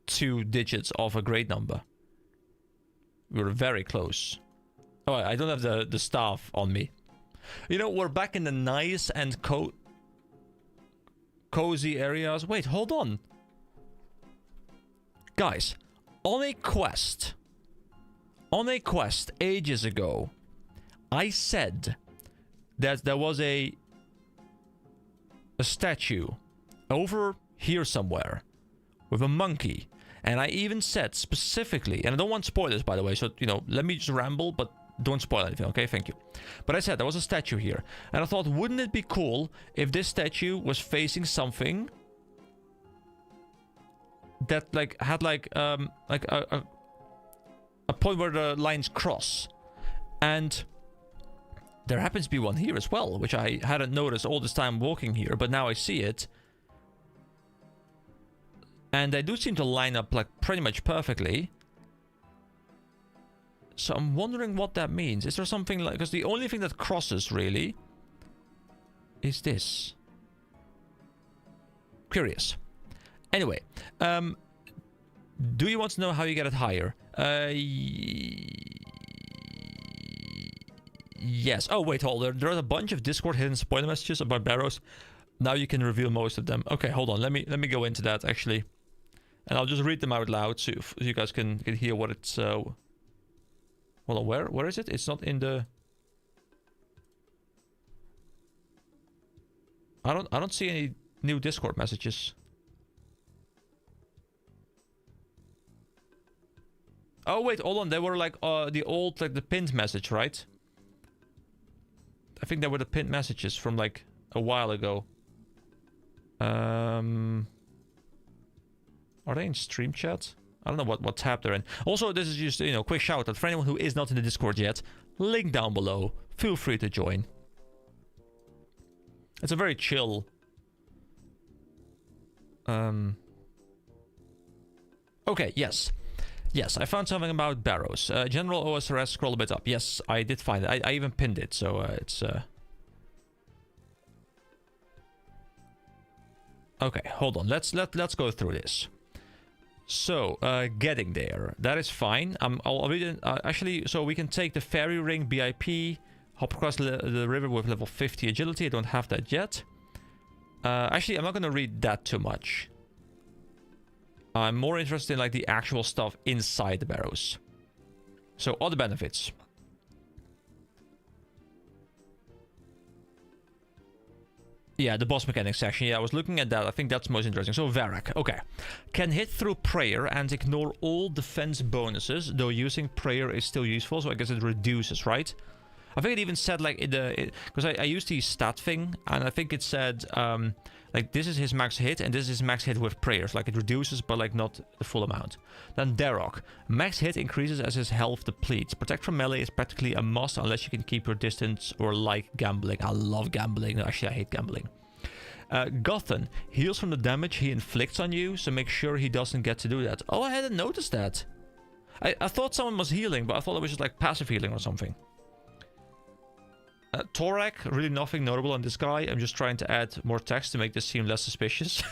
2 digits of a great number. We were very close. Oh, I don't have the staff on me. You know, we're back in the nice and cozy areas. Wait, hold on. Guys, on a quest ages ago, I said that there was a statue over here somewhere with a monkey. And I even said specifically, and I don't want spoilers, by the way, so, you know, let me just ramble, but don't spoil anything, okay? Thank you. But I said there was a statue here. And I thought, wouldn't it be cool if this statue was facing something that, like, had, like a point where the lines cross. And there happens to be one here as well, which I hadn't noticed all this time walking here, but now I see it. And they do seem to line up, like, pretty much perfectly. So I'm wondering what that means. Is there something like... Because the only thing that crosses, really, is this. Curious. Anyway, do you want to know how you get it higher? Yes. Oh, wait, hold on. There are a bunch of Discord hidden spoiler messages about Barrows. Now you can reveal most of them. Okay, hold on. Let me go into that, actually. And I'll just read them out loud so you guys can hear what it's... Hold on, where is it? It's not in the... I don't see any new Discord messages. Oh, wait, hold on. They were like the old, like the pinned message, right? I think they were the pinned messages from like a while ago. Are they in stream chat? I don't know what tab they're in. Also, this is just, you know, quick shout out for anyone who is not in the Discord yet. Link down below. Feel free to join. It's a very chill. Okay, yes. Yes, I found something about Barrows. General OSRS, scroll a bit up. Yes, I did find it. I even pinned it, so it's... Okay, hold on. Let's go through this. So, getting there. That is fine. I'll read it. Actually, so we can take the Fairy Ring BIP, hop across the river with level 50 agility. I don't have that yet. Actually, I'm not going to read that too much. I'm more interested in like the actual stuff inside the Barrows. So, other benefits. Yeah, the boss mechanics section. Yeah, I was looking at that. I think that's most interesting. So, Varrock. Okay. Can hit through prayer and ignore all defense bonuses, though using prayer is still useful, so I guess it reduces, right? I think it even said, like, because I used the stat thing, and I think it said, like, this is his max hit, and this is his max hit with prayers. Like, it reduces, but, like, not the full amount. Then Darrock. Max hit increases as his health depletes. Protect from melee is practically a must unless you can keep your distance or like gambling. I love gambling. Actually, I hate gambling. Gothan. Heals from the damage he inflicts on you, so make sure he doesn't get to do that. Oh, I hadn't noticed that. I thought someone was healing, but I thought it was just, like, passive healing or something. Torak, really nothing notable on this guy. I'm just trying to add more text to make this seem less suspicious.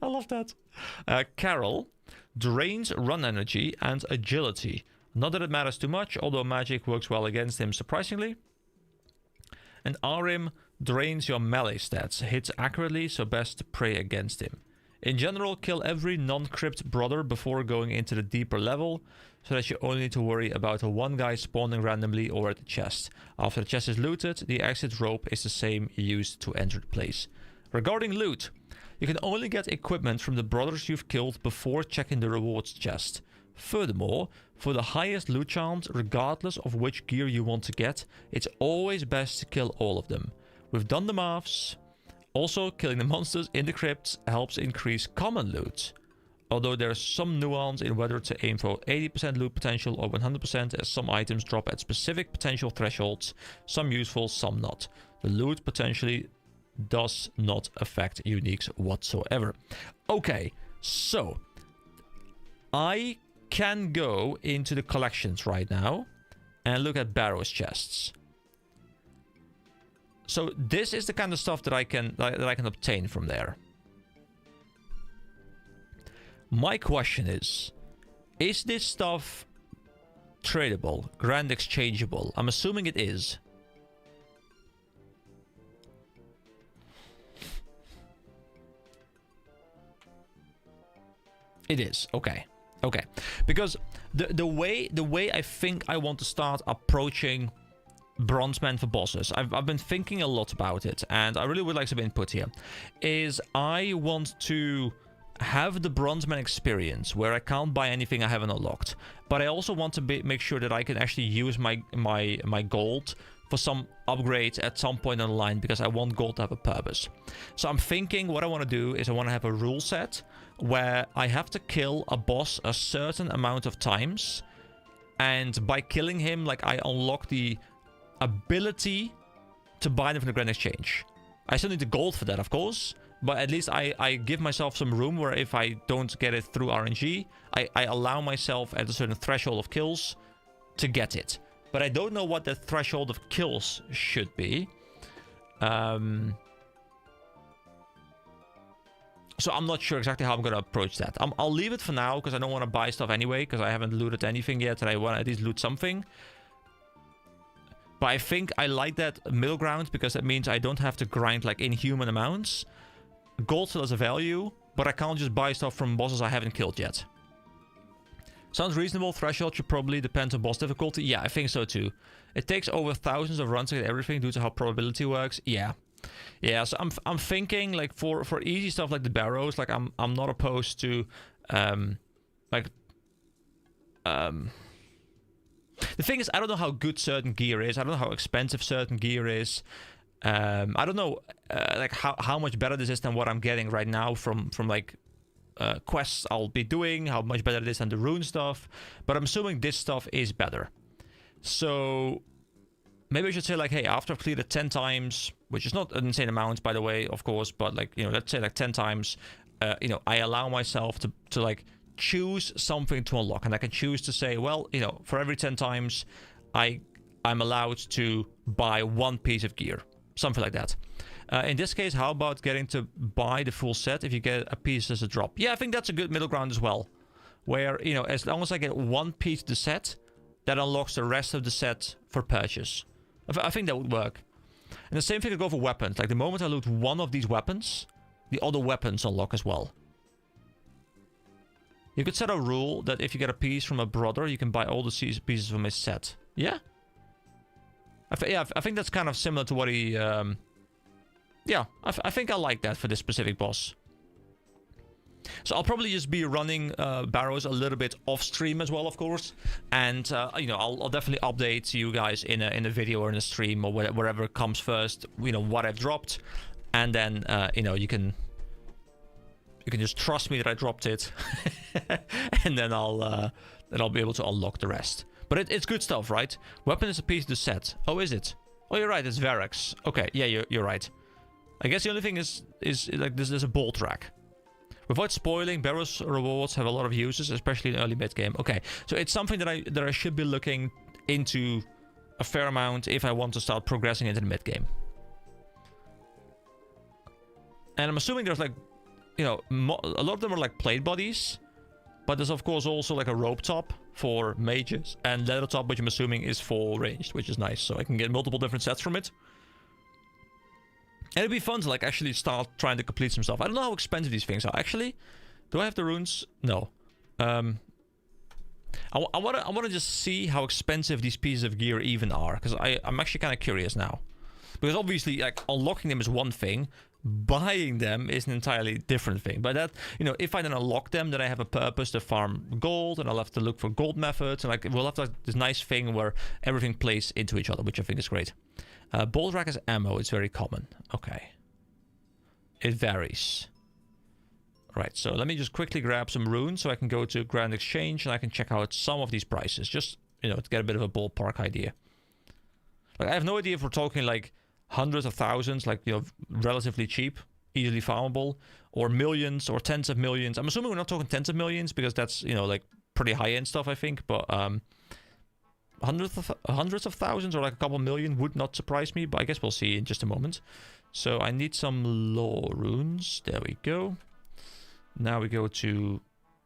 I love that. Carol, drains run energy and agility. Not that it matters too much, although magic works well against him surprisingly. And Arim drains your melee stats. Hits accurately, so best to pray against him. In general, kill every non-crypt brother before going into the deeper level, so that you only need to worry about a one guy spawning randomly or at the chest. After the chest is looted, the exit rope is the same used to enter the place. Regarding loot, you can only get equipment from the brothers you've killed before checking the rewards chest. Furthermore, for the highest loot chance, regardless of which gear you want to get, it's always best to kill all of them. We've done the maths. Also, killing the monsters in the crypts helps increase common loot. Although there's some nuance in whether to aim for 80% loot potential or 100%, as some items drop at specific potential thresholds, some useful, some not. The loot potentially does not affect uniques whatsoever. Okay, so I can go into the collections right now and look at Barrows chests. So this is the kind of stuff that I can obtain from there. My question is this stuff tradable, grand exchangeable? I'm assuming it is. It is. Okay. Okay. Because the way I think I want to start approaching Bronzeman for bosses, I've been thinking a lot about it, and I really would like some input here, is I want to have the Bronzeman experience where I can't buy anything I haven't unlocked, but I also want to make sure that I can actually use my gold for some upgrades at some point on the line, because I want gold to have a purpose. So I'm thinking what I want to do is I want to have a rule set where I have to kill a boss a certain amount of times, and by killing him, like, I unlock the ability to buy them from the Grand Exchange. I still need the gold for that, of course, but at least I give myself some room where if I don't get it through RNG, I allow myself at a certain threshold of kills to get it. But I don't know what that threshold of kills should be. So I'm not sure exactly how I'm going to approach that. I'll leave it for now because I don't want to buy stuff anyway, because I haven't looted anything yet, and I want to at least loot something. But I think I like that middle ground because that means I don't have to grind like inhuman amounts. Gold still has a value, but I can't just buy stuff from bosses I haven't killed yet. Sounds reasonable. Threshold should probably depend on boss difficulty. Yeah, I think so too. It takes over thousands of runs to get everything due to how probability works. Yeah. Yeah, so I'm thinking like for easy stuff like the Barrows, like I'm not opposed to the thing is, I don't know how good certain gear is. I don't know how expensive certain gear is. I don't know like how much better this is than what I'm getting right now from like quests I'll be doing, how much better it is than the rune stuff. But I'm assuming this stuff is better. So maybe I should say like, hey, after I've cleared it 10 times, which is not an insane amount, by the way, of course, but like, you know, let's say like 10 times, you know, I allow myself to like choose something to unlock, and I can choose to say, well, you know, for every 10 times I'm allowed to buy one piece of gear, something like that. In this case, how about getting to buy the full set if you get a piece as a drop? Yeah, I think that's a good middle ground as well, where, you know, as long as I get one piece of the set, that unlocks the rest of the set for purchase. I think that would work. And the same thing could go for weapons. Like the moment I loot one of these weapons, the other weapons unlock as well. You could set a rule that if you get a piece from a brother, you can buy all the pieces from his set. Yeah? I think that's kind of similar to what he... yeah, I think I like that for this specific boss. So I'll probably just be running Barrows a little bit off stream as well, of course. And, you know, I'll definitely update you guys in a video or in a stream or whatever comes first, you know, what I've dropped. And then, you know, you can just trust me that I dropped it. And then I'll be able to unlock the rest. But it's good stuff, right? Weapon is a piece of the set. Oh, is it? Oh, you're right. It's Varix. Okay, yeah, you're right. I guess the only thing is like there's a bolt rack. Without spoiling, Barrows rewards have a lot of uses, especially in early mid game. Okay, so it's something that I should be looking into a fair amount if I want to start progressing into the mid game. And I'm assuming there's like, you know, a lot of them are like plate bodies, but there's of course also like a rope top for mages and leather top, which I'm assuming is full ranged, which is nice. So I can get multiple different sets from it. And it'd be fun to like actually start trying to complete some stuff. I don't know how expensive these things are. Actually, do I have the runes? No. I want to just see how expensive these pieces of gear even are, because I'm actually kind of curious now. Because obviously, like, unlocking them is one thing, buying them is an entirely different thing. But that, you know, if I then unlock them, then I have a purpose to farm gold, and I'll have to look for gold methods, and like we'll have like this nice thing where everything plays into each other, which I think is great. Bolt rack is ammo. It's very common. Okay. It varies. Right, so let me just quickly grab some runes so I can go to Grand Exchange and I can check out some of these prices. Just, you know, to get a bit of a ballpark idea. Like, I have no idea if we're talking like hundreds of thousands, like, you know, relatively cheap, easily farmable, or millions or tens of millions. I'm assuming we're not talking tens of millions because that's, you know, like pretty high-end stuff, I think, but hundreds of thousands or like a couple million would not surprise me, but I guess we'll see in just a moment. So I need some lore runes. There we go. Now we go to...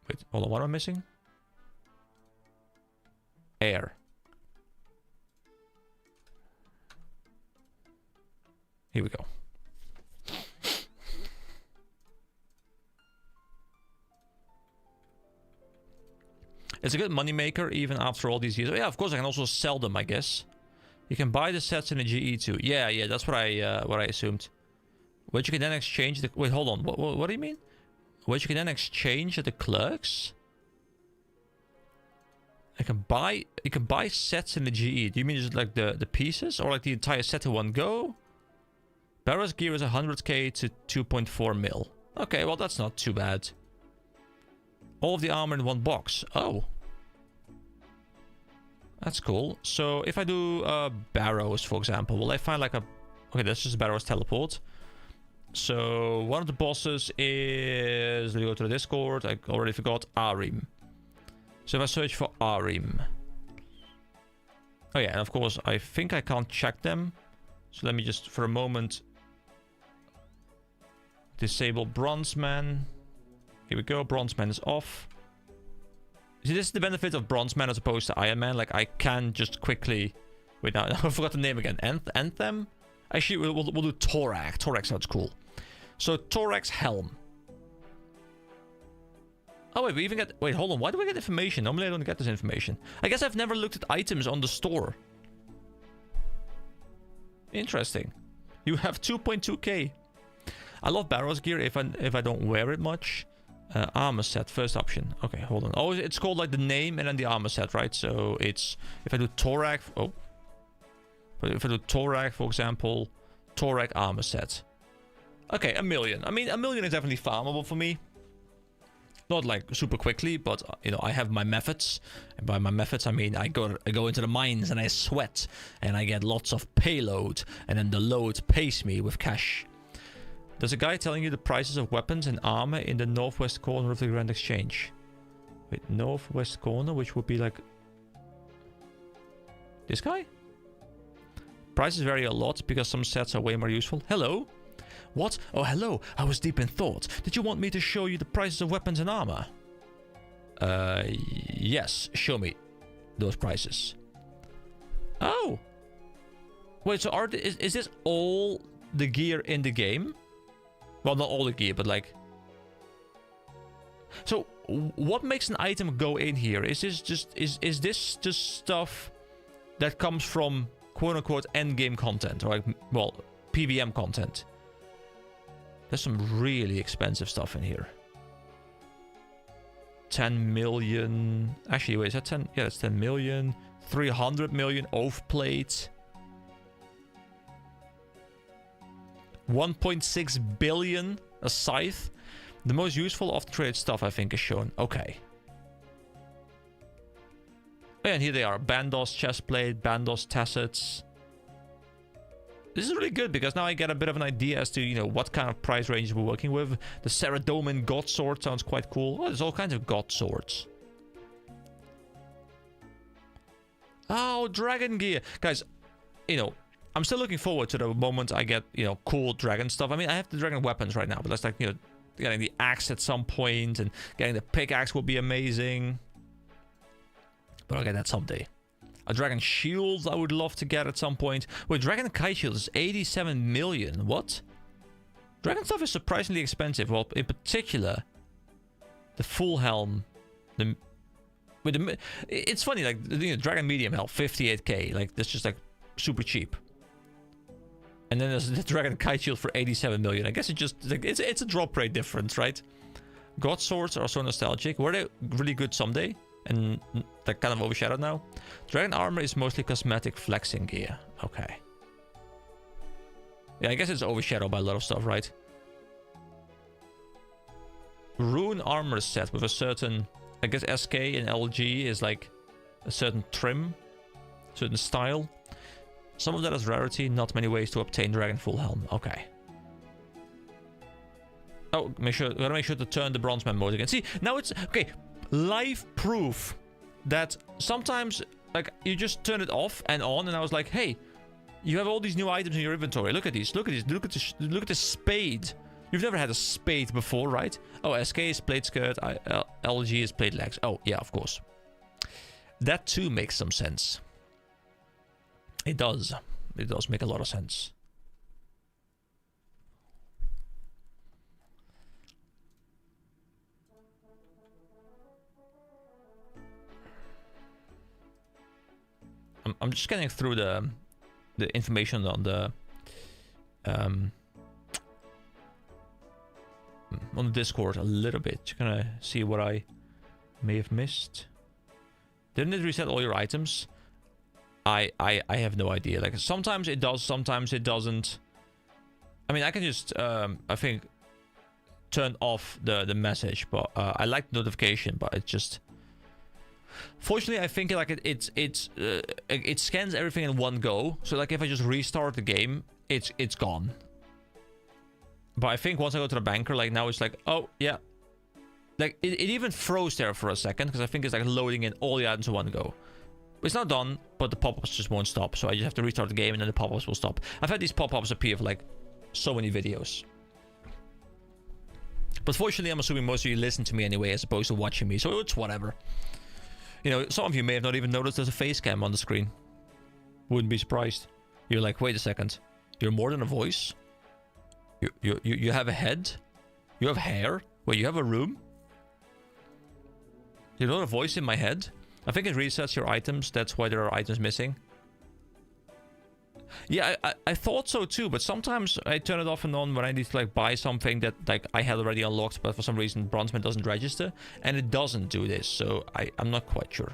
Wait, hold on, what am I missing? Air. Here we go. It's a good moneymaker even after all these years. Oh, yeah, of course I can also sell them, I guess. You can buy the sets in a GE too. Yeah, that's what I assumed. Which you can then exchange the... Wait, hold on. What do you mean? Which you can then exchange at the clerks? You can buy sets in the GE. Do you mean just like the pieces? Or like the entire set in one go? Barrows gear is 100k to 2.4 mil. Okay, well that's not too bad. All of the armor in one box. Oh. That's cool. So if I do Barrows, for example, will I find like a... Okay, that's just Barrows teleport. So one of the bosses is... Let me go to the Discord. I already forgot. Arim. So if I search for Arim. Oh yeah, and of course I think I can't check them. So let me just for a moment Disable Bronzeman. Here we go. Bronzeman is off. See, this is the benefit of Bronzeman as opposed to Iron Man. Like, I can just quickly... Wait, now I forgot the name again. Anthem? Actually, we'll do Thorax. Thorax sounds cool. So, Thorax Helm. Oh, wait, we even get... Wait, hold on. Why do we get information? Normally, I don't get this information. I guess I've never looked at items on the store. Interesting. You have 2.2k. I love Barrows gear if I don't wear it much. Armor set, first option. Okay, hold on. Oh, it's called like the name and then the armor set, right? So it's... If I do Thorax... Oh. But if I do Thorax, for example... Thorax armor set. Okay, 1 million. I mean, 1 million is definitely farmable for me. Not like super quickly, but you know, I have my methods. And by my methods, I mean I go into the mines and I sweat. And I get lots of payload. And then the load pays me with cash. There's a guy telling you the prices of weapons and armor in the northwest corner of the Grand Exchange. Wait, northwest corner, which would be like... This guy? Prices vary a lot because some sets are way more useful. Hello? What? Oh, hello. I was deep in thought. Did you want me to show you the prices of weapons and armor? Yes. Show me those prices. Oh. Wait, so is this all the gear in the game? Well, not all the gear, but like... So, what makes an item go in here? Is this just stuff that comes from quote-unquote endgame content? Or like, well, PVM content? There's some really expensive stuff in here. 10 million... Actually, wait, is that 10? Yeah, that's 10 million. 300 million oath plate. 1.6 billion a scythe. The most useful off the traded stuff, I think, is shown. Okay. Oh, yeah, and here they are. Bandos chestplate, Bandos tassets. This is really good because now I get a bit of an idea as to, you know, what kind of price range we're working with. The Ceradomin God Sword sounds quite cool. Oh, there's all kinds of God Swords. Oh, Dragon Gear. Guys, you know, I'm still looking forward to the moment I get, you know, cool dragon stuff. I mean, I have the dragon weapons right now, but that's like, you know, getting the axe at some point and getting the pickaxe will be amazing. But I'll get that someday. A dragon shield I would love to get at some point. Wait, dragon kite shield is 87 million. What? Dragon stuff is surprisingly expensive. Well, in particular, the full helm. It's funny, like, you know, dragon medium helm, 58k. Like, that's just like super cheap. And then there's the Dragon Kite Shield for 87 million. I guess it just... It's a drop rate difference, right? God Swords are so nostalgic. Were they really good someday? And they're kind of overshadowed now. Dragon Armor is mostly cosmetic flexing gear. Okay. Yeah, I guess it's overshadowed by a lot of stuff, right? Rune Armor set with a certain... I guess SK and LG is like a certain trim. Certain style. Some of that is rarity, not many ways to obtain Dragon Full Helm. Okay. Oh, gotta make sure to turn the Bronzeman mode again. See, now it's... Okay, live proof that sometimes, like, you just turn it off and on, and I was like, hey, you have all these new items in your inventory. Look at these, look at these, look at this spade. You've never had a spade before, right? Oh, SK is plate skirt, LG is plate legs. Oh, yeah, of course. That too makes some sense. It does. It does make a lot of sense. I'm just getting through the information on the Discord a little bit. Just gonna see what I may have missed. Didn't it reset all your items? I have no idea. Like, sometimes it does, sometimes it doesn't. I mean, I can just, I think, turn off the message, but I like the notification, but it just... Fortunately, I think like it scans everything in one go. So like if I just restart the game, it's gone. But I think once I go to the banker, like now it's like, oh yeah. Like it even froze there for a second because I think it's like loading in all the items in one go. It's not done, but the pop-ups just won't stop. So I just have to restart the game and then the pop-ups will stop. I've had these pop-ups appear for like so many videos. But fortunately, I'm assuming most of you listen to me anyway, as opposed to watching me, so it's whatever. You know, some of you may have not even noticed there's a face cam on the screen. Wouldn't be surprised. You're like, wait a second. You're more than a voice? You have a head? You have hair? Wait, you have a room? You're not a voice in my head? I think it resets your items. That's why there are items missing. Yeah, I thought so too, but sometimes I turn it off and on when I need to like buy something that like I had already unlocked, but for some reason Bronzeman doesn't register, and it doesn't do this, so I'm not quite sure.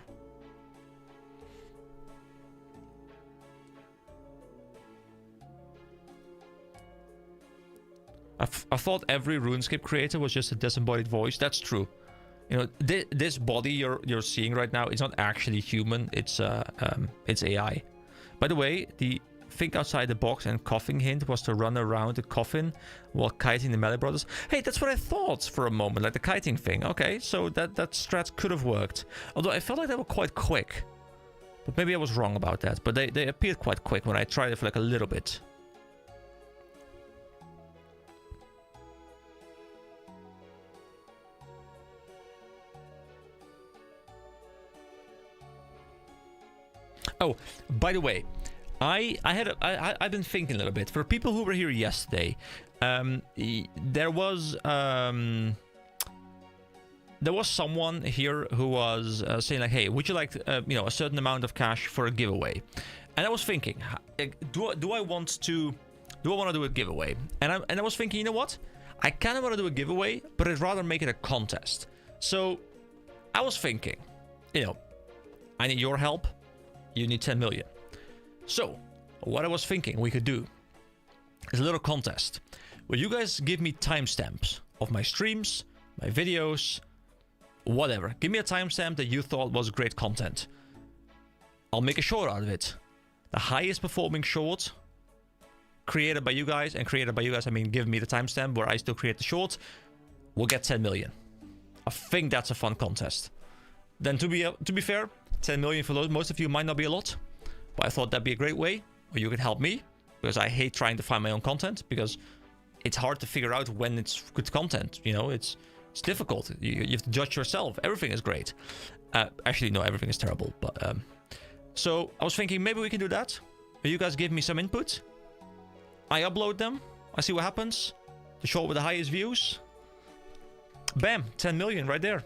I thought every RuneScape creator was just a disembodied voice. That's true. You know, this body you're seeing right now, it's not actually human. It's AI. By the way, the think outside the box and coughing hint was to run around the coffin while kiting the Melee Brothers. Hey, that's what I thought for a moment, like the kiting thing. Okay, so that strat could have worked. Although I felt like they were quite quick. But maybe I was wrong about that. But they appeared quite quick when I tried it for like a little bit. Oh, by the way, I've been thinking a little bit. For people who were here yesterday, there was someone here who was saying like, "Hey, would you like you know, a certain amount of cash for a giveaway?" And I was thinking, do I want to do a giveaway? And I was thinking, you know what? I kind of want to do a giveaway, but I'd rather make it a contest. So I was thinking, you know, I need your help. You need 10 million. So, what I was thinking we could do is a little contest where you guys give me timestamps of my streams, my videos, whatever. Give me a timestamp that you thought was great content. I'll make a short out of it. The highest performing short created by you guys, and created by you guys, I mean give me the timestamp where I still create the short, will get 10 million. I think that's a fun contest. Then to be fair, 10 million for most of you might not be a lot, but I thought that'd be a great way where you could help me, because I hate trying to find my own content, because it's hard to figure out when it's good content. You know, it's difficult. You have to judge yourself. Everything is great. Actually, no, everything is terrible. But so I was thinking maybe we can do that. You guys give me some input. I upload them. I see what happens. The short with the highest views. Bam, 10 million right there.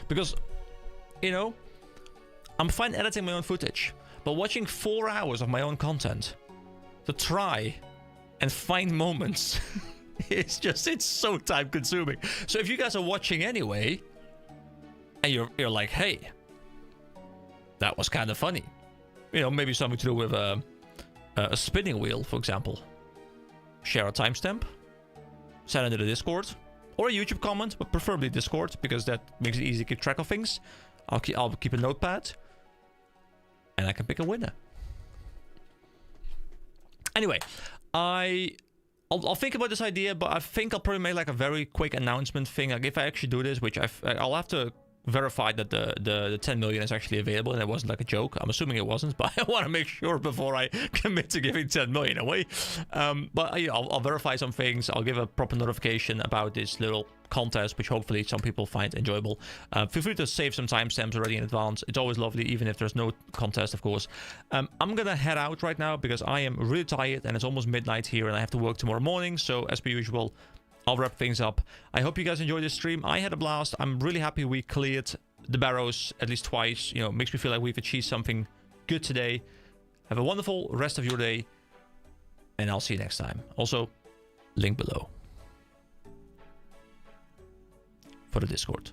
Because, you know, I'm fine editing my own footage, but watching 4 hours of my own content to try and find moments, it's so time consuming. So if you guys are watching anyway, and you're like, hey, that was kind of funny. You know, maybe something to do with a spinning wheel, for example. Share a timestamp, send it to the Discord. Or a YouTube comment, but preferably Discord, because that makes it easy to keep track of things. I'll keep a notepad, and I can pick a winner. Anyway, I'll think about this idea, but I think I'll probably make like a very quick announcement thing. Like if I actually do this, which I'll have to verify that the 10 million is actually available and it wasn't like a joke. I'm assuming it wasn't, but I want to make sure before I commit to giving 10 million away. But you know, I'll verify some things. I'll give a proper notification about this little contest, which hopefully some people find enjoyable. Feel free to save some timestamps already in advance. It's always lovely, even if there's no contest, of course. I'm gonna head out right now because I am really tired and it's almost midnight here and I have to work tomorrow morning. So as per usual, I'll wrap things up. I hope you guys enjoyed this stream. I had a blast. I'm really happy we cleared the Barrows at least twice. You know, it makes me feel like we've achieved something good today. Have a wonderful rest of your day, and I'll see you next time. Also, link below for the Discord.